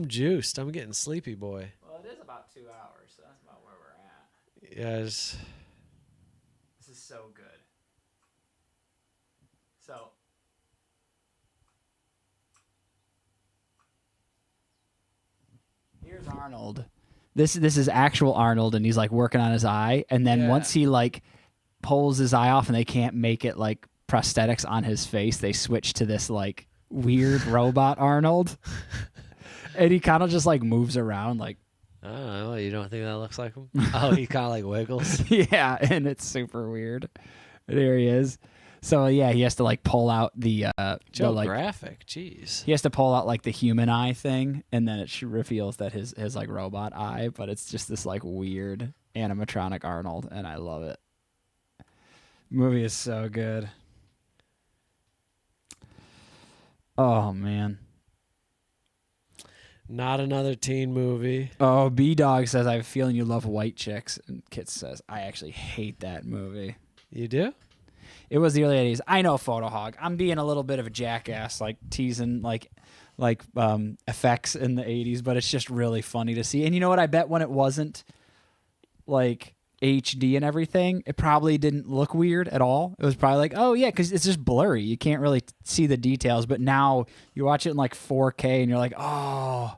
juiced. I'm getting sleepy, boy. Well, it is about 2 hours, so that's about where we're at. Yes. This is so good. So, here's Arnold. This is actual Arnold, and he's like working on his eye, and then Yeah. once he like pulls his eye off, and they can't make it like prosthetics on his face, they switch to this like weird robot Arnold, and he kind of just like moves around like. I don't know. You don't think that looks like him? Oh, he kind of like wiggles. Yeah, and it's super weird. There he is. So yeah, he has to like pull out the Joe like graphic. Jeez. he has to pull out like the human eye thing, and then it reveals that his like robot eye, but it's just this like weird animatronic Arnold, and I love it. Movie is so good. Oh man. Not another teen movie. Oh, B Dog says I have a feeling you love white chicks, and Kit says I actually hate that movie. You do? It was the early 80s. I know, Photo Hog. I'm being a little bit of a jackass, like teasing like effects in the 80s, but it's just really funny to see. And you know what? I bet when it wasn't like HD and everything, it probably didn't look weird at all. It was probably like, oh yeah, because it's just blurry. You can't really see the details. But now you watch it in like 4K, and you're like, oh,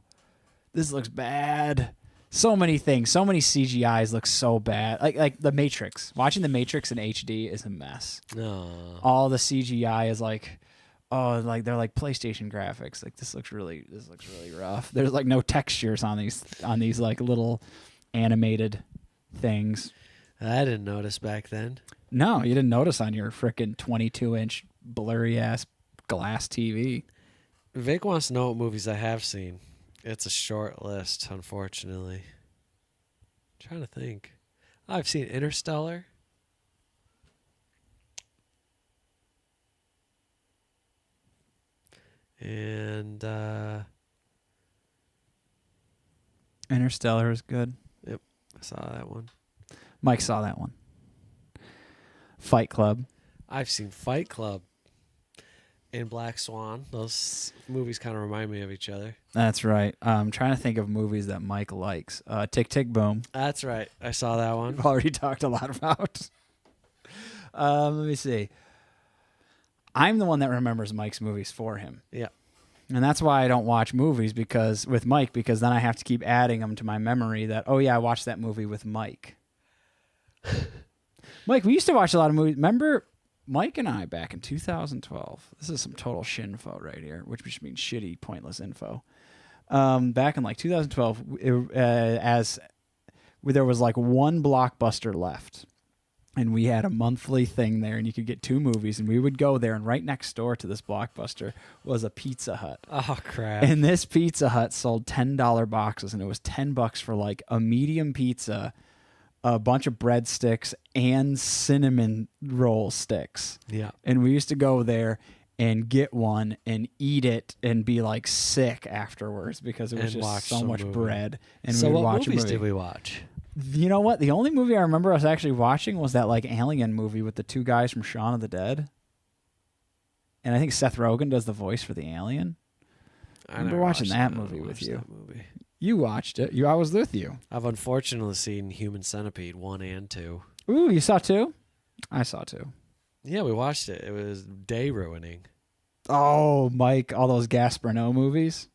this looks bad. So many things, so many CGIs look so bad. Like The Matrix. Watching The Matrix in HD is a mess. No. All the CGI is like, oh, like they're like PlayStation graphics. Like this looks really rough. There's like no textures on these like little animated things. I didn't notice back then. No, you didn't notice on your frickin' 22-inch blurry ass glass TV. Vic wants to know what movies I have seen. It's a short list, unfortunately. I'm trying to think. I've seen Interstellar. And Interstellar is good. I saw that one. Mike saw that one. Fight Club. I've seen Fight Club and Black Swan. Those movies kind of remind me of each other. That's right. I'm trying to think of movies that Mike likes. Tick, Tick, Boom. That's right. I saw that one. We've already talked a lot about. Let me see. I'm the one that remembers Mike's movies for him. Yeah. And that's why I don't watch movies with Mike, because then I have to keep adding them to my memory that, oh, yeah, I watched that movie with Mike. Mike, we used to watch a lot of movies. Remember Mike and I back in 2012? This is some total shinfo right here, which means shitty, pointless info. Back in like 2012, there was like one Blockbuster left. And we had a monthly thing there, and you could get 2 movies, and we would go there, and right next door to this Blockbuster was a Pizza Hut. Oh, crap. And this Pizza Hut sold $10 boxes, and it was $10 for like a medium pizza, a bunch of breadsticks, and cinnamon roll sticks. Yeah. And we used to go there and get one and eat it and be like sick afterwards because it was And watch just so some much movie. bread. And So we would what watch movies a movie. did we watch? You know what? The only movie I remember us actually watching was that like Alien movie with the 2 guys from Shaun of the Dead. And I think Seth Rogen does the voice for the alien. I remember never watching watched that I movie never with watched you. that movie. You watched it. I was with you. I've unfortunately seen Human Centipede 1 and 2. Ooh, you saw 2? I saw 2. Yeah, we watched it. It was day ruining. Oh, Mike, all those Gasparino movies.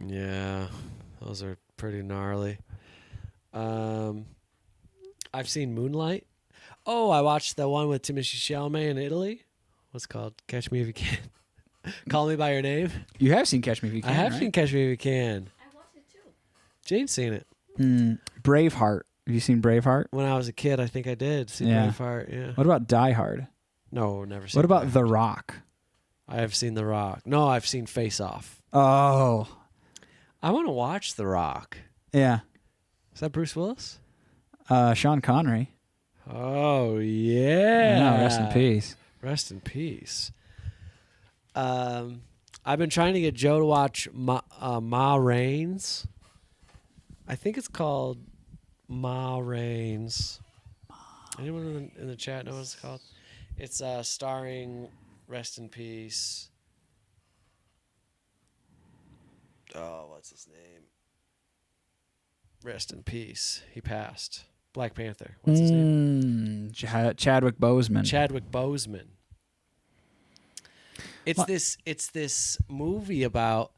Yeah, those are pretty gnarly. I've seen Moonlight. Oh, I watched the one with Timothée Chalamet in Italy. What's it called? Catch Me If You Can. Call Me by Your Name. You have seen Catch Me If You Can, I have right? seen Catch Me If You Can. I watched it too. Jane's seen it. Braveheart. Have you seen Braveheart? When I was a kid, I think I did. See Yeah. Braveheart, yeah. What about Die Hard? No, never seen What about Braveheart. The Rock? I have seen The Rock. No, I've seen Face Off. Oh, I want to watch The Rock. yeah. Is that Bruce Willis? Sean Connery. Oh, yeah. No, rest in peace. Rest in peace. I've been trying to get Joe to watch Ma Rainey's. I think it's called Ma Rainey's. Anyone in the chat know what it's called? It's starring, rest in peace. Oh, what's his name? Rest in peace. He passed. Black Panther. What's his name? Chadwick Boseman. Chadwick Boseman. It's What? this movie about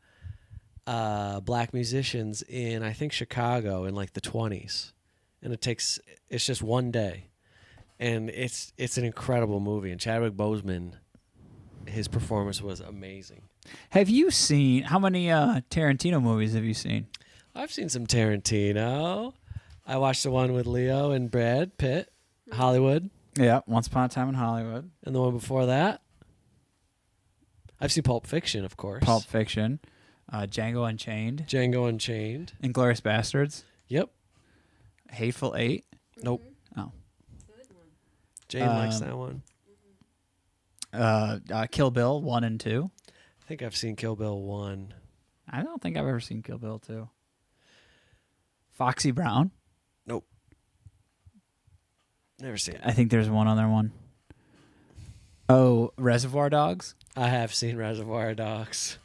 black musicians in, I think, Chicago in like the 20s, and it's just one day, and it's an incredible movie. And Chadwick Boseman, his performance was amazing. Have you seen, how many Tarantino movies have you seen? I've seen some Tarantino. I watched the one with Leo and Brad Pitt, Hollywood, Yeah, Once Upon a Time in Hollywood. and the one before that. I've seen Pulp Fiction, of course. Pulp Fiction. Django Unchained. Django Unchained. Inglourious Bastards. Yep. Hateful Eight. Nope. Oh. Good one. Jane likes that one. Kill Bill 1 and 2. I think I've seen Kill Bill 1. I don't think I've ever seen Kill Bill 2. Foxy Brown. Nope. Never seen it. I think there's one other one. Oh, Reservoir Dogs. I have seen Reservoir Dogs.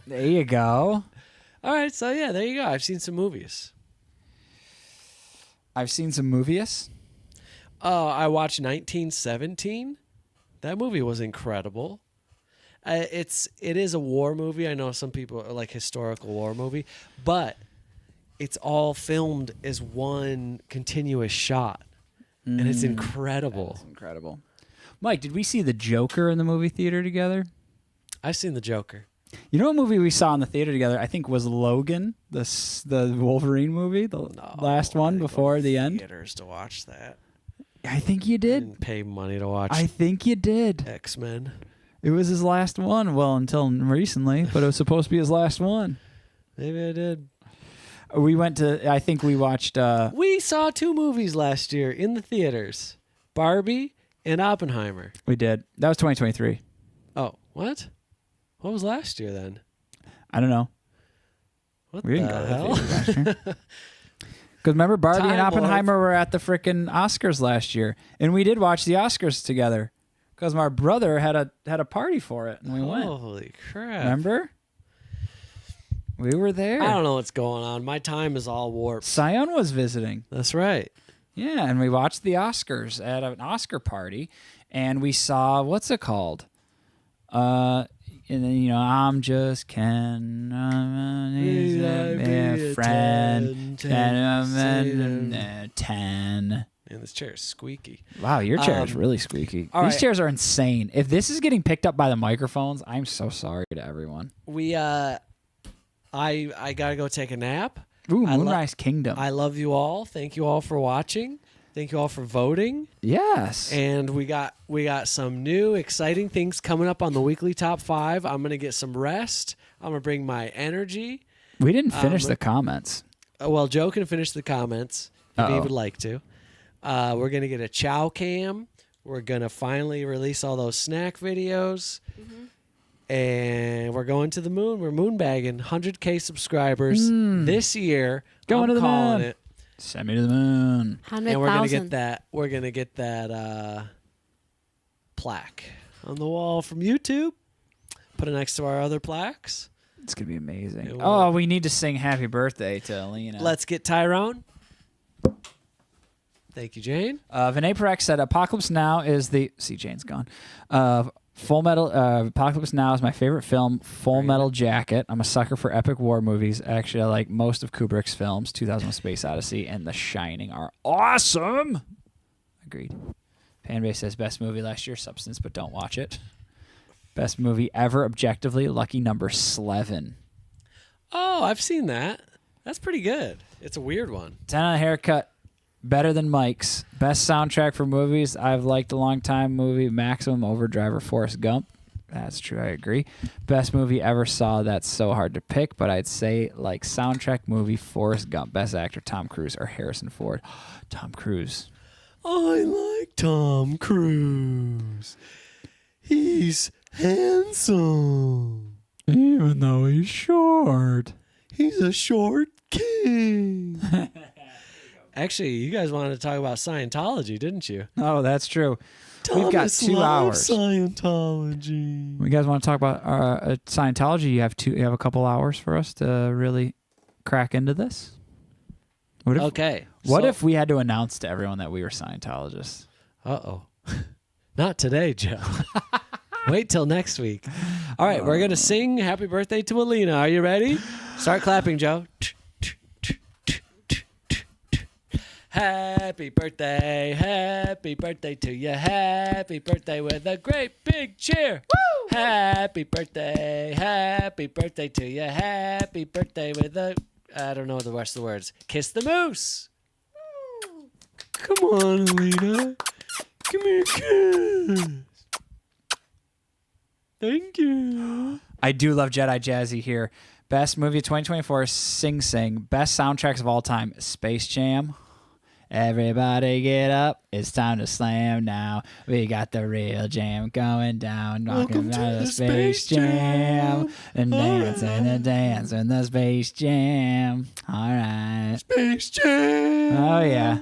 There you go. All right, so yeah, there you go. I've seen some movies. I've seen some movies. Oh, I watched 1917. That movie was incredible. It is a war movie. I know some people are like historical war movie, but it's all filmed as one continuous shot, and it's incredible. That's incredible. Mike, did we see The Joker in the movie theater together? I've seen The Joker. You know what movie we saw in the theater together? I think was Logan, the Wolverine movie, the last I one didn't go before to the end. Theaters to watch that. I think you I did. didn't pay money to watch I think you did. X-Men. It was his last one. Well, until recently, but it was supposed to be his last one. Maybe I did. We went to. I think we watched. We saw 2 movies last year in the theaters: Barbie and Oppenheimer. We did. That was 2023. Oh, what? What was last year then? I don't know. What We the didn't go to the hell? theater last year. Because remember, Barbie and Time Oppenheimer were at the frickin' Oscars last year, and we did watch the Oscars together. Because my brother had a party for it, and we went. Holy crap! Remember? We were there. I don't know what's going on. My time is all warped. Sion was visiting. That's right. Yeah, and we watched the Oscars at an Oscar party, and we saw what's it called? And then I'm just Ken, he's a friend, 10. Man, this chair is squeaky. Wow, your chair is really squeaky. all These right. chairs are insane. If this is getting picked up by the microphones, I'm so sorry to everyone. We I gotta go take a nap. Ooh, I lo- Moonrise Kingdom. I love you all. Thank you all for watching. Thank you all for voting. Yes. And we got some new exciting things coming up on the weekly top 5. I'm gonna get some rest. I'm gonna bring my energy. We didn't finish the comments. Well, Joe can finish the comments if he Uh-oh. would like to. We're gonna get a chow cam. We're gonna finally release all those snack videos. And we're going to the moon. We're moonbagging 100K subscribers this year. Going I'm to the calling moon. it. Send me to the moon. 100,000. And we're gonna get that. We're gonna get that plaque on the wall from YouTube. Put it next to our other plaques. It's going to be amazing. It will. Oh, we need to sing happy birthday to Alina. Let's get Tyrone. Thank you, Jane. Vinay Parekh said Apocalypse Now is the... See, Jane's gone. Full Metal... Apocalypse Now is my favorite film. Full Metal Jacket. I'm a sucker for epic war movies. Actually, I like most of Kubrick's films. 2001: Space Odyssey and The Shining are awesome. Agreed. Panbase says best movie last year, Substance, but don't watch it. Best movie ever, objectively, lucky number 11. Oh, I've seen that. That's pretty good. It's a weird one. 10 on a haircut. Better than Mike's. Best soundtrack for movies I've liked a long time movie, Maximum Overdrive or Forrest Gump. That's true, I agree. Best movie ever saw, that's so hard to pick, but I'd say like soundtrack movie, Forrest Gump. Best actor, Tom Cruise or Harrison Ford. Tom Cruise. I like Tom Cruise. He's handsome. Even though he's short. He's a short king. Actually, you guys wanted to talk about Scientology, didn't you? Oh, that's true. We've got 2 hours. Scientology. You guys want to talk about Scientology? You have a couple hours for us to really crack into this. What if, Okay. What if we had to announce to everyone that we were Scientologists? Uh-oh. Not today, Joe. Wait till next week. All right, we're going to sing Happy Birthday to Alina. Are you ready? Start clapping, Joe. Happy birthday to you. Happy birthday with a great big cheer. Woo! Happy birthday to you. Happy birthday with a, I don't know the rest of the words. Kiss the moose. Come on, Alina. Give me a kiss. Thank you. I do love Jedi Jazzy here. Best movie of 2024, Sing Sing. Best soundtracks of all time, Space Jam. Everybody get up. It's time to slam now. We got the real jam going down. Welcome Rocking to out the the Space Space Jam. Jam. And dance and a dance in the Space Jam. All right. Space Jam. Oh, yeah.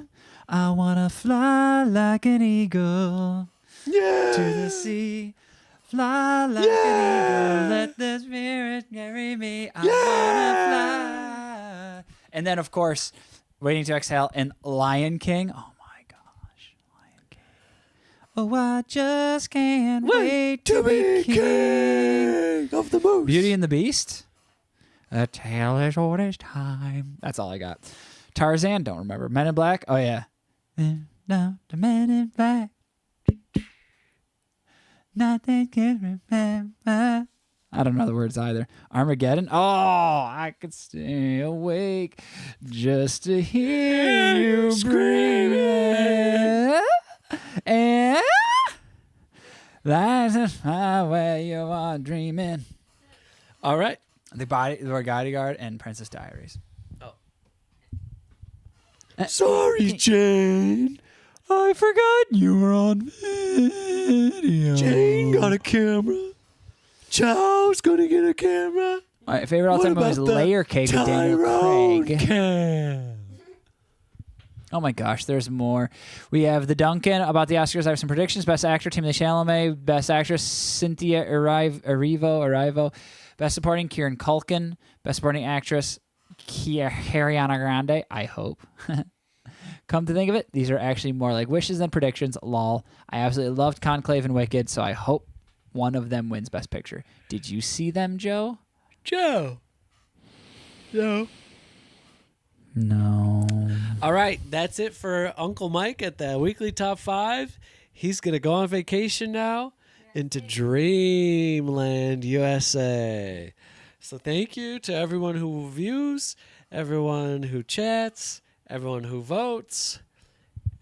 I want to fly like an eagle Yeah. to the sea. Fly like an eagle. Let the spirit carry me. I want to fly. And then, of course, Waiting to Exhale and Lion King. Oh, my gosh. Lion King. Oh, I just can't wait to be king of the moose. Beauty and the Beast. A tale as old as time. That's all I got. Tarzan, don't remember. Men in Black. Oh, yeah. No, the Men in Black. Nothing can remember. I don't know the words either. Armageddon. Oh, I could stay awake just to hear you screaming. And that's my way you are dreaming. All right. The Bodyguard and Princess Diaries. Sorry, Jane. I forgot you were on video. Jane got a camera. Chow's gonna get a camera. My favorite all-time movie is Layer Cake with Daniel Tyrone Craig. Cam? Oh my gosh, there's more. We have the Duncan about the Oscars. I have some predictions. Best actor, Timothée Chalamet. Best actress, Cynthia Erivo. Best supporting, Kieran Culkin. Best supporting actress, Ariana Grande. I hope. Come to think of it, these are actually more like wishes than predictions. Lol. I absolutely loved Conclave and Wicked, so I hope one of them wins Best Picture. Did you see them, Joe? Joe. No. No. All right, that's it for Uncle Mike at the weekly top 5. He's gonna go on vacation now into Dreamland, USA. So thank you to everyone who views, everyone who chats, everyone who votes,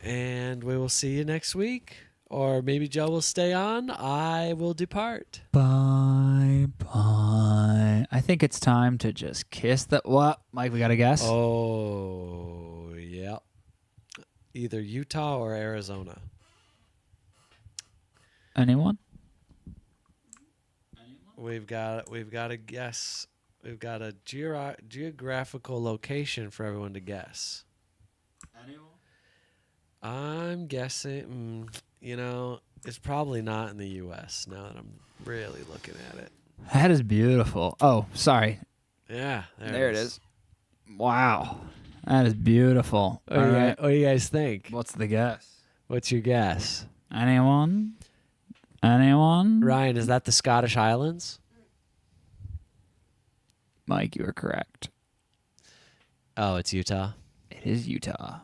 and we will see you next week. Or maybe Joe will stay on. I will depart. Bye. I think it's time to just kiss the... What? Mike, we got to guess? Oh, yeah. Either Utah or Arizona. Anyone? We've got to guess. We've got a geographical location for everyone to guess. Anyone? I'm guessing, it's probably not in the U.S. now that I'm really looking at it. That is beautiful. Oh, sorry. Yeah, There it is. Wow. That is beautiful. What do you guys think? What's the guess? What's your guess? Anyone? Anyone? Ryan, is that the Scottish Highlands? Mike, you are correct. Oh, it's Utah? It is Utah.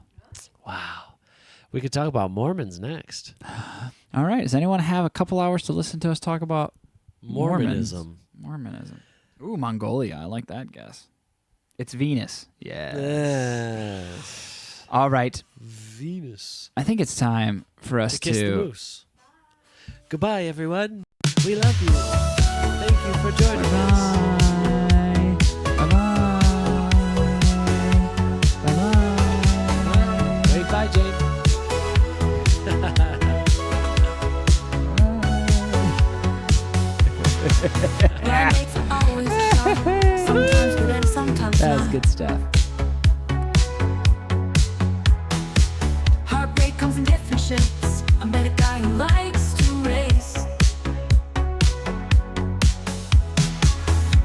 Wow. We could talk about Mormons next. All right. Does anyone have a couple hours to listen to us talk about Mormonism. Mormonism. Ooh, Mongolia. I like that guess. It's Venus. Yeah. Yes. All right. Venus. I think it's time for us To kiss the to... moose. Goodbye, everyone. We love you. Thank you for joining us. Bye-bye. Wait, bye, Jane. What makes it always fun? Sometimes good and sometimes That was not. good stuff. Heartbreak comes in different shapes. I met a guy who likes to race.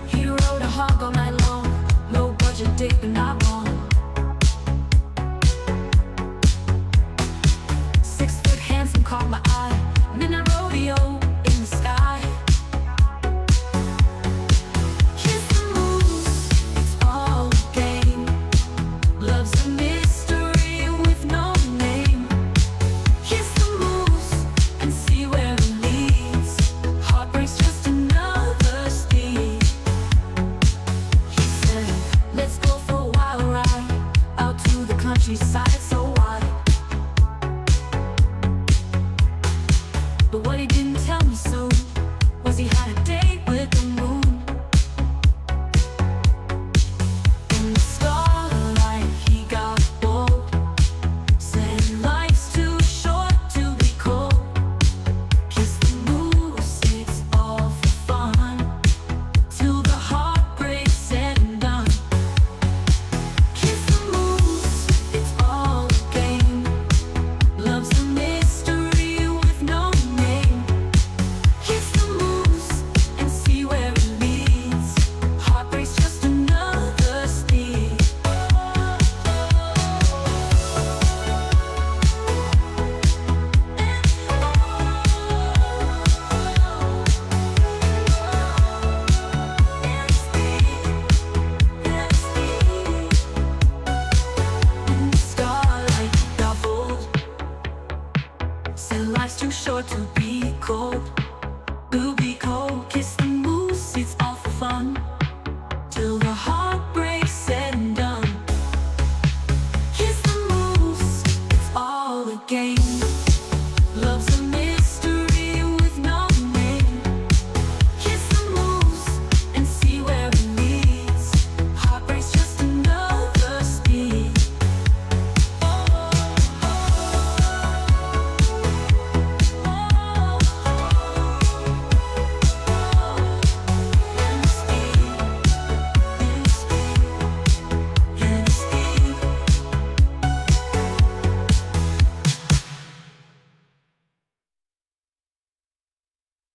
He rode a hog all night long. Low budget date, but not